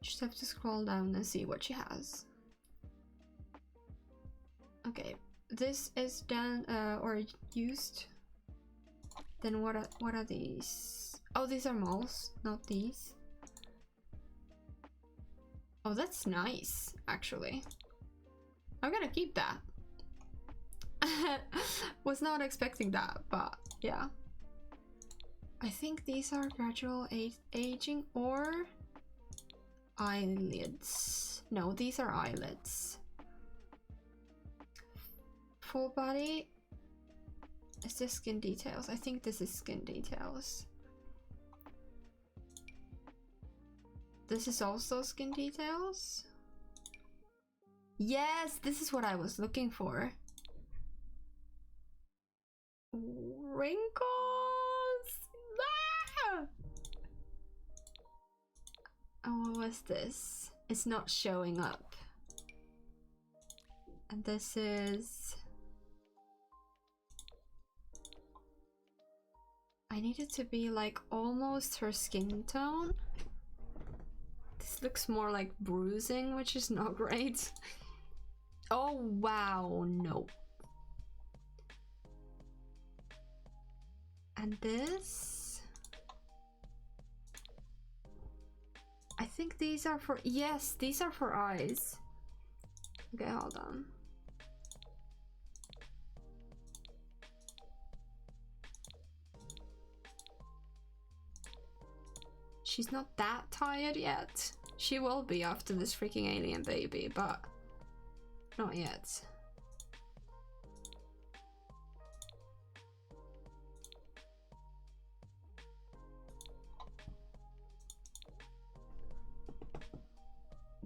Just have to scroll down and see what she has. Okay, this is done or used. Then what are these? Oh, these are moles, not these. Oh, that's nice, actually. I'm gonna keep that. Was not expecting that, but yeah. I think these are gradual aging or eyelids. No, these are eyelids. Full body. Is this skin details? I think this is skin details. This is also skin details. Yes, this is what I was looking for. Wrinkles. Ah! Oh, what was this? It's not showing up. And this is... I need it to be like almost her skin tone. This looks more like bruising, which is not great. Oh wow, no. And this... I think these are for... Yes, these are for eyes. Okay, hold on. She's not that tired yet. She will be after this freaking alien baby, but not yet.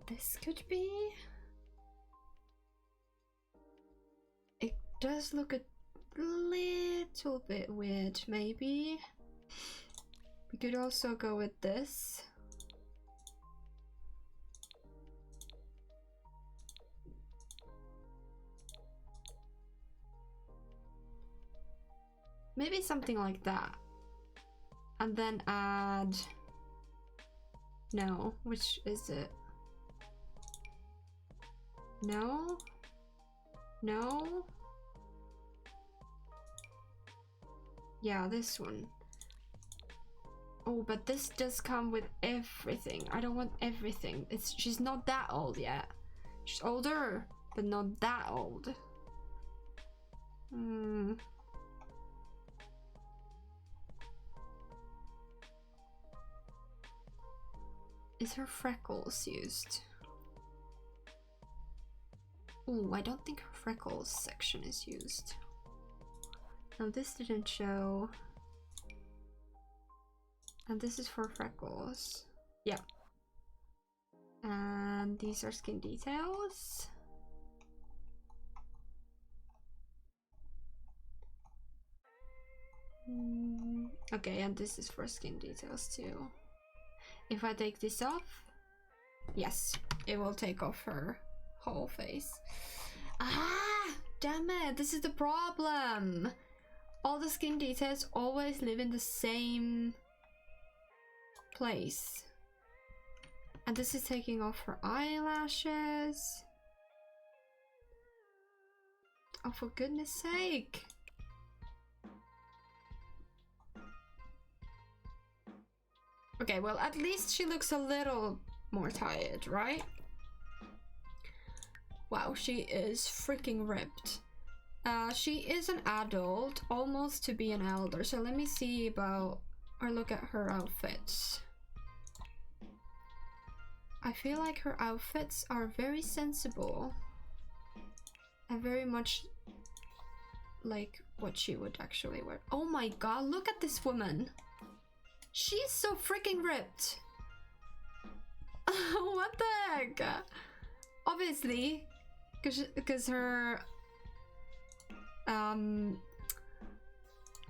This could be... It does look a little bit weird, maybe. We could also go with this. Maybe something like that. And then add... No, which is it? No? No? Yeah, this one. Oh, but this does come with everything. I don't want everything. She's not that old yet. She's older, but not that old. Is her freckles used? Oh, I don't think her freckles section is used. No, this didn't show. And this is for freckles. Yeah. And these are skin details. Okay, and this is for skin details too. If I take this off, yes, it will take off her whole face. Ah, damn it, this is the problem. All the skin details always live in the same place. And this is taking off her eyelashes. Oh, for goodness sake. Okay, well, at least she looks a little more tired, right? Wow, she is freaking ripped. She is an adult, almost to be an elder. So let me see about, or look at her outfits. I feel like her outfits are very sensible. And very much like what she would actually wear. Oh my god, look at this woman. She's so freaking ripped. What the heck? Obviously, because her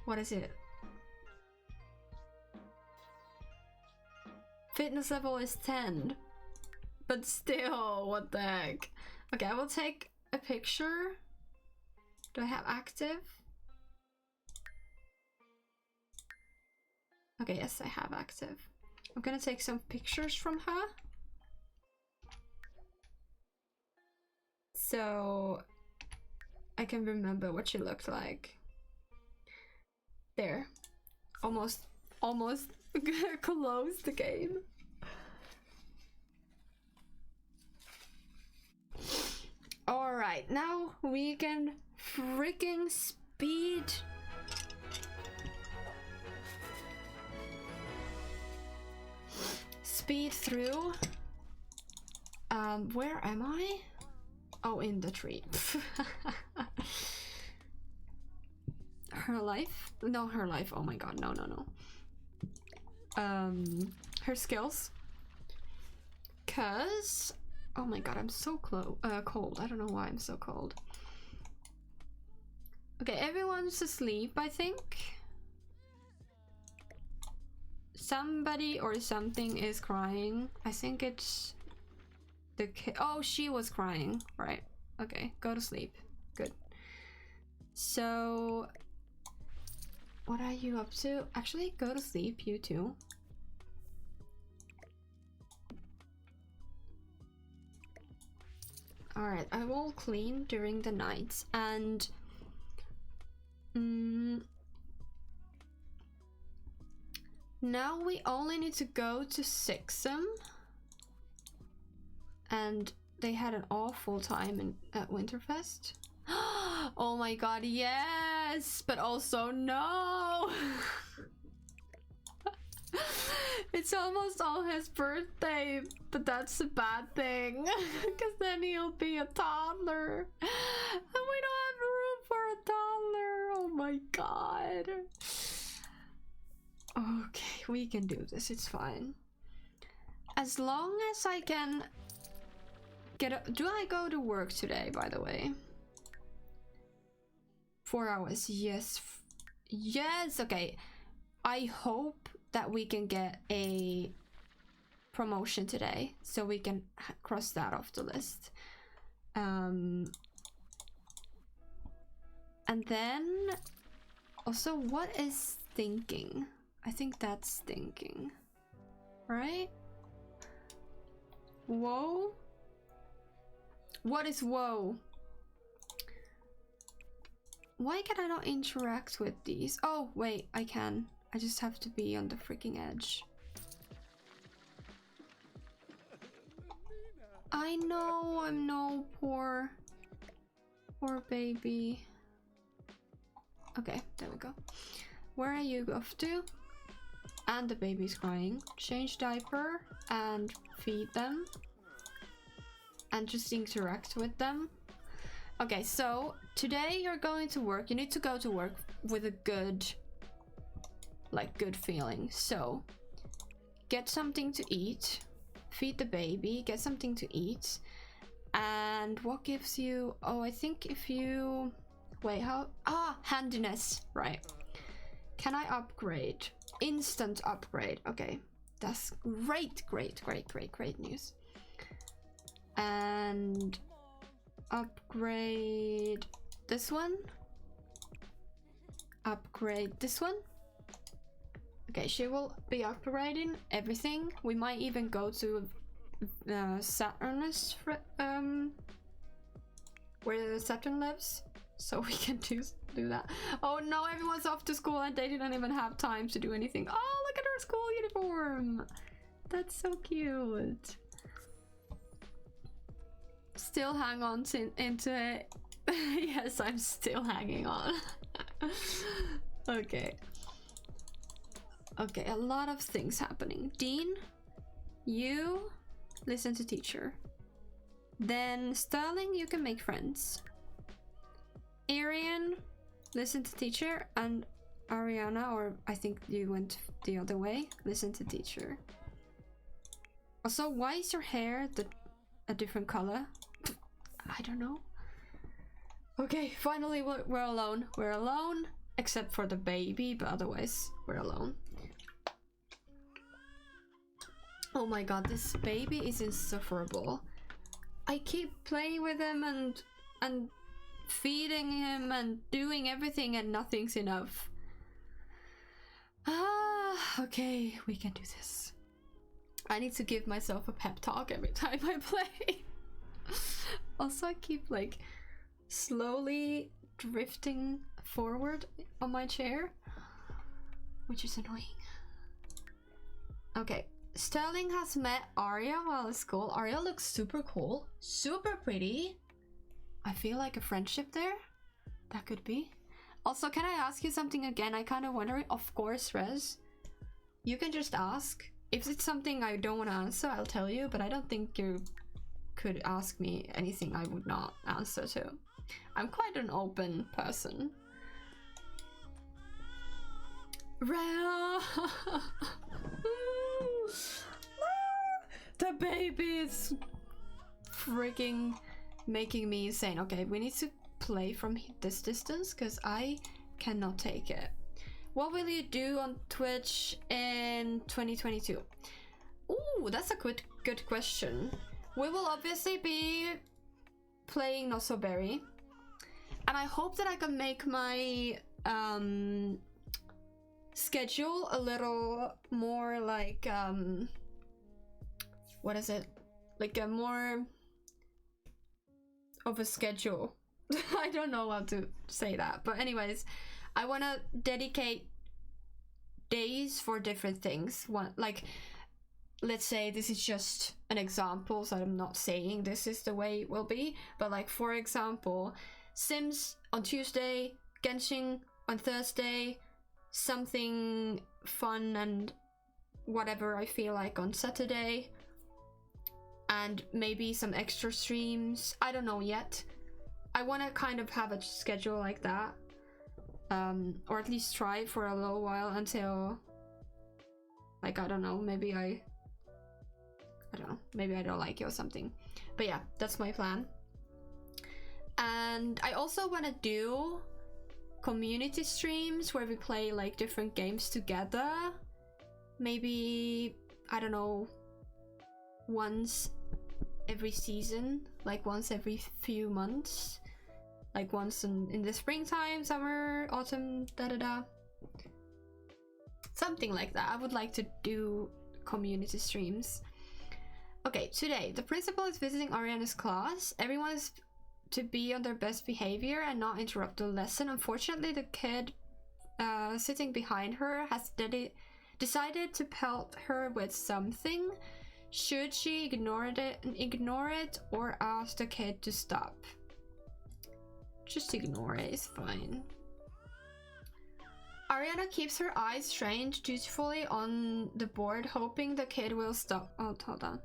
what is it? Fitness level is 10. But still, what the heck? Okay, I will take a picture. Do I have active? Okay, yes, I have active. I'm gonna take some pictures from her. So I can remember what she looked like. There. Almost closed the game. Alright, now we can freaking speed through. Where am I? Oh, in the tree. Her life? No, her life. Oh my god, no. Her skills. Cause, oh my god, I'm so cold. I don't know why I'm so cold. Okay, everyone's asleep, I think. Somebody or something is crying. I think it's the kid. Oh, she was crying. Right. Okay, go to sleep. Good. So, what are you up to? Actually, go to sleep, you two. Alright, I will clean during the night and now we only need to go to Sixum, and they had an awful time at Winterfest. Oh my god, yes, but also no. It's almost all his birthday, but that's a bad thing because then he'll be a toddler and we don't have room for a toddler. Oh my god. Okay, we can do this, it's fine. As long as I can get do I go to work today, by the way? 4 hours, yes. Yes, okay. I hope that we can get a promotion today, so we can cross that off the list. And then also, what is thinking? I think that's thinking, right? Whoa. What is whoa? Why can I not interact with these? Oh wait, I can. I just have to be on the freaking edge. I know, I'm no poor baby. Okay, there we go. Where are you off to? And the baby's crying. Change diaper and feed them. And just interact with them. Okay, so today you're going to work. You need to go to work with a good feeling. So get something to eat, feed the baby, get something to eat. And what gives you, oh, I think if you wait, how, handiness, right? Can I upgrade? Instant upgrade. Okay, that's great news. And upgrade this one. upgrade this one. Okay, she will be upgrading everything. We might even go to Saturnus, where Saturn lives, so we can do that. Oh no, everyone's off to school and they didn't even have time to do anything. Oh, look at her school uniform. That's so cute. Still hang on into it. Yes, I'm still hanging on. Okay. Okay, a lot of things happening. Dean, you listen to teacher. Then Sterling, you can make friends. Arian, listen to teacher. And Ariana, or I think you went the other way, listen to teacher. Also, why is your hair a different color? I don't know. Okay, finally we're alone. We're alone, except for the baby, but otherwise we're alone. Oh my god, this baby is insufferable. I keep playing with him and feeding him and doing everything and nothing's enough. Okay, we can do this. I need to give myself a pep talk every time I play. Also, I keep like slowly drifting forward on my chair, which is annoying. Okay, Sterling has met Arya while at school. Arya looks super cool, super pretty. I feel like a friendship there. That could be. Also, can I ask you something again? I kind of wondering. Of course, Rez. You can just ask. If it's something I don't want to answer, I'll tell you. But I don't think you could ask me anything I would not answer to. I'm quite an open person. Rhea! The baby is freaking making me insane. Okay, we need to play from this distance because I cannot take it. What will you do on Twitch in 2022? Ooh, that's a good question. We will obviously be playing Not So Berry, and I hope that I can make my schedule a little more like what is it? Like a more of a schedule. I don't know how to say that, but anyways, I want to dedicate days for different things. One, like, let's say this is just an example, so I'm not saying this is the way it will be, but like, for example, Sims on Tuesday, Genshin on Thursday, something fun and whatever I feel like on Saturday, and maybe some extra streams. I don't know yet. I want to kind of have a schedule like that, or at least try for a little while until, like, I don't know, maybe I don't know, maybe I don't like it or something. But yeah, that's my plan. And I also want to do community streams where we play like different games together. Maybe, I don't know, once every season, like once every few months, like once in the springtime, summer, autumn, something like that. I would like to do community streams. Okay, today the principal is visiting Ariana's class. Everyone is to be on their best behavior and not interrupt the lesson. Unfortunately, the kid sitting behind her has decided to pelt her with something. Should she ignore it or ask the kid to stop? Just ignore it, it's fine. Ariana keeps her eyes trained dutifully on the board, hoping the kid will stop. Oh, hold on.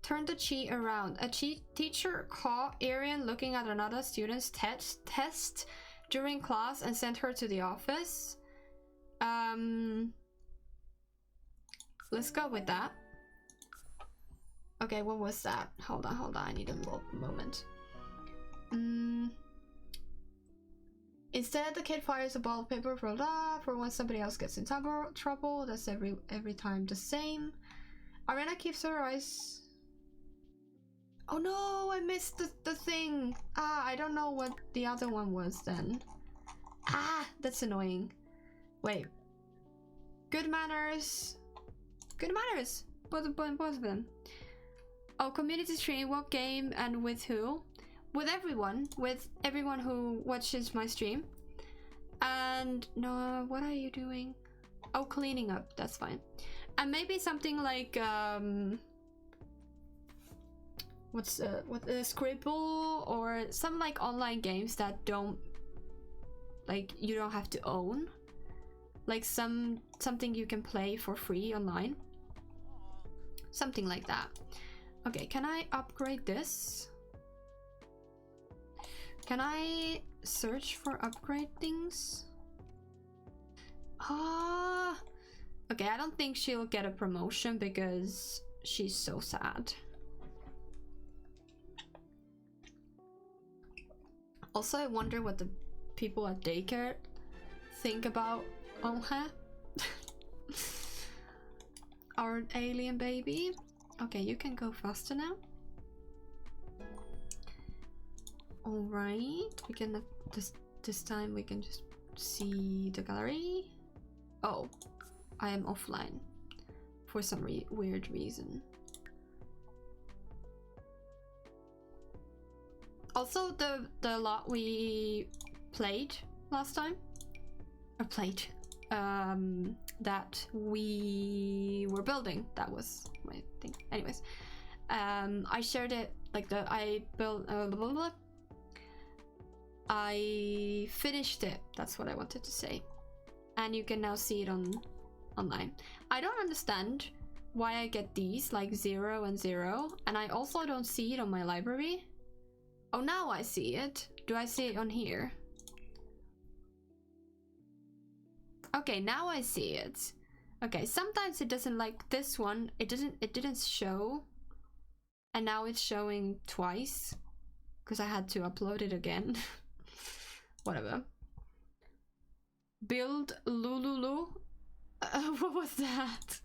Turn the cheat around. A teacher caught Arian looking at another student's test during class and sent her to the office. Let's go with that. Okay, what was that? Hold on, I need a little moment. Instead, the kid fires a ball of paper for when somebody else gets in trouble. That's every time the same. Ariana keeps her eyes... Oh no, I missed the thing. I don't know what the other one was then. Ah, that's annoying. Wait. Good manners. Good manners. Both of them. Oh, community stream. What game and with who? With everyone. With everyone who watches my stream. And no, what are you doing? Oh, cleaning up. That's fine. And maybe something like what's Scribble or some like online games that don't like you don't have to own. Like something you can play for free online. Something like that. Okay, can I upgrade this? Can I search for upgrade things? Ah, okay, I don't think she'll get a promotion because she's so sad. Also, I wonder what the people at daycare think about her. Our alien baby. Okay, you can go faster now. All right, we can this time we can just see the gallery. Oh, I am offline for some weird reason. Also, the lot we played last time, or played, that we were building. That was my thing. Anyways, I shared it like I built. I finished it. That's what I wanted to say, and you can now see it online. I don't understand why I get these like 0 and 0, and I also don't see it on my library. Oh, now I see it. Do I see it on here? Okay, now I see it. Okay, sometimes it doesn't, like this one, it didn't show. And now it's showing twice. Because I had to upload it again. Whatever. Build Lululu. What was that?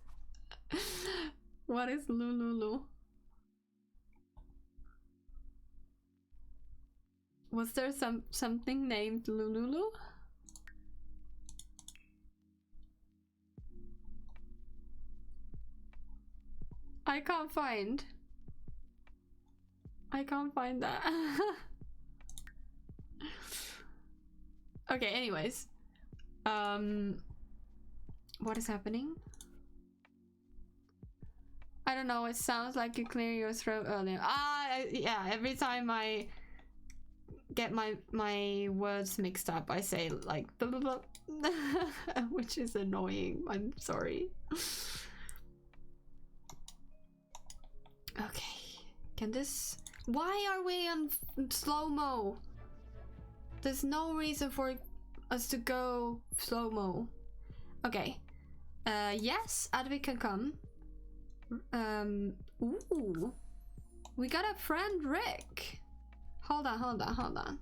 What is Lululu? Was there something named Lululu? I can't find that. Okay, anyways. What is happening? I don't know, it sounds like you clear your throat earlier. Yeah, every time I get my words mixed up, I say like blah, blah, blah. Which is annoying. I'm sorry. Okay, can this... Why are we on slow-mo? There's no reason for us to go slow-mo. Okay. Yes, Advik can come. Ooh. We got a friend, Rick. Hold on.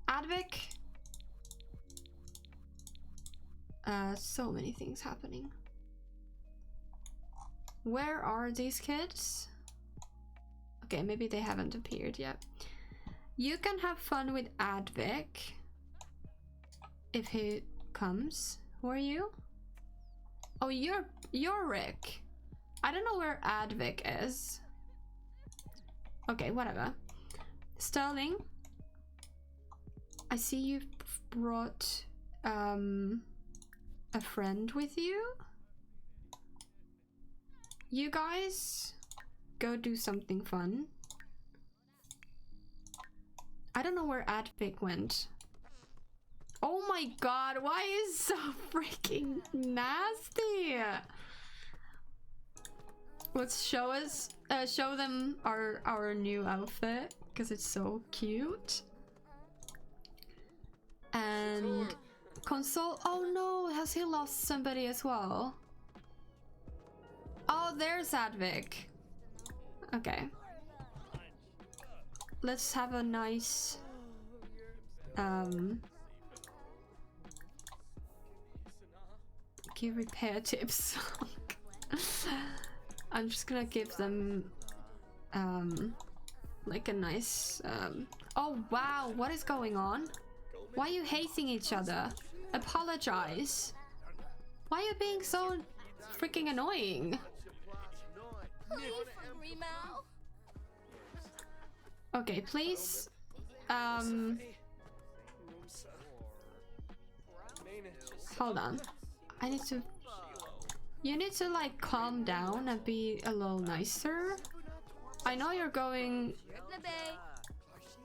Advik. So many things happening. Where are these kids? Okay, maybe they haven't appeared yet. You can have fun with Advik if he comes. Who are you? Oh, you're Rick. I don't know where Advik is. Okay, whatever. Sterling, I see you've brought a friend with you. You guys go do something fun. I don't know where Advik went. Oh my god, why is so freaking nasty? Let's show them our new outfit because it's so cute. And console. Oh no, has he lost somebody as well? Oh, there's Advik. Okay. Let's have a nice give repair tips. I'm just gonna give them like a nice oh wow, what is going on? Why are you hating each other? Apologize. Why are you being so freaking annoying? Okay, please. Hold on. I need to... You need to like calm down and be a little nicer. I know you're going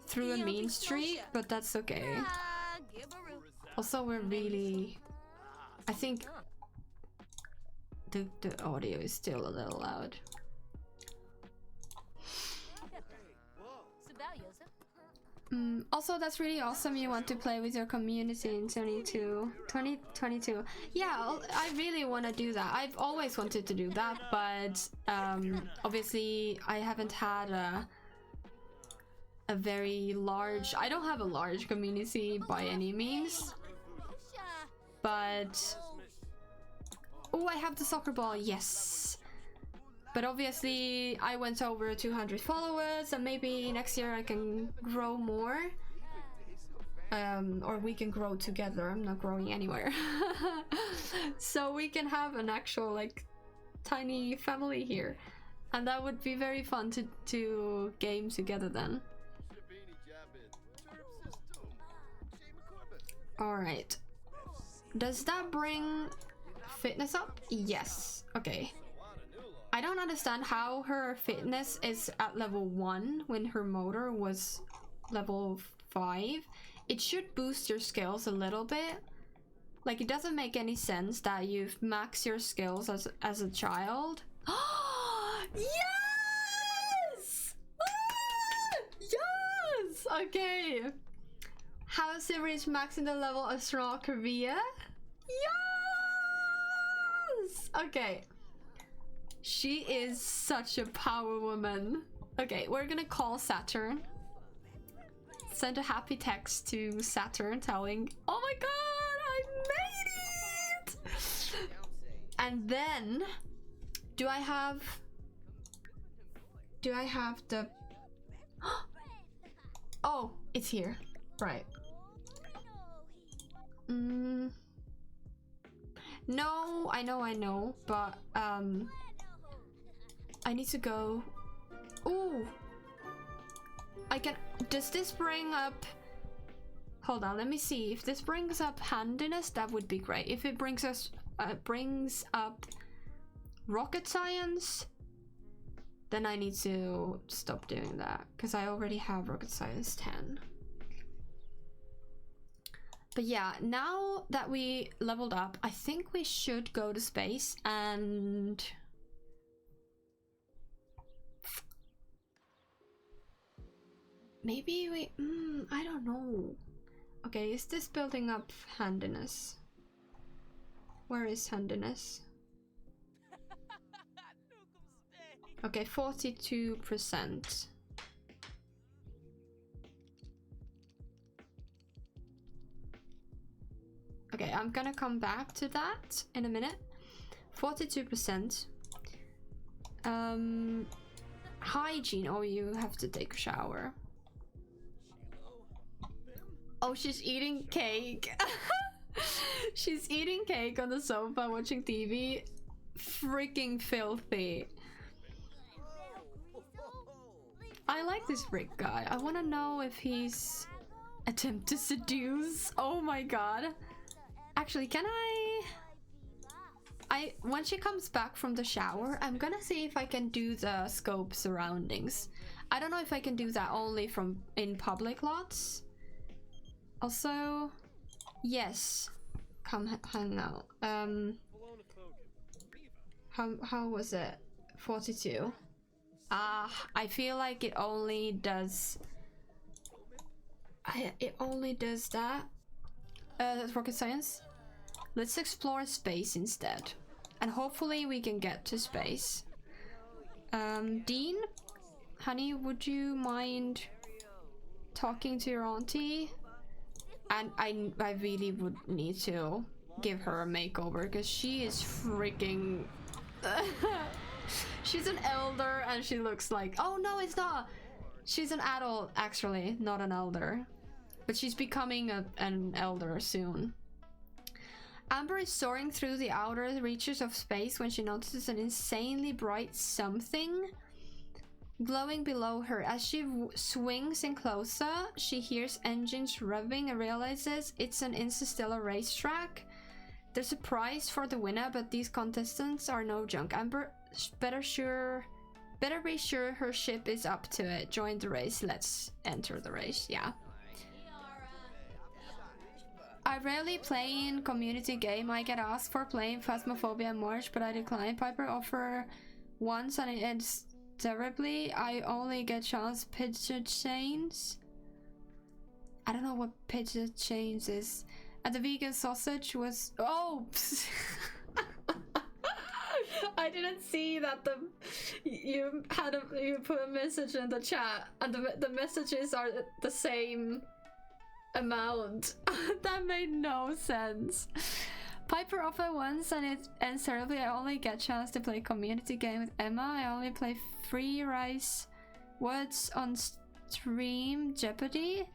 through a mean street, but that's okay. Also, we're really... I think the audio is still a little loud. Also, that's really awesome. You want to play with your community in 2022. Yeah, I really want to do that. I've always wanted to do that, but obviously I haven't had a very large... I don't have a large community by any means. But... Oh, I have the soccer ball, yes! But obviously, I went over 200 followers, and maybe next year I can grow more. Or we can grow together. I'm not growing anywhere. So we can have an actual, like, tiny family here. And that would be very fun to game together then. Alright. Does that bring fitness up? Yes. Okay. I don't understand how her fitness is at level 1 when her motor was level 5. It should boost your skills a little bit. Like, it doesn't make any sense that you've maxed your skills as a child. Yes! Ah! Yes! Okay. How is it reach maxing the level of Strong Korea? Yes! Okay. She is such a power woman. Okay, we're gonna call Saturn. Send a happy text to Saturn telling, oh my god, I made it! And then, do I have the... Oh, it's here. Right. No, I know, but I need to go. Ooh, I can. Does this bring up? Hold on, let me see. If this brings up handiness, that would be great. If it brings up rocket science, then I need to stop doing that because I already have rocket science 10. But yeah, now that we leveled up, I think we should go to space and... Maybe we... I don't know. Okay, is this building up handiness? Where is handiness? Okay, 42%. Okay, I'm gonna come back to that in a minute. 42%. Hygiene. Oh, you have to take a shower. Oh, she's eating cake. She's eating cake on the sofa watching TV. Freaking filthy. I like this Rick guy. I want to know if he's attempt to seduce. Oh my god. Actually, can when she comes back from the shower, I'm gonna see if I can do the scope surroundings. I don't know if I can do that only from in public lots. Also, yes, come hang out. How was it? 42. I feel like it only does. It only does that. That's rocket science. Let's explore space instead, and hopefully we can get to space. Dean, honey, would you mind talking to your auntie? And I really would need to give her a makeover because she is freaking... She's an elder and she looks like... Oh no, it's not! She's an adult, actually, not an elder. but she's becoming an elder soon. Amber is soaring through the outer reaches of space when she notices an insanely bright something glowing below her. As she swings in closer, she hears engines revving and realizes it's an interstellar racetrack. There's a prize for the winner, but these contestants are no junk. Amber better be sure her ship is up to it. Join the race. Let's enter the race. Yeah. I rarely play in community game. I get asked for playing Phasmophobia and March, but I decline. Piper offer once and it ends terribly. I only get chance pizza chains. I don't know what pizza chains is. And the vegan sausage was I didn't see that you put a message in the chat and the messages are the same amount. That made no sense. Piper offer once and it ends terribly. I only get chance to play community game with Emma. I only play free rice words on stream Jeopardy.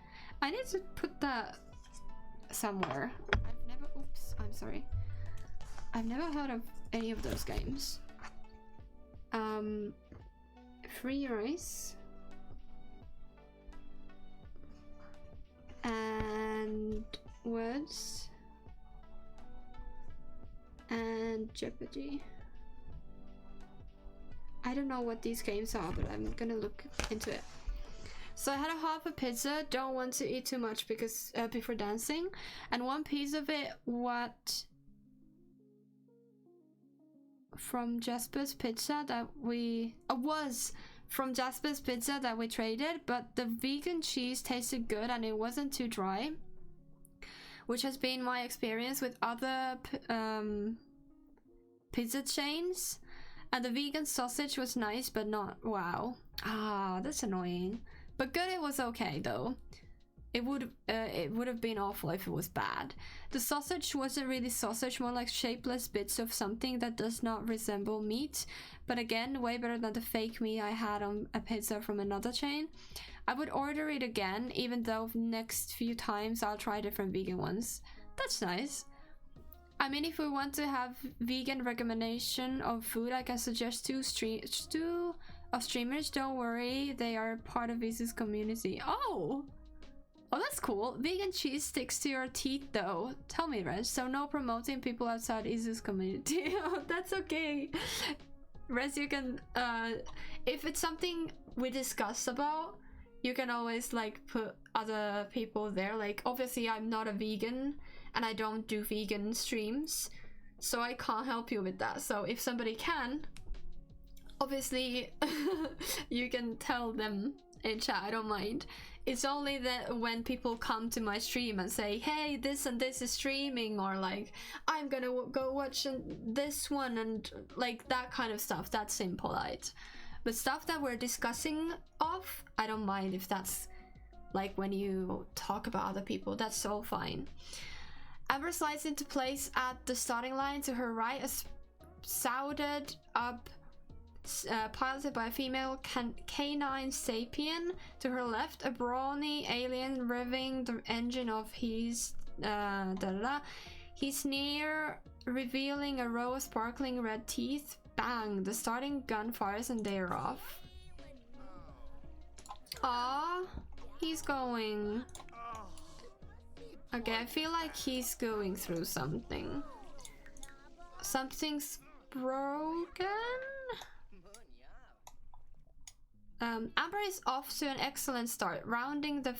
I need to put that somewhere. I've never heard of any of those games. Free rice and words and Jeopardy. I don't know what these games are, but I'm gonna look into it. So I had a half a pizza, don't want to eat too much because before dancing, and one piece of it from Jasper's Pizza that we was from Jasper's Pizza that we traded, but the vegan cheese tasted good and it wasn't too dry, which has been my experience with other pizza chains. And the vegan sausage was nice but not wow. That's annoying, but good. It was okay though. It would have been awful if it was bad. The sausage wasn't really sausage, more like shapeless bits of something that does not resemble meat. But again, way better than the fake meat I had on a pizza from another chain. I would order it again, even though next few times I'll try different vegan ones. That's nice. I mean, if we want to have vegan recommendation of food, I can suggest two of streamers. Don't worry, they are part of Izu's community. Oh, that's cool. Vegan cheese sticks to your teeth though. Tell me, Reg. So no promoting people outside Izu's community. Oh, that's okay. Reg, you can, if it's something we discuss about, you can always like put other people there. Like, obviously I'm not a vegan and I don't do vegan streams, so I can't help you with that. So if somebody can, obviously you can tell them in chat, I don't mind. It's only that when people come to my stream and say, hey, this and this is streaming, or like, I'm gonna go watch this one, and like that kind of stuff, that's impolite. But stuff that we're discussing off, I don't mind if that's like when you talk about other people, that's so fine. Amber slides into place at the starting line. To her right, a souded up piloted by a female canine sapien. To her left, a brawny alien revving the engine of his He's near, revealing a row of sparkling red teeth. Bang! The starting gun fires and they're off. Ah, he's going. Okay, I feel like he's going through something. Something's broken? Amber is off to an excellent start. Rounding the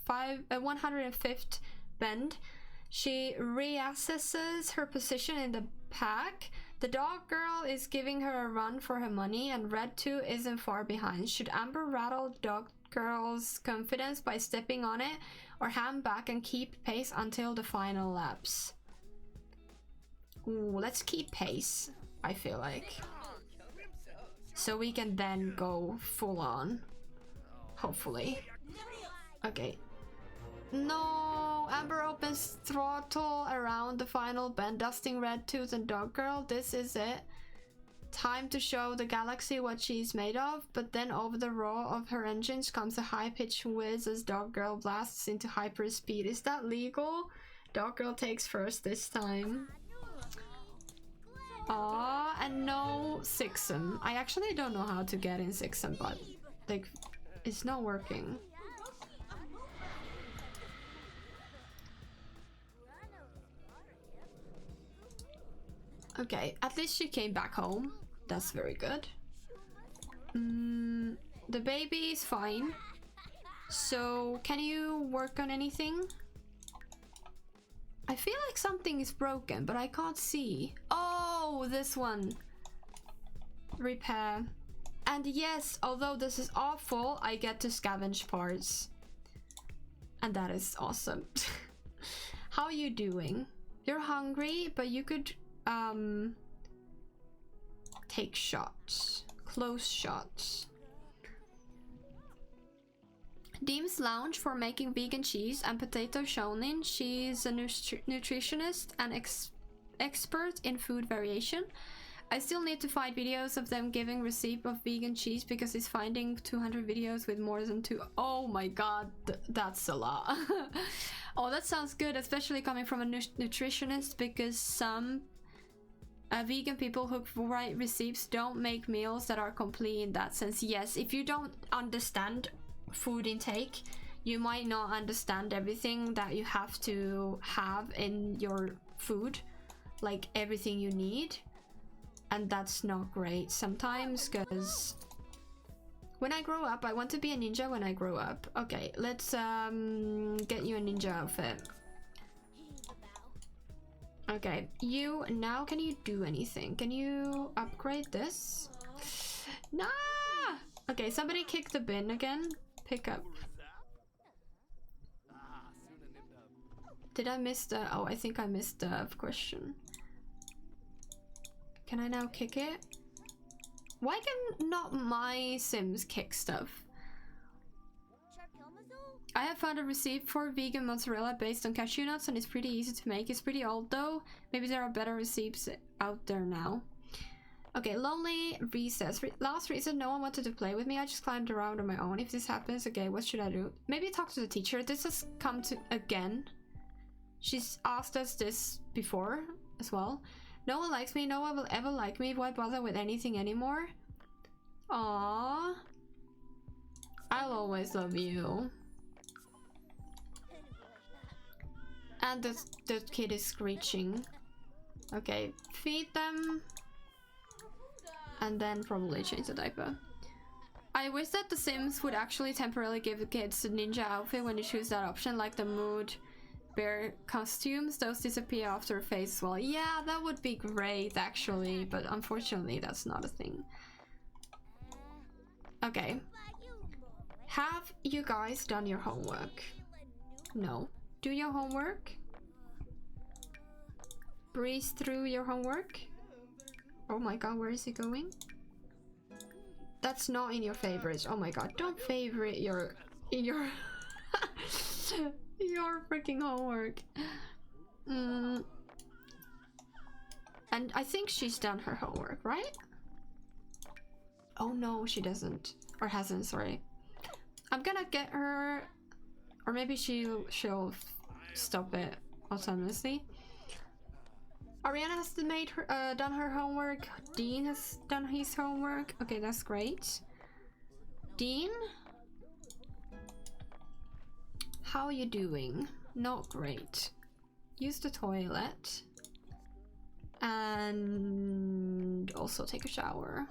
105th bend, she reassesses her position in the pack. The dog girl is giving her a run for her money, and Red 2 isn't far behind. Should Amber rattle dog girl's confidence by stepping on it, or hang back and keep pace until the final laps? Ooh, let's keep pace, I feel like. So we can then go full on. Hopefully. Okay. No! Amber opens throttle around the final bend, dusting Red Tooth and Dog Girl. This is it. Time to show the galaxy what she's made of, but then over the roar of her engines comes a high-pitched whiz as Dog Girl blasts into hyperspeed. Is that legal? Dog Girl takes first this time. Ah, and no Sixum. I actually don't know how to get in Sixum, but like, it's not working. Okay, at least she came back home. That's very good. The baby is fine. So, can you work on anything? I feel like something is broken, but I can't see. Oh, this one. Repair. And yes, although this is awful, I get to scavenge parts. And that is awesome. How are you doing? You're hungry, but you could take shots. Close shots. Deem's Lounge for making vegan cheese and potato shonen. She's a nutritionist and expert in food variation. I still need to find videos of them giving recipe of vegan cheese because he's finding 200 videos with more than 2. Oh my god, that's a lot. Oh, that sounds good, especially coming from a nutritionist, because some vegan people who write recipes don't make meals that are complete in that sense. Yes, if you don't understand food intake, you might not understand everything that you have to have in your food, like everything you need, and that's not great sometimes. Because when I grow up, I want to be a ninja when I grow up. Okay, let's get you a ninja outfit. Okay, you now, can you do anything? Can you upgrade this? Nah. Okay, somebody kick the bin again. Pick up. Did I miss the... Oh, I think I missed the question. Can I now kick it? Why can not my Sims kick stuff? I have found a recipe for vegan mozzarella based on cashew nuts and it's pretty easy to make. It's pretty old though. Maybe there are better recipes out there now. Okay, lonely recess. Last reason no one wanted to play with me. I just climbed around on my own. If this happens, okay, what should I do? Maybe talk to the teacher. This has come to again. She's asked us this before as well. No one likes me. No one will ever like me. Why bother with anything anymore? Aww. I'll always love you. And the kid is screeching. Okay, feed them. And then probably change the diaper. I wish that the Sims would actually temporarily give the kids a ninja outfit when you choose that option, like the mood bear costumes. Those disappear after a phase as well. Yeah, that would be great actually, but unfortunately that's not a thing. Okay. Have you guys done your homework? No. Do your homework. Breeze through your homework. Oh my god, where is he going? That's not in your favorites. Oh my god, don't favorite your your freaking homework. And I think she's done her homework, right? Oh no, she doesn't. Or hasn't, sorry. I'm gonna get her, or maybe she'll stop it autonomously. Ariana has done her homework. Dean has done his homework. Okay, that's great. Dean? How are you doing? Not great. Use the toilet. And also take a shower.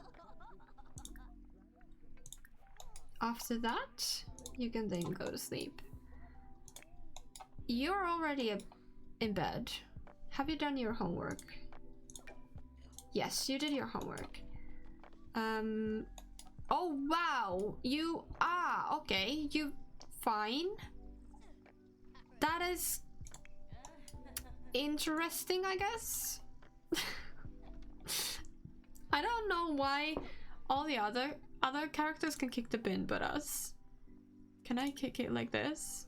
After that, you can then go to sleep. You're already in bed. Have you done your homework? Yes, you did your homework. Oh wow, you okay, you fine. That is interesting, I guess. I don't know why all the other characters can kick the bin but us. Can I kick it like this?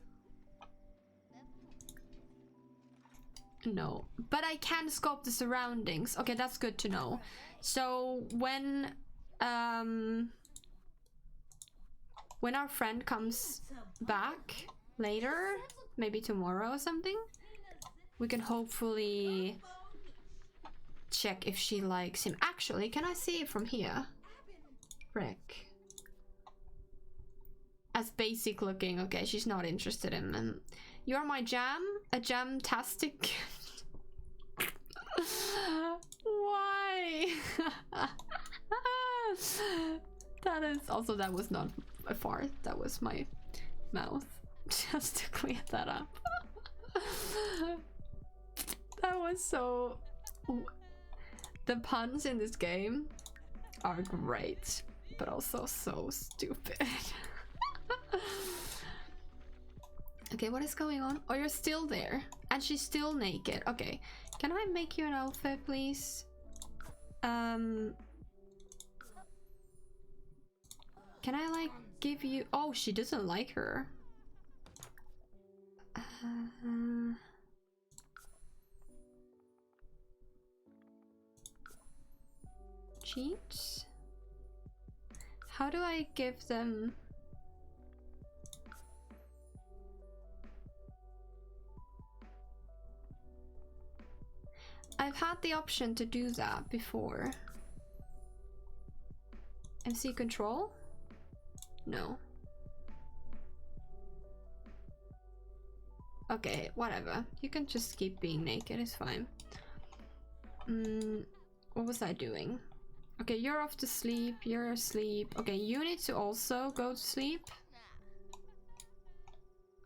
No, but I can scope the surroundings. Okay, that's good to know. So when our friend comes back later, maybe tomorrow or something, we can hopefully check if she likes him. Actually, can I see it from here? Frick. As basic looking. Okay, she's not interested in him. You're my jam? A jam-tastic? Why? That is also, that was not a fart, that was my mouth. Just to clear that up. That was so... The puns in this game are great, but also so stupid. Okay, what is going on? Oh, you're still there. And she's still naked. Okay. Can I make you an outfit, please? Can I, like, give you... Oh, she doesn't like her. Cheats? How do I give them... I've had the option to do that before. MC control? No. Okay, whatever. You can just keep being naked, it's fine. What was I doing? Okay, you're off to sleep, you're asleep. Okay, you need to also go to sleep.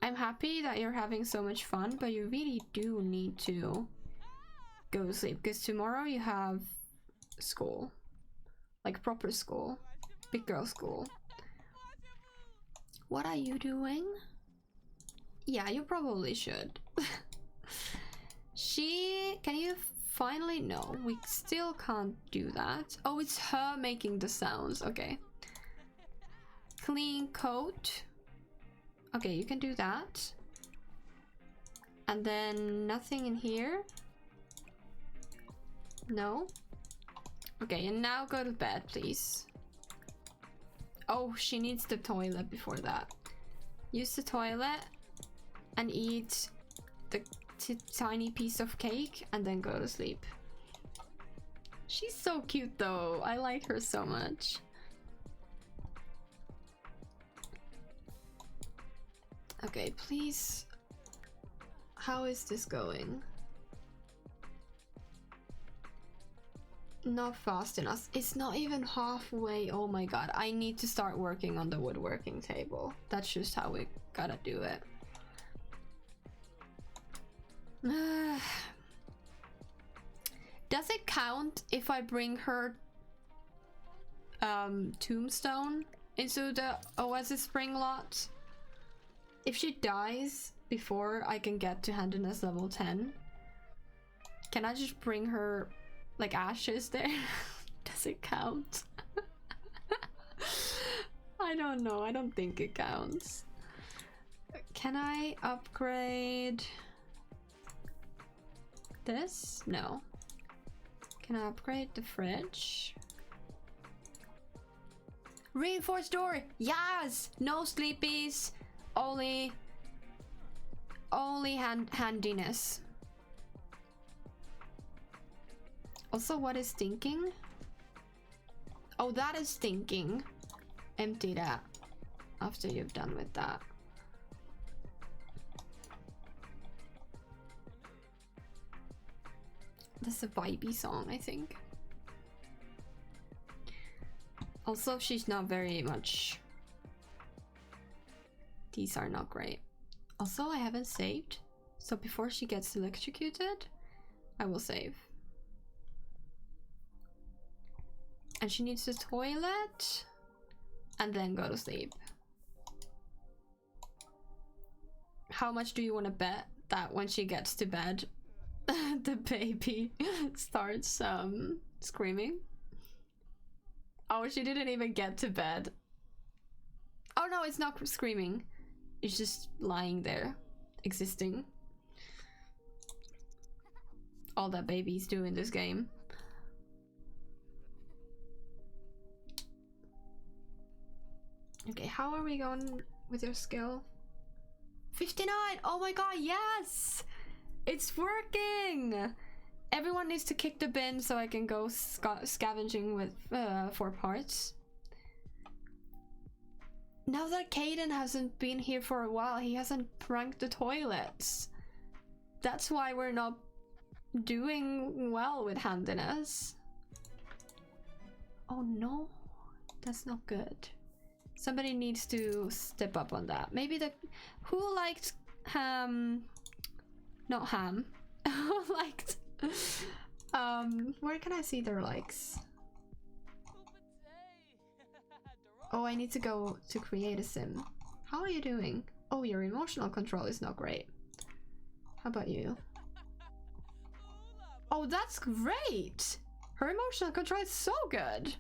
I'm happy that you're having so much fun, but you really do need to go to sleep, because tomorrow you have school. Like proper school. Big girl school. What are you doing? Yeah, you probably should. Can you finally? No, we still can't do that. Oh, it's her making the sounds. Okay. Clean coat. Okay, you can do that. And then nothing in here. No. Okay, and now go to bed, please. Oh, she needs the toilet before that. Use the toilet and eat the tiny piece of cake and then go to sleep. She's so cute though. I like her so much. Okay, please. How is this going? Not fast enough. It's not even halfway. Oh my god. I need to start working on the woodworking table. That's just how we gotta do it. Does it count if I bring her tombstone into the Oasis Spring lot? If she dies before I can get to handiness level 10, can I just bring her like ashes there? Does it count? I don't know. I don't think it counts. Can I upgrade this? No. Can I upgrade the fridge? Reinforced door! Yes! No sleepies! Only handiness. Also, what is thinking? Oh, that is thinking. Empty that after you've done with that. That's a vibey song, I think. Also, she's not very much... These are not great. Also, I haven't saved. So before she gets electrocuted, I will save. And she needs the toilet. And then go to sleep. How much do you want to bet that when she gets to bed, the baby starts screaming? Oh, she didn't even get to bed. Oh no, it's not screaming. It's just lying there, existing. all that babies do in this game. Okay, how are we going with your skill? 59! Oh my god, yes! It's working! Everyone needs to kick the bin so I can go scavenging with 4 parts. Now that Caiden hasn't been here for a while, he hasn't pranked the toilets. That's why we're not doing well with handiness. Oh no, that's not good. Somebody needs to step up on that. Maybe the... Who liked ham? Not ham. Who liked... where can I see their likes? Oh, I need to go to create a sim. How are you doing? Oh, your emotional control is not great. How about you? Oh, that's great! Her emotional control is so good!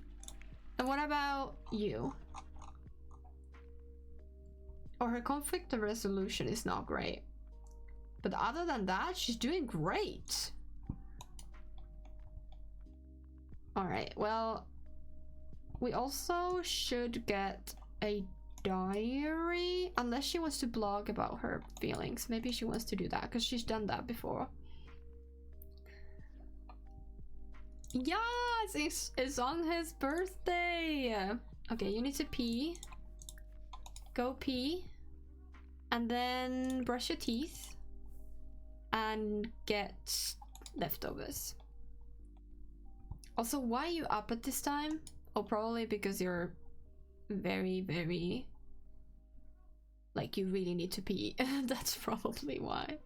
And what about you? Or her conflict resolution is not great. But other than that, she's doing great! Alright, well... We also should get a diary, unless she wants to blog about her feelings. Maybe she wants to do that, because she's done that before. Yes! It's on his birthday! Okay, you need to pee. Go pee. And then brush your teeth. And get leftovers. Also, why are you up at this time? Oh, probably because you're very, very... Like, you really need to pee. That's probably why.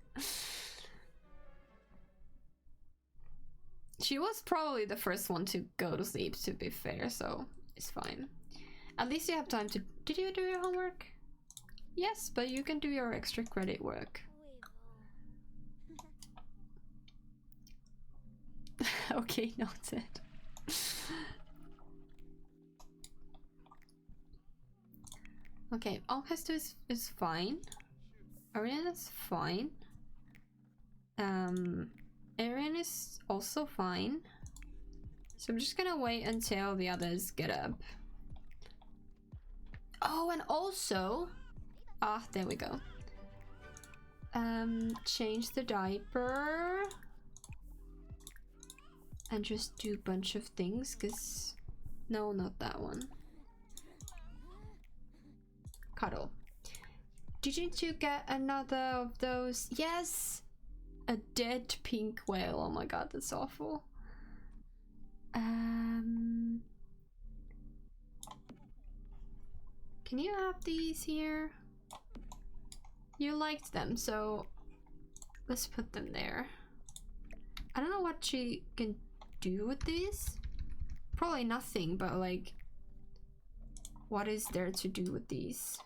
She was probably the first one to go to sleep, to be fair, so it's fine. At least you have time to... Did you do your homework? Yes, but you can do your extra credit work. Okay, noted. Okay, Alkesto is fine. Ariana is fine. Arian is also fine. So I'm just gonna wait until the others get up. Oh, and also... Ah, there we go. Change the diaper. And just do a bunch of things, cause... No, not that one. Cuddle. Didn't you get another of those? Yes! A dead pink whale. Oh my god, that's awful. Can you have these here? You liked them, so let's put them there. I don't know what she can do with these. Probably nothing, but like, what is there to do with these?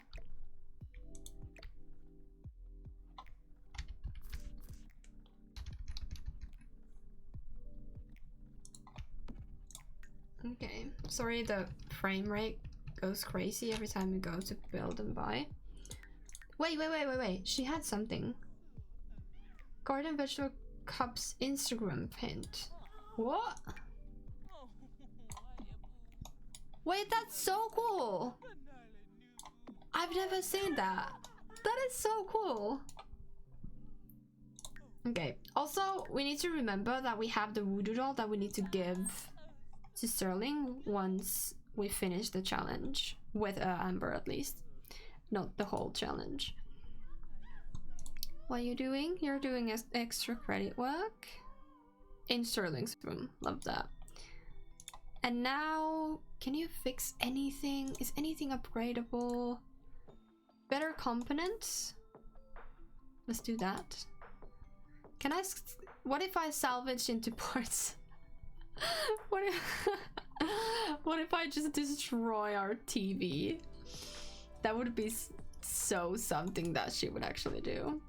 Okay, sorry the frame rate goes crazy every time we go to build and buy. Wait, she had something. Garden Vegetable Cups Instagram pinned. What? Wait, that's so cool! I've never seen that. That is so cool. Okay, also we need to remember that we have the voodoo doll that we need to give to Sterling once we finish the challenge. With Amber at least. Not the whole challenge. What are you doing? You're doing extra credit work in Sterling's room. Love that. And now, can you fix anything? Is anything upgradable? Better components? Let's do that. Can I... What if I salvage into parts? What if I just destroy our TV? That would be so something that she would actually do.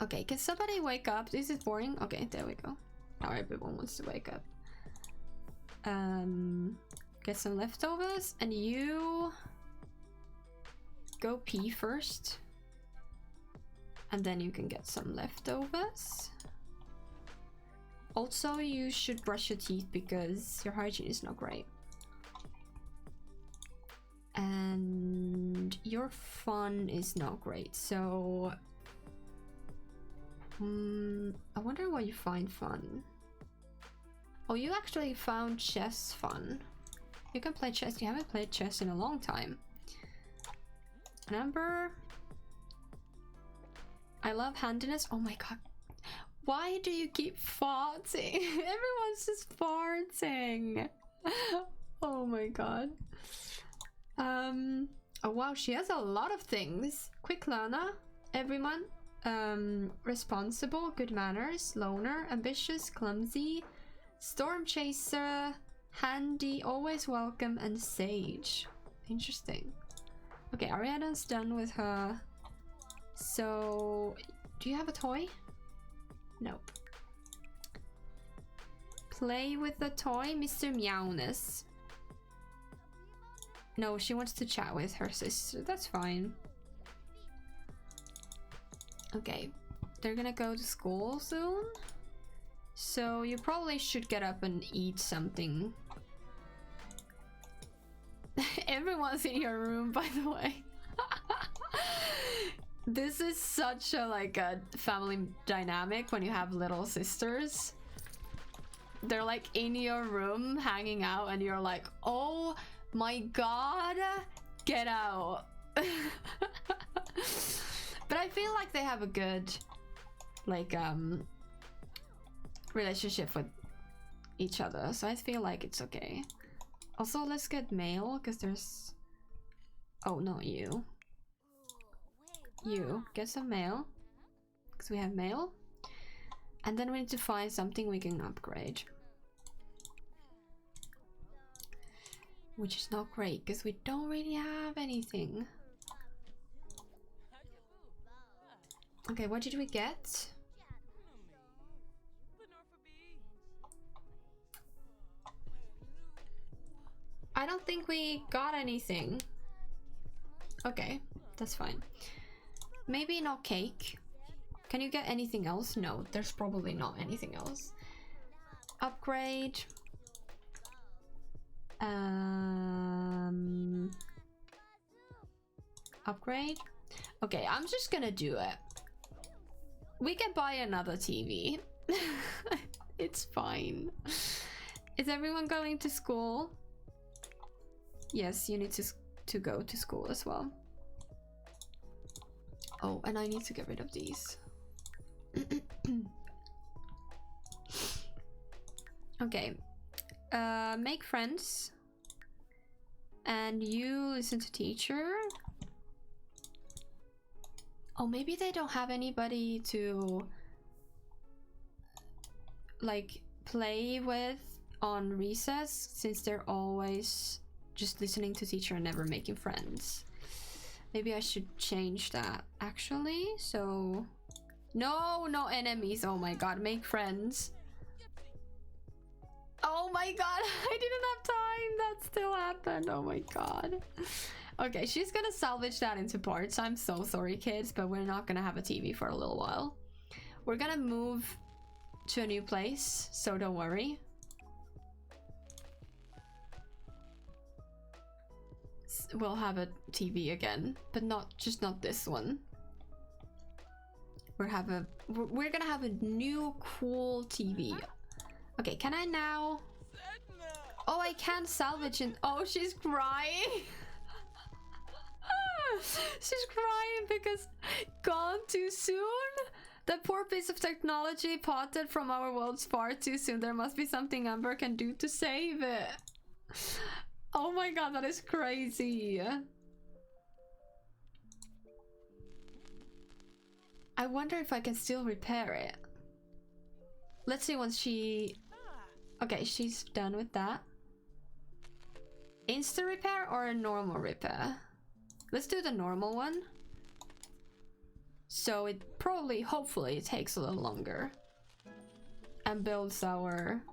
Okay, can somebody wake up? This is boring. Okay, there we go. Now everyone wants to wake up. Get some leftovers, and you go pee first. And then you can get some leftovers. Also, you should brush your teeth because your hygiene is not great. And your fun is not great, so... I wonder why you find fun. Oh, you actually found chess fun. You can play chess. You haven't played chess in a long time. Number... I love handiness. Oh my god. Why do you keep farting? Everyone's just farting. Oh my god. Oh wow, she has a lot of things. Quick learner, everyone. Responsible, good manners, loner, ambitious, clumsy, storm chaser, handy, always welcome, and sage. Interesting. Okay, Ariana's done with her. So, do you have a toy? Nope. Play with the toy, Mr. Meowness. No, she wants to chat with her sister. That's fine. Okay, they're gonna go to school soon. So you probably should get up and eat something. Everyone's in your room, by the way. This is such a like a family dynamic when you have little sisters. They're like in your room hanging out and you're like, oh my god, get out. But I feel like they have a good like relationship with each other, so I feel like it's okay. Also, let's get mail because there's... Oh no, you get some mail because we have mail, and then we need to find something we can upgrade, which is not great because we don't really have anything. Okay, what did we get? I don't think we got anything. Okay, that's fine. Maybe not cake. Can you get anything else? No, there's probably not anything else. Upgrade. Upgrade. Okay, I'm just gonna do it. We can buy another TV. It's fine. Is everyone going to school? Yes, you need to go to school as well. Oh, and I need to get rid of these. Okay. Make friends. And you listen to teacher. Oh, maybe they don't have anybody to like play with on recess since they're always just listening to teacher and never making friends. Maybe I should change that actually. So no enemies. Oh my god, make friends. Oh my god, I didn't have time. That still happened. Oh my god. Okay, she's gonna salvage that into parts. I'm so sorry, kids, but we're not gonna have a TV for a little while. We're gonna move to a new place, so don't worry. We'll have a TV again, but not this one. We're gonna have a new cool TV. Okay, can I now? Oh, I can't salvage it. Oh, she's crying. She's crying because gone too soon. The poor piece of technology potted from our worlds far too soon. There must be something Amber can do to save it. Oh my god, that is crazy. I wonder if I can still repair it. Let's see once she... Okay, she's done with that. Insta repair or a normal repair? Let's do the normal one. So it probably, hopefully, it takes a little longer. And builds our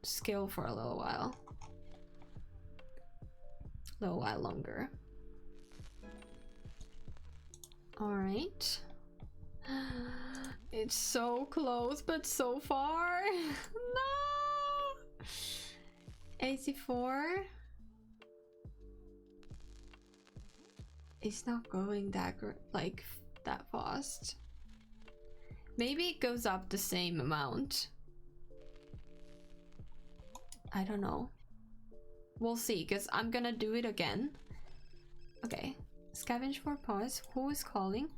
skill for a little while. A little while longer. Alright. it's so close, but so far. No! 84. It's not going that that fast. Maybe it goes up the same amount. I don't know. We'll see, because I'm gonna do it again. Okay. Scavenge for pause. Who is calling?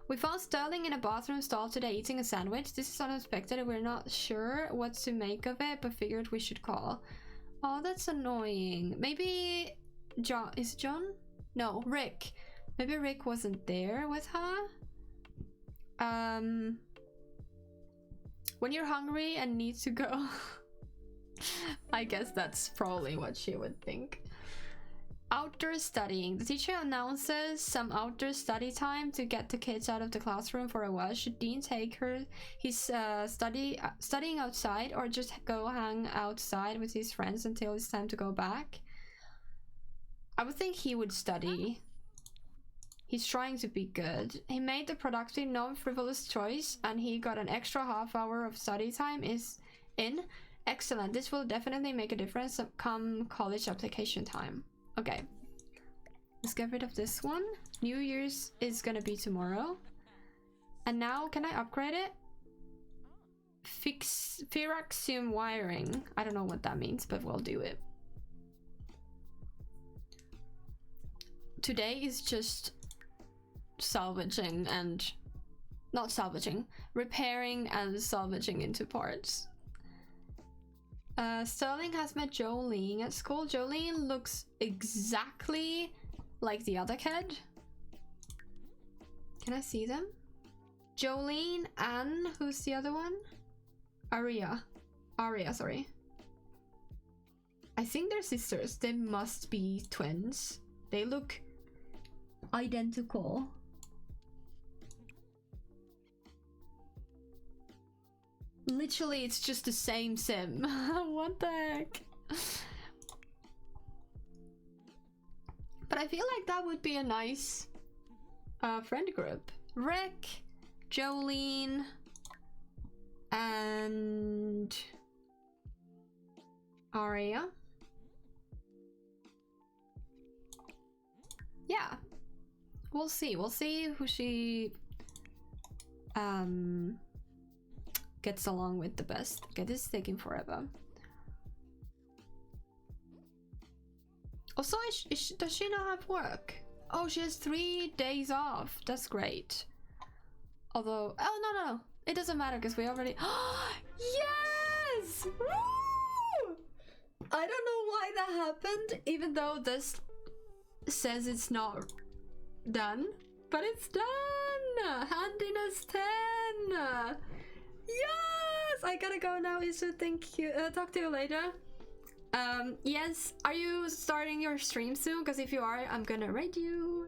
We found Sterling in a bathroom stall today eating a sandwich. This is unexpected and we're not sure what to make of it, but figured we should call. Oh, that's annoying. Maybe John... Is it John? No, Rick. Maybe Rick wasn't there with her? When you're hungry and need to go. I guess that's probably what she would think. Outdoor studying. The teacher announces some outdoor study time to get the kids out of the classroom for a while. Should Dean take his studying outside, or just go hang outside with his friends until it's time to go back? I would think he would study. He's trying to be good. He made the productive, non-frivolous choice, and he got an extra half hour of study time Excellent. This will definitely make a difference come college application time. Okay. Let's get rid of this one. New Year's is gonna be tomorrow. And now, can I upgrade it? Fix Firaxium wiring. I don't know what that means, but we'll do it. Today is just salvaging and... not salvaging. Repairing and salvaging into parts. Sterling has met Jolene at school. Jolene looks exactly like the other kid. Can I see them? Jolene and who's the other one? Aria, sorry. I think they're sisters. They must be twins. They look identical. Literally, it's just the same sim. What the heck? But I feel like that would be a nice friend group. Rick, Jolene, and Aria. Yeah. We'll see. We'll see who she gets along with the best. Okay, this is taking forever. Also, does she not have work? Oh, she has 3 days off. That's great. Although, oh no, it doesn't matter because we already. Yes! Woo! I don't know why that happened, even though this says it's not done, but it's done. Handiness 10. Yes, I gotta go now, Isu. Thank you. Talk to you later. Yes, are you starting your stream soon? Because if you are, I'm gonna raid you.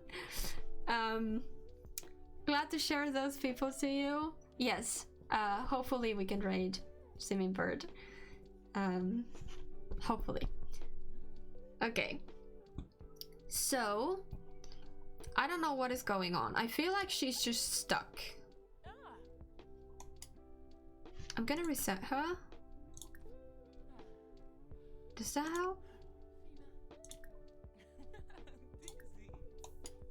Glad to share those people to you. Yes, hopefully we can raid Simming Bird. Hopefully. Okay. So, I don't know what is going on. I feel like she's just stuck. I'm gonna reset her. Does that help?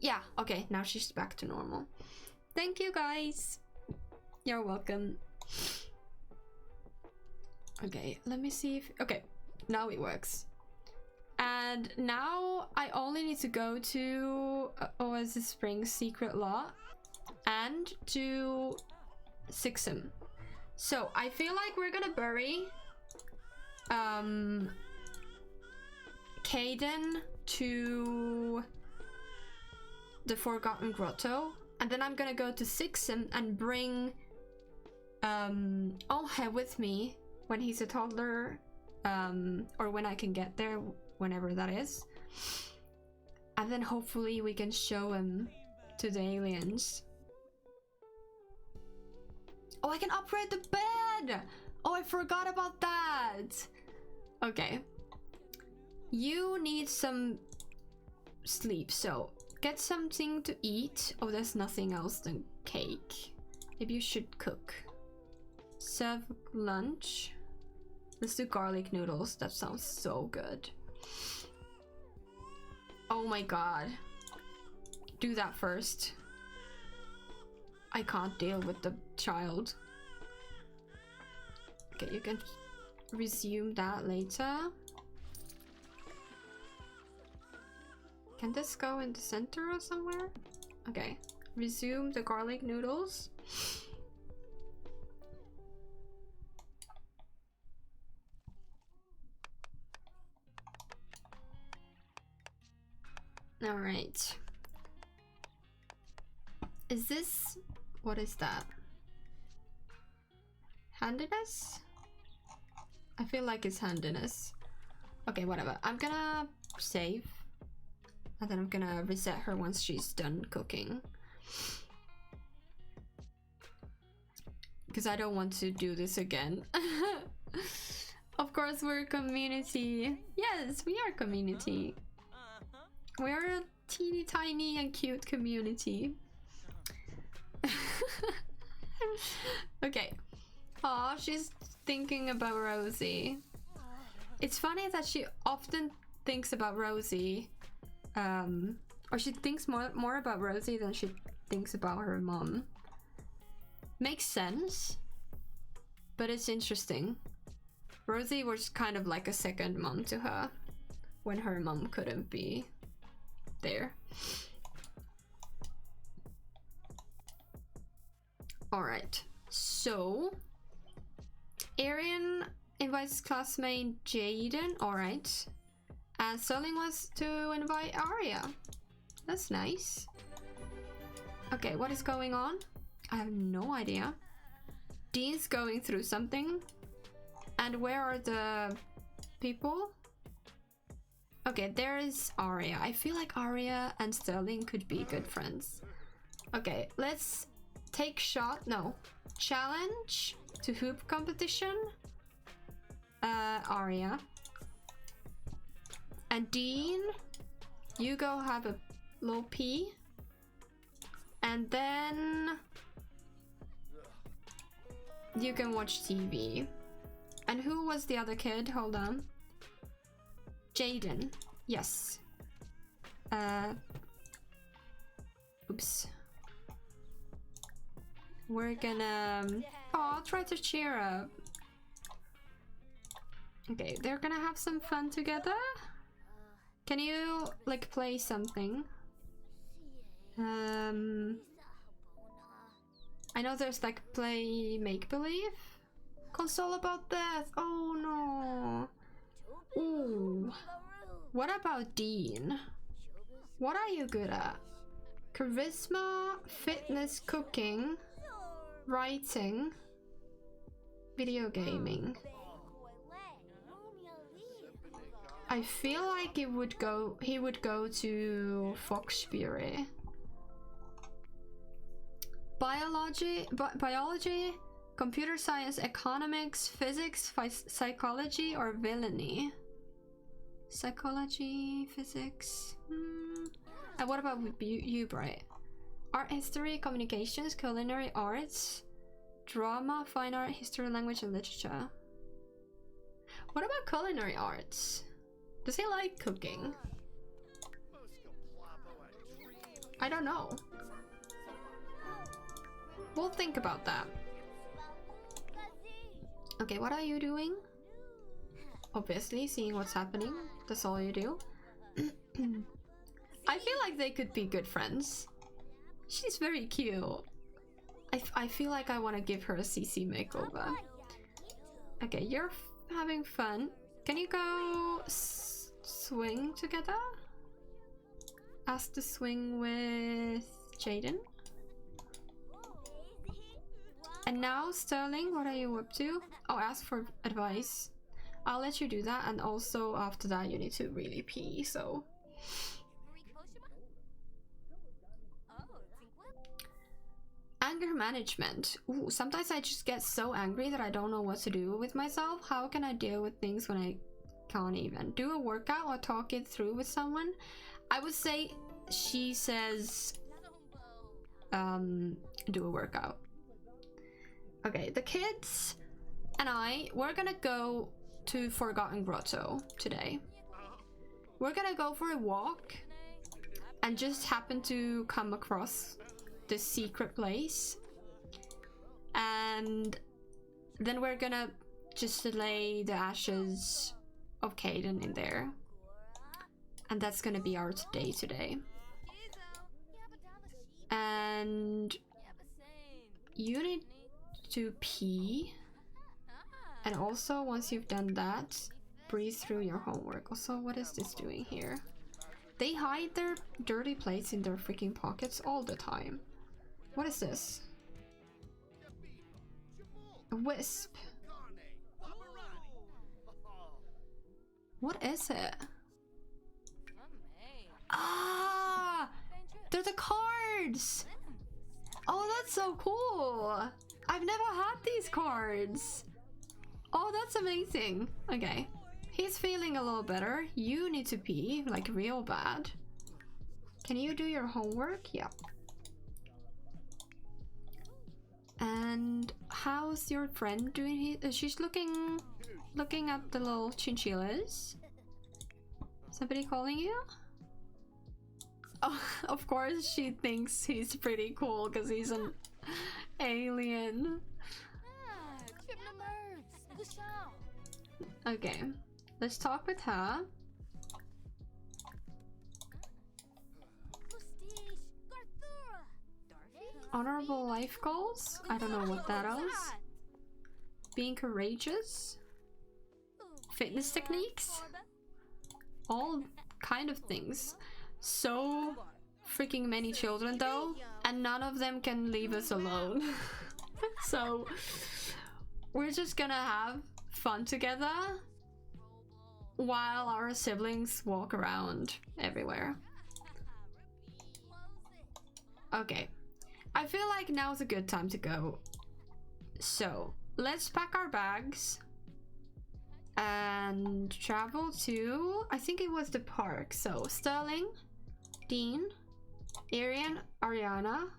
Yeah, okay, now she's back to normal. Thank you guys. You're welcome. Okay, let me see if... Okay, now it works. And now I only need to go to Oasis Springs Secret Law and to Sixum. So I feel like we're gonna bury Caiden to the Forgotten Grotto, and then I'm gonna go to Sixum and bring Onhe with me when he's a toddler, or when I can get there, whenever that is. And then hopefully we can show him to the aliens. Oh, I can upgrade the bed! Oh, I forgot about that! Okay. You need some sleep, so get something to eat. Oh, there's nothing else than cake. Maybe you should cook. Serve lunch. Let's do garlic noodles. That sounds so good. Oh my god. Do that first. I can't deal with the child. Okay, you can resume that later. Can this go in the center or somewhere? Okay, resume the garlic noodles. All right. Is this... what is that? Handiness? I feel like it's handiness. Okay, whatever. I'm gonna save. And then I'm gonna reset her once she's done cooking. Because I don't want to do this again. Of course we're a community. Yes, we are a community. We're a teeny tiny and cute community. Okay. Aw, she's thinking about Rosie. It's funny that she often thinks about Rosie. Or she thinks more about Rosie than she thinks about her mom. Makes sense. But it's interesting. Rosie was kind of like a second mom to her. When her mom couldn't be there. Alright, so Arian invites classmate Caiden, alright. And Sterling wants to invite Arya. That's nice. Okay, what is going on? I have no idea. Dean's going through something. And where are the people? Okay, there is Arya. I feel like Arya and Sterling could be good friends. Okay, let's take shot. No. Challenge to hoop competition. Arya. And Dean, you go have a low pee. And then you can watch TV. And who was the other kid? Hold on. Caiden. Yes. Oops. We're gonna... oh, try to cheer up. Okay, they're gonna have some fun together. Can you, like, play something? I know there's, like, play make-believe console about death. Oh, no. Ooh. What about Dean? What are you good at? Charisma, fitness, cooking, writing, video gaming. I feel like he would go to Foxbury. Biology, computer science, economics, physics, psychology, or villainy? Psychology, physics. And what about you, Bright? Art history, communications, culinary arts, drama, fine art, history, language, and literature. What about culinary arts? Does he like cooking? I don't know. We'll think about that. Okay, what are you doing? Obviously, seeing what's happening. That's all you do. I feel like they could be good friends. She's very cute. I feel like I want to give her a CC makeover. Okay, you're having fun. Can you go swing together? Ask to swing with Caiden. And now, Sterling, what are you up to? Oh, ask for advice. I'll let you do that, and also after that you need to really pee, so... Anger management. Ooh, sometimes I just get so angry that I don't know what to do with myself. How can I deal with things when I can't even? Do a workout or talk it through with someone? I would say she says... do a workout. Okay, the kids and we're gonna go to Forgotten Grotto today. We're gonna go for a walk and just happen to come across this secret place. And then we're gonna just lay the ashes of Caiden in there. And that's gonna be our day today. And you need to pee. And also, once you've done that, breeze through your homework. Also, what is this doing here? They hide their dirty plates in their freaking pockets all the time. What is this? A wisp. What is it? Ah! They're the cards! Oh, that's so cool! I've never had these cards! Oh, that's amazing. Okay. He's feeling a little better. You need to pee, like real bad. Can you do your homework? Yeah. And how's your friend doing? She's looking at the little chinchillas. Somebody calling you? Oh, of course she thinks he's pretty cool because he's an alien. Okay, let's talk with her. Honorable life goals? I don't know what that is. Being courageous? Fitness techniques? All kind of things. So freaking many children though, and none of them can leave us alone. So we're just gonna have fun together while our siblings walk around everywhere. Okay, I feel like now's a good time to go. So let's pack our bags and travel to, I think it was the park. So Sterling, Dean, Arian, Ariana.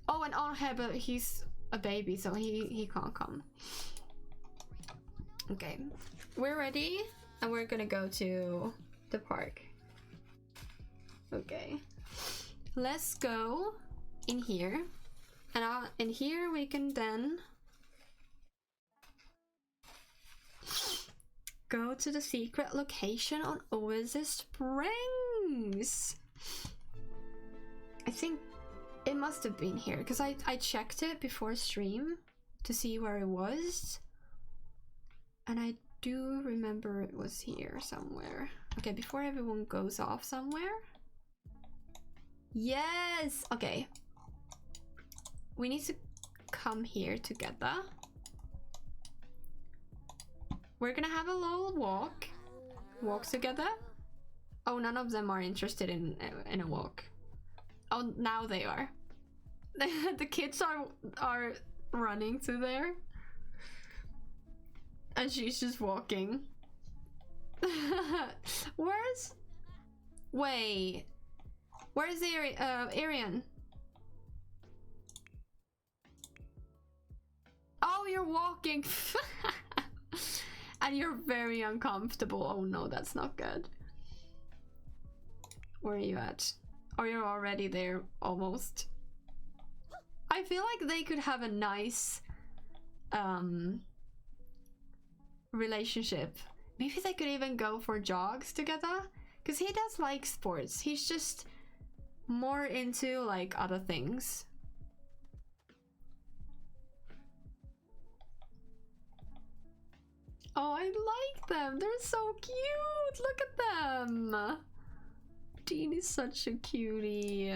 Oh, and Arhe, but he's a baby, so he can't come. Okay, we're ready and we're gonna go to the park. Okay, let's go in here, and in here we can then go to the secret location on Oasis Springs. I think it must have been here because I checked it before stream to see where it was, and I do remember it was here somewhere. Okay, before everyone goes off somewhere. Yes! Okay. We need to come here together. We're gonna have a little walk. Walk together. Oh, none of them are interested in a walk. Oh, now they are. The kids are running to there. And she's just walking. Where's... Wait. Where's Arian? Oh, you're walking. And you're very uncomfortable. Oh no, that's not good. Where are you at? Or you're already there, almost. I feel like they could have a nice relationship. Maybe they could even go for jogs together, because he does like sports. He's just more into like other things. Oh, I like them. They're so cute. Look at them. Dean is such a cutie.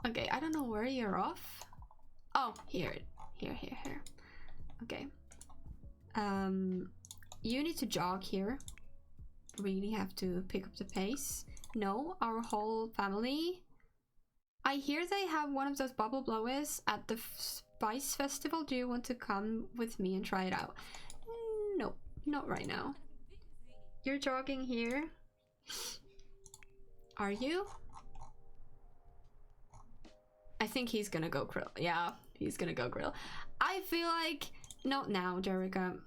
Okay, I don't know where you're off. Oh, here. Okay. You need to jog here. Really have to pick up the pace. No, our whole family. I hear they have one of those bubble blowers at the Spice Festival. Do you want to come with me and try it out? No, not right now. You're jogging here. Are you? I think he's gonna go yeah, He's gonna go grill. I feel like... Not now, Jerica.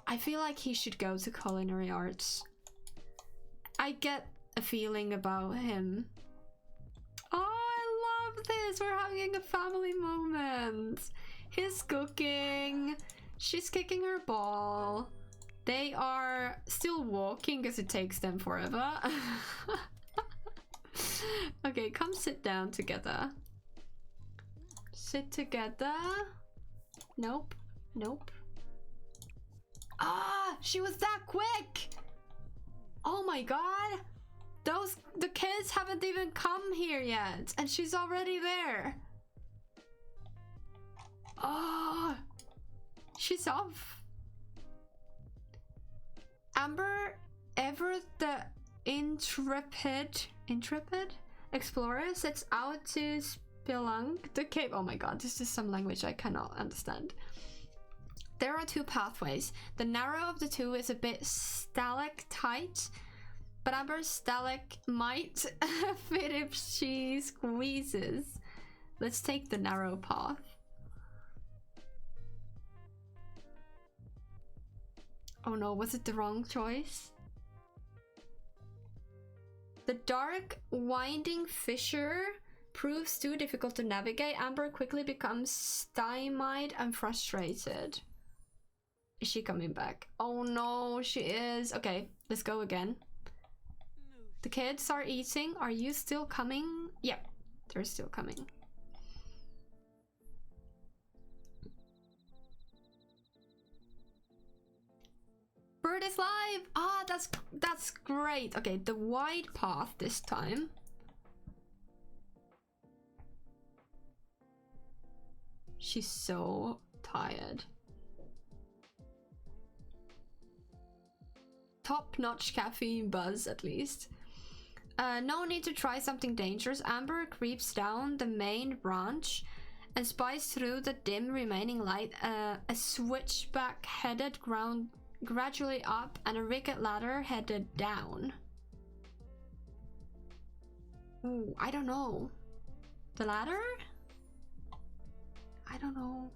I feel like he should go to culinary arts. I get a feeling about him. Oh, I love this. We're having a family moment. He's cooking. She's kicking her ball. They are still walking because it takes them forever. Okay, come sit down together. Sit together. Nope. Nope. Ah, she was that quick. Oh my god. The kids haven't even come here yet and she's already there. Oh, she's off. Amber Everett, the intrepid explorer, sets out to spelunk the cave. Oh my god, this is some language I cannot understand. There are two pathways. The narrow of the two is a bit stalactite, but Amber's stalactite might fit if she squeezes. Let's take the narrow path. Oh no, was it the wrong choice? The dark, winding fissure proves too difficult to navigate. Amber quickly becomes stymied and frustrated. Is she coming back? Oh no, she is. Okay, let's go again. The kids are eating. Are you still coming? Yep, they're still coming. Bird is live! Ah, that's great. Okay, the wide path this time. She's so tired. Top-notch caffeine buzz, at least. No need to try something dangerous. Amber creeps down the main branch and spies through the dim remaining light a switchback headed gradually up and a rickety ladder headed down. Ooh, I don't know. The ladder? I don't know.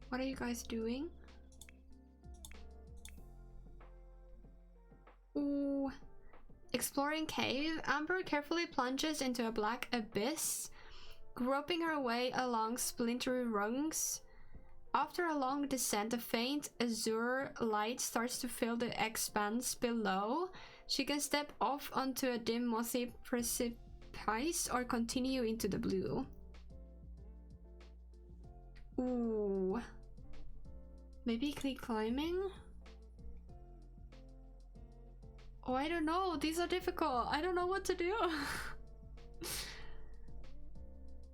What are you guys doing? Ooh. Exploring cave, Amber carefully plunges into a black abyss, groping her way along splintery rungs. After a long descent, a faint azure light starts to fill the expanse below. She can step off onto a dim mossy precipice or continue into the blue. Ooh. Maybe keep climbing? Oh, I don't know. These are difficult. I don't know what to do.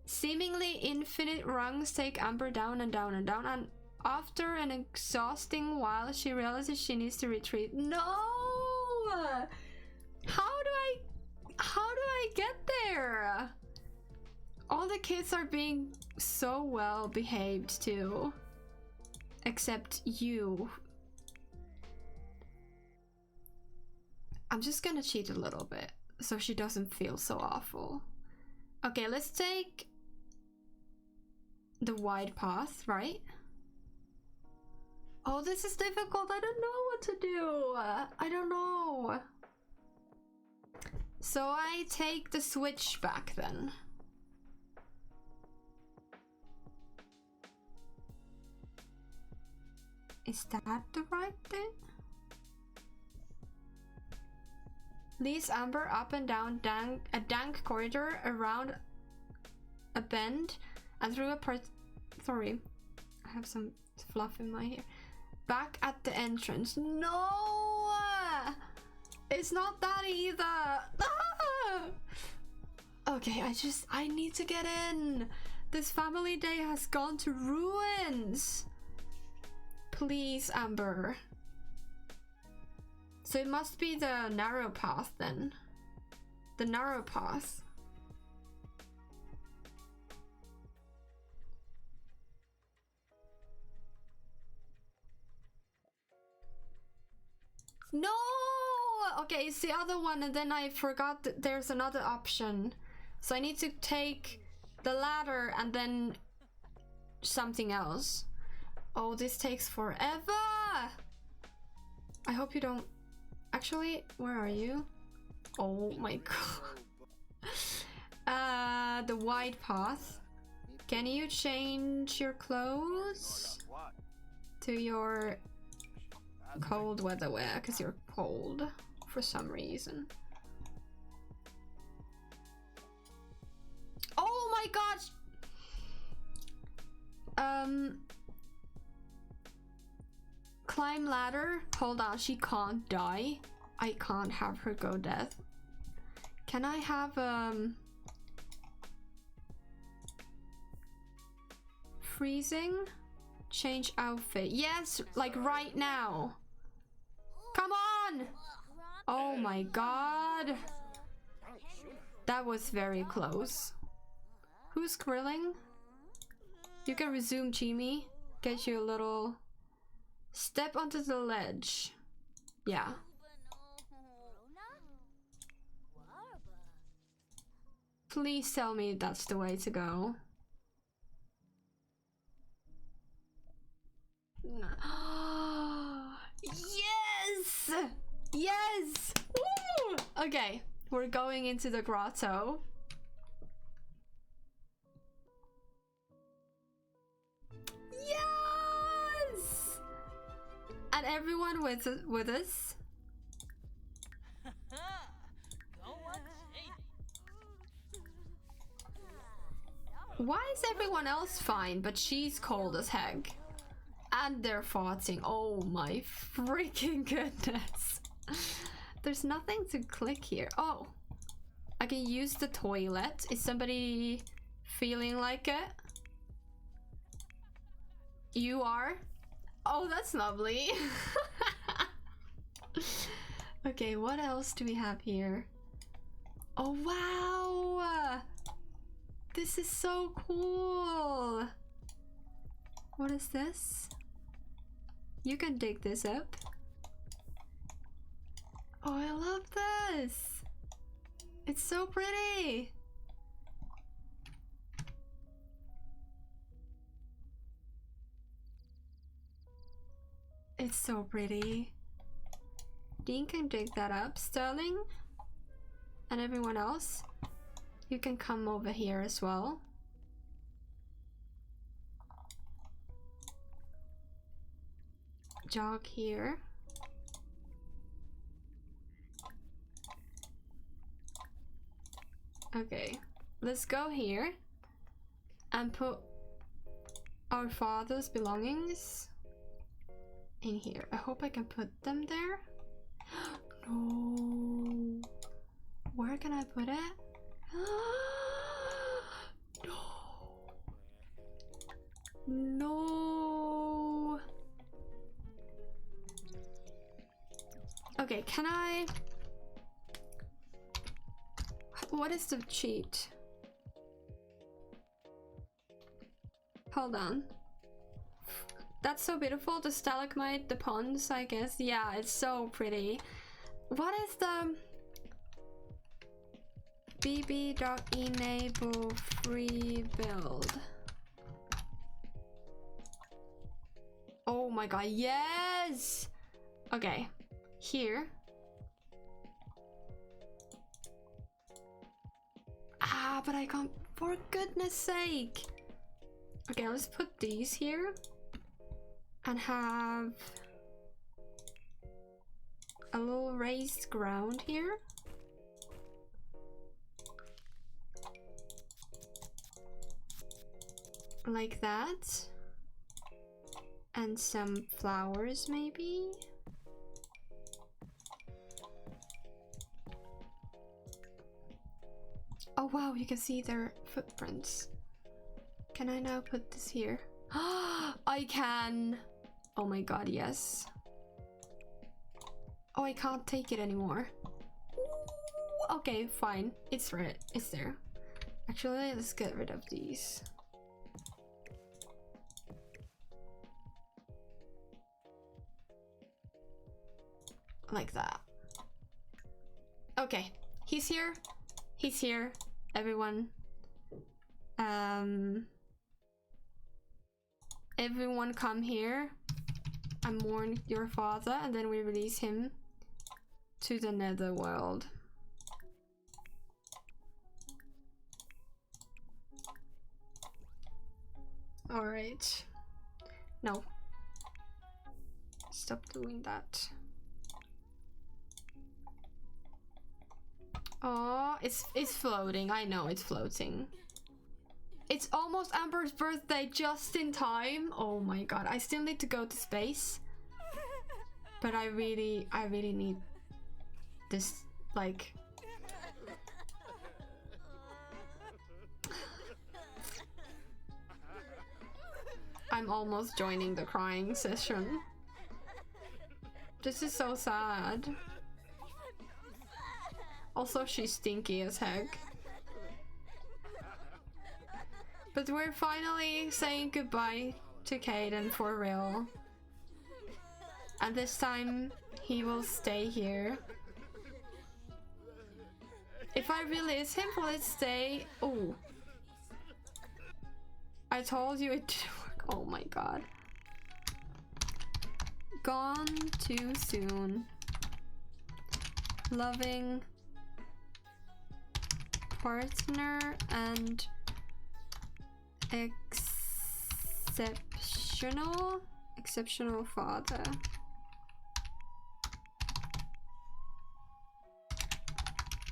Seemingly infinite rungs take Amber down and down and down, and after an exhausting while, she realizes she needs to retreat. No! How do I get there? All the kids are being so well behaved too. Except you. I'm just gonna cheat a little bit so she doesn't feel so awful. Okay, let's take the wide path, right? Oh, this is difficult. I don't know what to do. I don't know. So I take the switchback then. Is that the right thing? Leads Amber up and down a dank corridor, around a bend, and through a sorry, I have some fluff in my hair. Back at the entrance. No! It's not that either! Ah! Okay, I need to get in! This family day has gone to ruins! Please, Amber. So it must be the narrow path then. The narrow path. No! Okay, it's the other one, and then I forgot that there's another option. So I need to take the ladder and then something else. Oh, this takes forever! I hope you don't... Actually, where are you? Oh my god. The wide path. Can you change your clothes to your cold weather wear? Because you're cold for some reason. Oh my gosh! Climb ladder. Hold on, she can't die. I can't have her go death. Can I have freezing? Change outfit. Yes, like right now. Come on! Oh my god. That was very close. Who's grilling? You can resume, Jimmy. Get you a little... Step onto the ledge. Yeah. Please tell me that's the way to go. Yes! Yes! Woo! Okay, we're going into the grotto. Yes! And everyone with us. Why is everyone else fine, but she's cold as heck? And they're farting. Oh my freaking goodness. There's nothing to click here. Oh, I can use the toilet. Is somebody feeling like it? You are? Oh, that's lovely. Okay, what else do we have here? Oh, wow. This is so cool. What is this? You can dig this up. Oh, I love this. It's so pretty. It's so pretty. Dean can dig that up. Sterling and everyone else, you can come over here as well. Jog here. Okay, let's go here and put our father's belongings in here. I hope I can put them there. No. Where can I put it? No. No. Okay, can I... What is the cheat? Hold on. That's so beautiful. The stalagmite, the ponds, I guess. Yeah, it's so pretty. What is the... bb.enable free build? Oh my god, yes! Okay, here. Ah, but I can't, for goodness sake. Okay, let's put these here and have a little raised ground here. Like that. And some flowers maybe. Oh wow, you can see their footprints. Can I now put this here? I can! Oh my god, yes. Oh, I can't take it anymore. Okay, fine. It's right. It's there. Actually, let's get rid of these. Like that. Okay, he's here. He's here, everyone. Everyone come here and mourn your father, and then we release him to the netherworld. Alright. No. Stop doing that. Oh, it's floating. I know it's floating. It's almost Amber's birthday just in time. Oh my god, I still need to go to space. But I really need this, like... I'm almost joining the crying session. This is so sad. Also, she's stinky as heck. But we're finally saying goodbye to Caiden for real. And this time, he will stay here. If I release him, will it stay? Oh. I told you it didn't work. Oh my god. Gone too soon. Loving partner and exceptional father.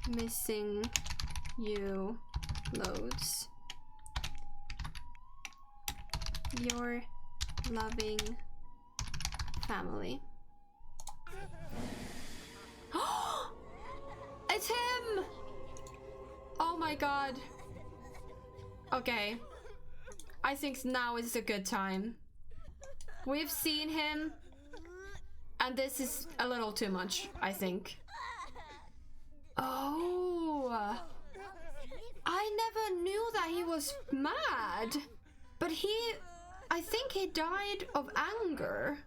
Missing you loads. Your loving family. It's him! Oh my god. Okay. I think now is a good time. We've seen him, and this is a little too much, I think. Oh. I never knew that he was mad. But I think he died of anger.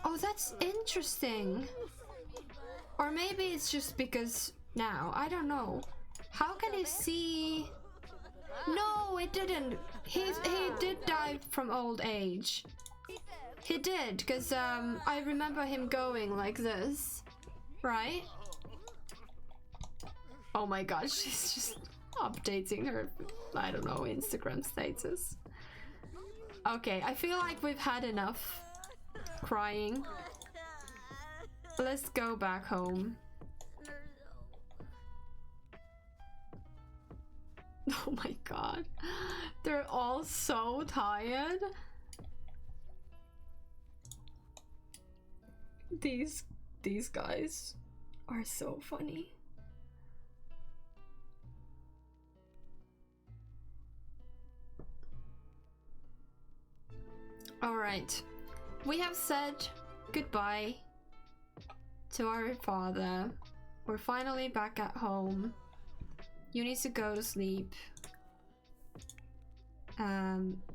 Oh, that's interesting. Or maybe it's just because now, I don't know. How can he see? No, it didn't. He did die from old age. He did, because I remember him going like this, right? Oh my god, she's just updating her, I don't know, Instagram status. Okay, I feel like we've had enough crying. Let's go back home. Oh my god. They're all so tired. These guys are so funny. Alright. We have said goodbye to our father. We're finally back at home. You need to go to sleep.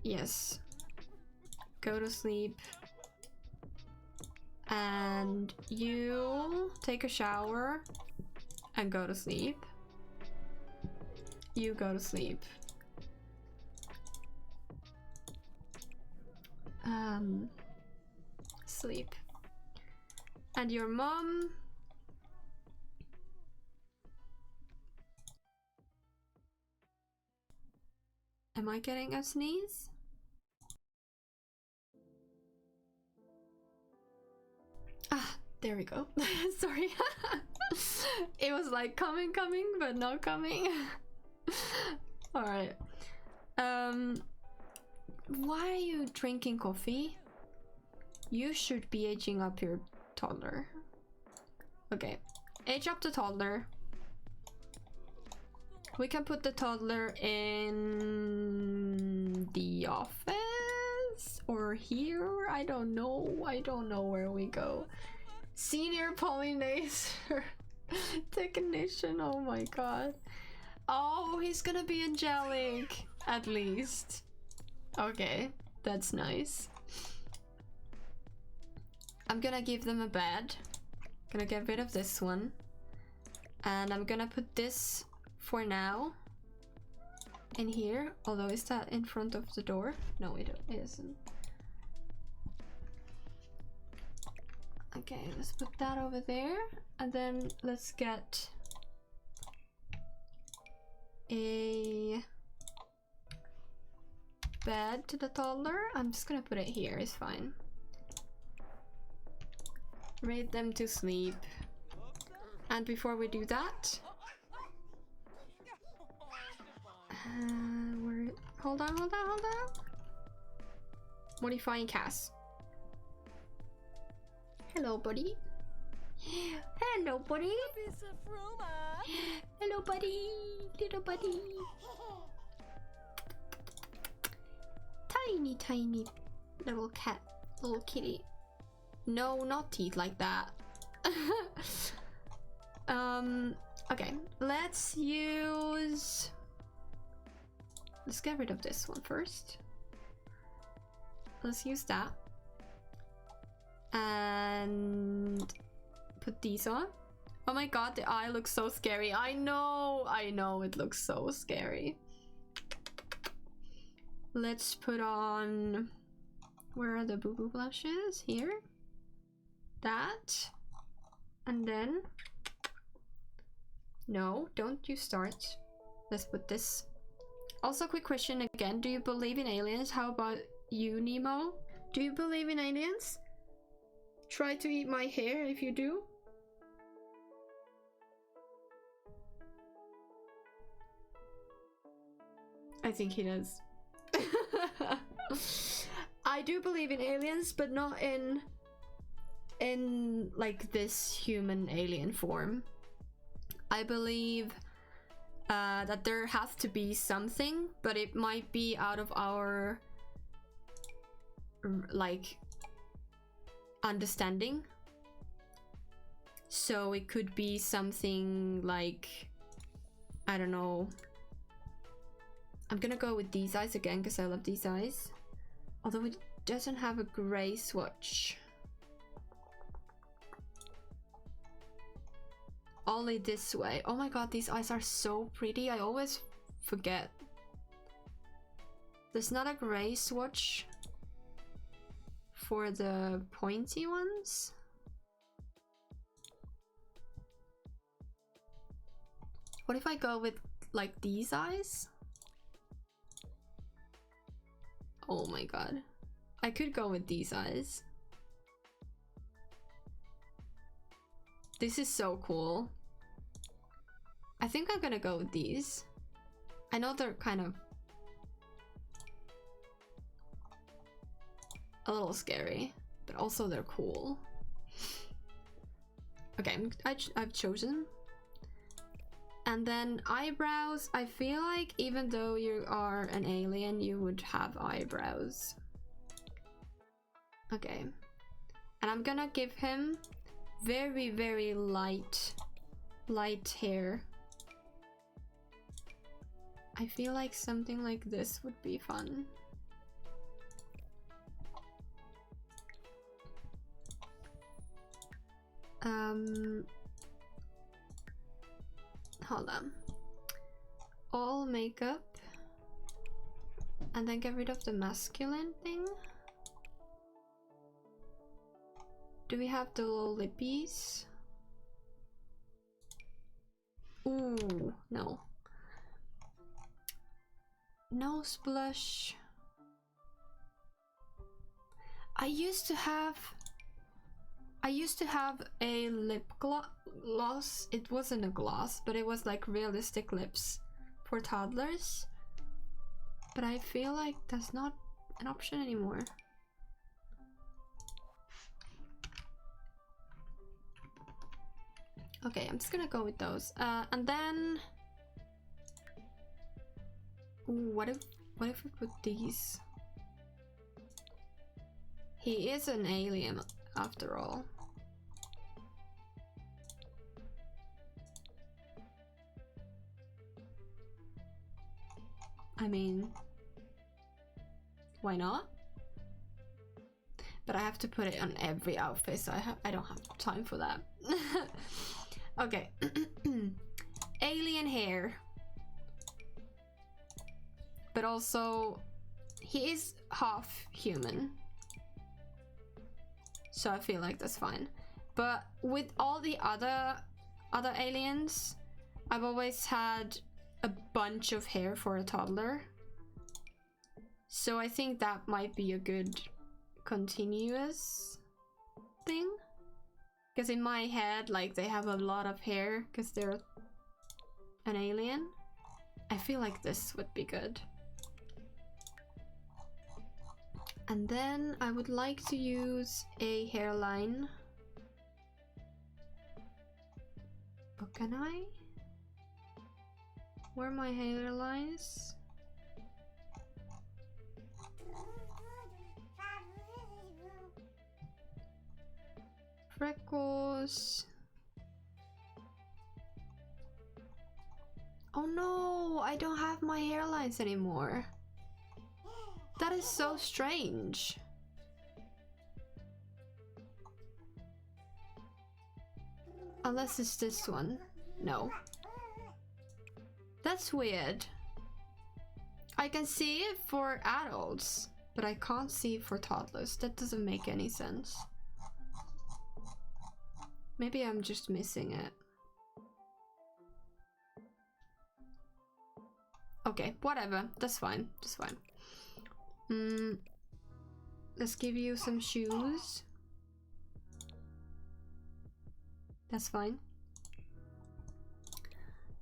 Yes. Go to sleep. And you take a shower and go to sleep. You go to sleep. Sleep. And your mom... Am I getting a sneeze? Ah, there we go. Sorry. It was like coming, but not coming. Alright. Why are you drinking coffee? You should be aging up your toddler. Okay. Age up the toddler. We can put the toddler in the office or here. I don't know. I don't know where we go. Senior pollinator technician. Oh my god. Oh, he's gonna be angelic at least. Okay, that's nice. I'm gonna give them a bed Gonna get rid of this one. And I'm gonna put this for now in here. Although, is that in front of the door? No, it isn't. Okay, let's put that over there. And then let's get a bed to the toddler. I'm just gonna put it here, it's fine. Read them to sleep. And before we do that, hold on. Modifying Cass. Hello, buddy. Hello, buddy. Hello, buddy. Little buddy. Tiny little cat, little kitty. No, not teeth like that. Okay, let's get rid of this one first. Let's use that. And put these on. Oh my god, the eye looks so scary. I know it looks so scary. Let's put on, where are the boo-boo blushes? Here. That. And then, no, don't you start. Let's put this. Also, quick question again. Do you believe in aliens? How about you, Nemo? Do you believe in aliens? Try to eat my hair if you do. I think he does. I do believe in aliens, but not in like this human alien form. I believe that there has to be something, but it might be out of our like understanding. So it could be something like, I don't know. I'm gonna go with these eyes again because I love these eyes. Although it doesn't have a gray swatch. Only this way. Oh my god, these eyes are so pretty. I always forget. There's not a gray swatch for the pointy ones. What if I go with like these eyes? Oh my god. I could go with these eyes. This is so cool. I think I'm gonna go with these. I know they're kind of a little scary, but also they're cool. Okay, I've chosen. And then eyebrows. I feel like even though you are an alien, you would have eyebrows. Okay. And I'm gonna give him very, very light hair. I feel like something like this would be fun. Hold on. All makeup. And then get rid of the masculine thing. Do we have the little lippies? Ooh, no. Nose blush. I used to have a lip gloss. It wasn't a gloss, but it was like realistic lips for toddlers. But I feel like that's not an option anymore. Okay, I'm just gonna go with those. And then, ooh, what if we put these? He is an alien after all. I mean, why not? but I have to put it on every outfit, so I don't have time for that. Okay. Alien hair. But also, he is half human. So I feel like that's fine. But with all the other aliens, I've always had a bunch of hair for a toddler. So I think that might be a good continuous thing. Because in my head, like, they have a lot of hair because they're an alien. I feel like this would be good. And then I would like to use a hairline. But can I? Where are my hairlines? Freckles. Oh no, I don't have my hairlines anymore. That is so strange. Unless it's this one. No. That's weird. I can see it for adults, but I can't see it for toddlers. That doesn't make any sense. Maybe I'm just missing it. Okay, whatever. That's fine. That's fine. Let's give you some shoes. That's fine.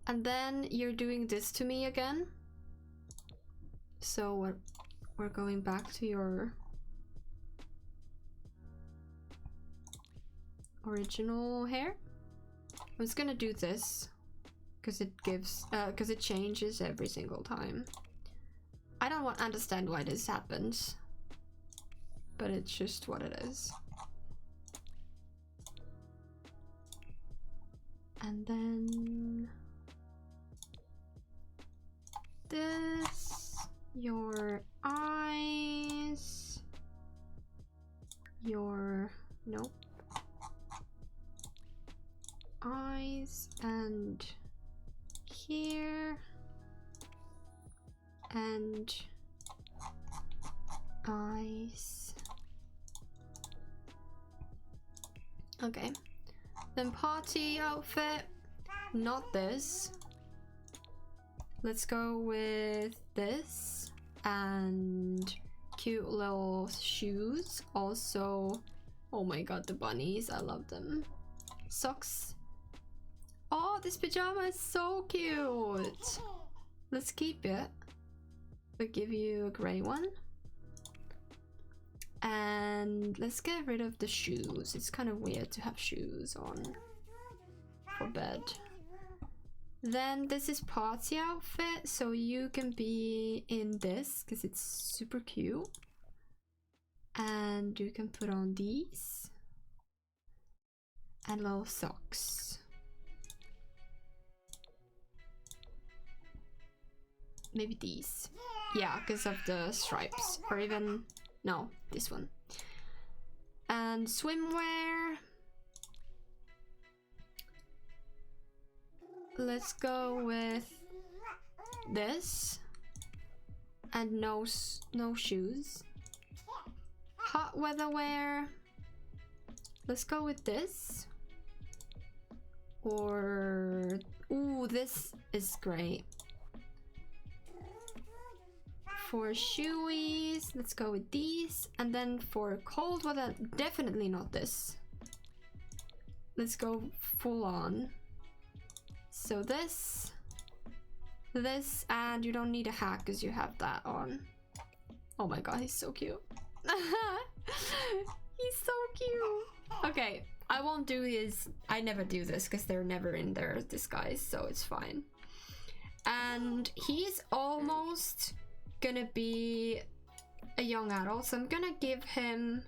And then you're doing this to me again. So we're going back to your original hair. I'm just gonna do this because it gives because it changes every single time. I don't understand why this happens, but it's just what it is. And then this, your eyes, your, nope, eyes, and here, and eyes. Okay, then party outfit, not this. Let's go with this and cute little shoes. Also, oh my god, the bunnies, I love them. Socks. Oh, this pajama is so cute. Let's keep it. We'll give you a gray one. And let's get rid of the shoes. It's kind of weird to have shoes on for bed. Then this is party outfit, so you can be in this because it's super cute. And you can put on these and little socks. Maybe these. Yeah, because of the stripes. Or even, no, this one. And swimwear. Let's go with this. And no shoes. Hot weather wear. Let's go with this. Or, ooh, this is great. For shoeies, let's go with these. And then for cold weather, definitely not this. Let's go full on. So this, and you don't need a hat because you have that on. Oh my god, he's so cute. He's so cute. Okay, I won't do his, I never do this because they're never in their disguise, so it's fine. And he's almost gonna be a young adult, so I'm gonna give him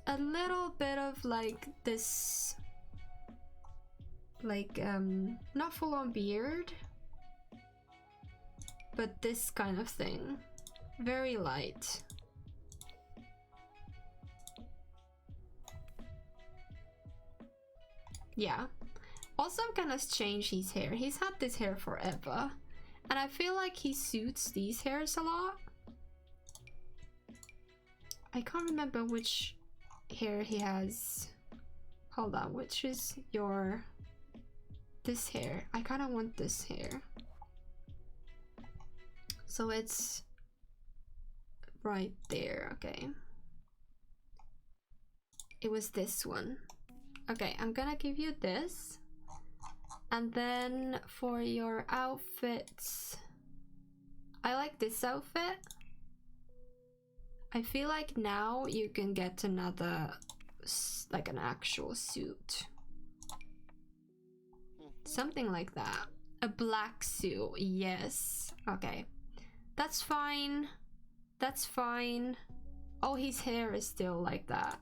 a little bit of like this, like not full on beard, but this kind of thing, very light. Yeah. Also, I'm gonna change his hair. He's had this hair forever. And I feel like he suits these hairs a lot. I can't remember which hair he has. Hold on, which is your... This hair. I kind of want this hair. So it's right there, okay. It was this one. Okay, I'm gonna give you this. And then for your outfits, I like this outfit. I feel like now you can get another, like an actual suit. Something like that. A black suit, yes. Okay. That's fine. That's fine. Oh, his hair is still like that.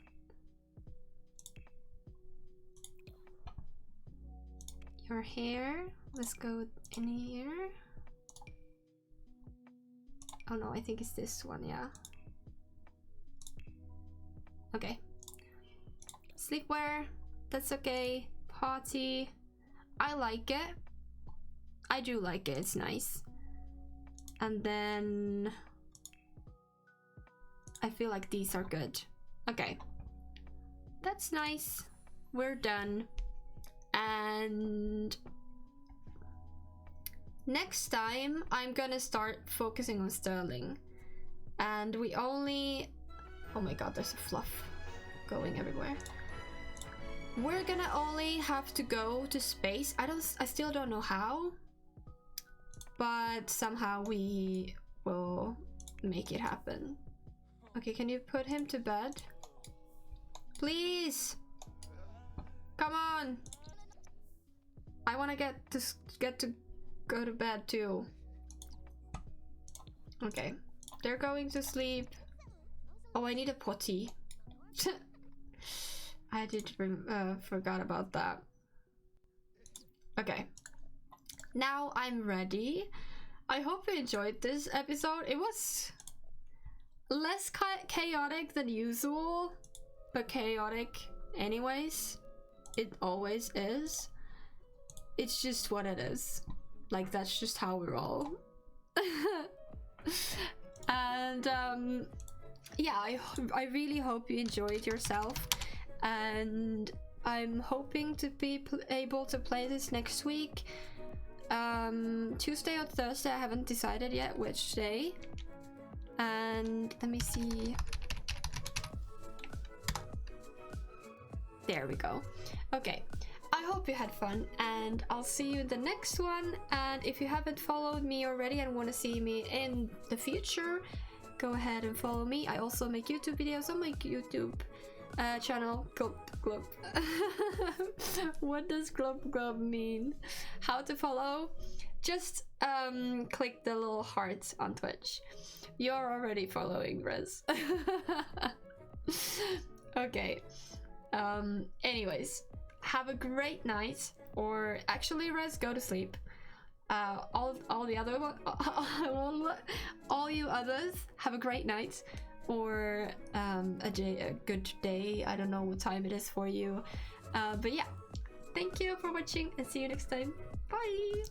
Your hair. Let's go in here. Oh no, I think it's this one, yeah. Okay. Sleepwear. That's okay. Party. I like it. I do like it. It's nice. And then I feel like these are good. Okay. That's nice. We're done. And next time I'm gonna start focusing on Sterling. And we only... Oh my god, there's a fluff going everywhere. We're gonna only have to go to space. I still don't know how. But somehow we will make it happen. Okay, can you put him to bed? Please! Come on! I wanna get to go to bed too. Okay, they're going to sleep. Oh, I need a potty. I did forgot about that. Okay. Now I'm ready. I hope you enjoyed this episode. It was less chaotic than usual, but chaotic anyways. It always is. It's just what it is. Like, that's just how we roll. And yeah, I really hope you enjoyed yourself, and I'm hoping to be able to play this next week. Tuesday or Thursday, I haven't decided yet which day. And let me see. There we go. Okay, I hope you had fun, and I'll see you in the next one. And if you haven't followed me already and want to see me in the future, go ahead and follow me. I also make YouTube videos on my YouTube channel. Glub glub. What does glub glub mean? How to follow? Just click the little heart on Twitch. You're already following Rez. Okay. Anyways, have a great night, or actually, Rez, go to sleep. All the other one, all you others, have a great night, or a good day. I don't know what time it is for you, but yeah, thank you for watching, and see you next time. Bye.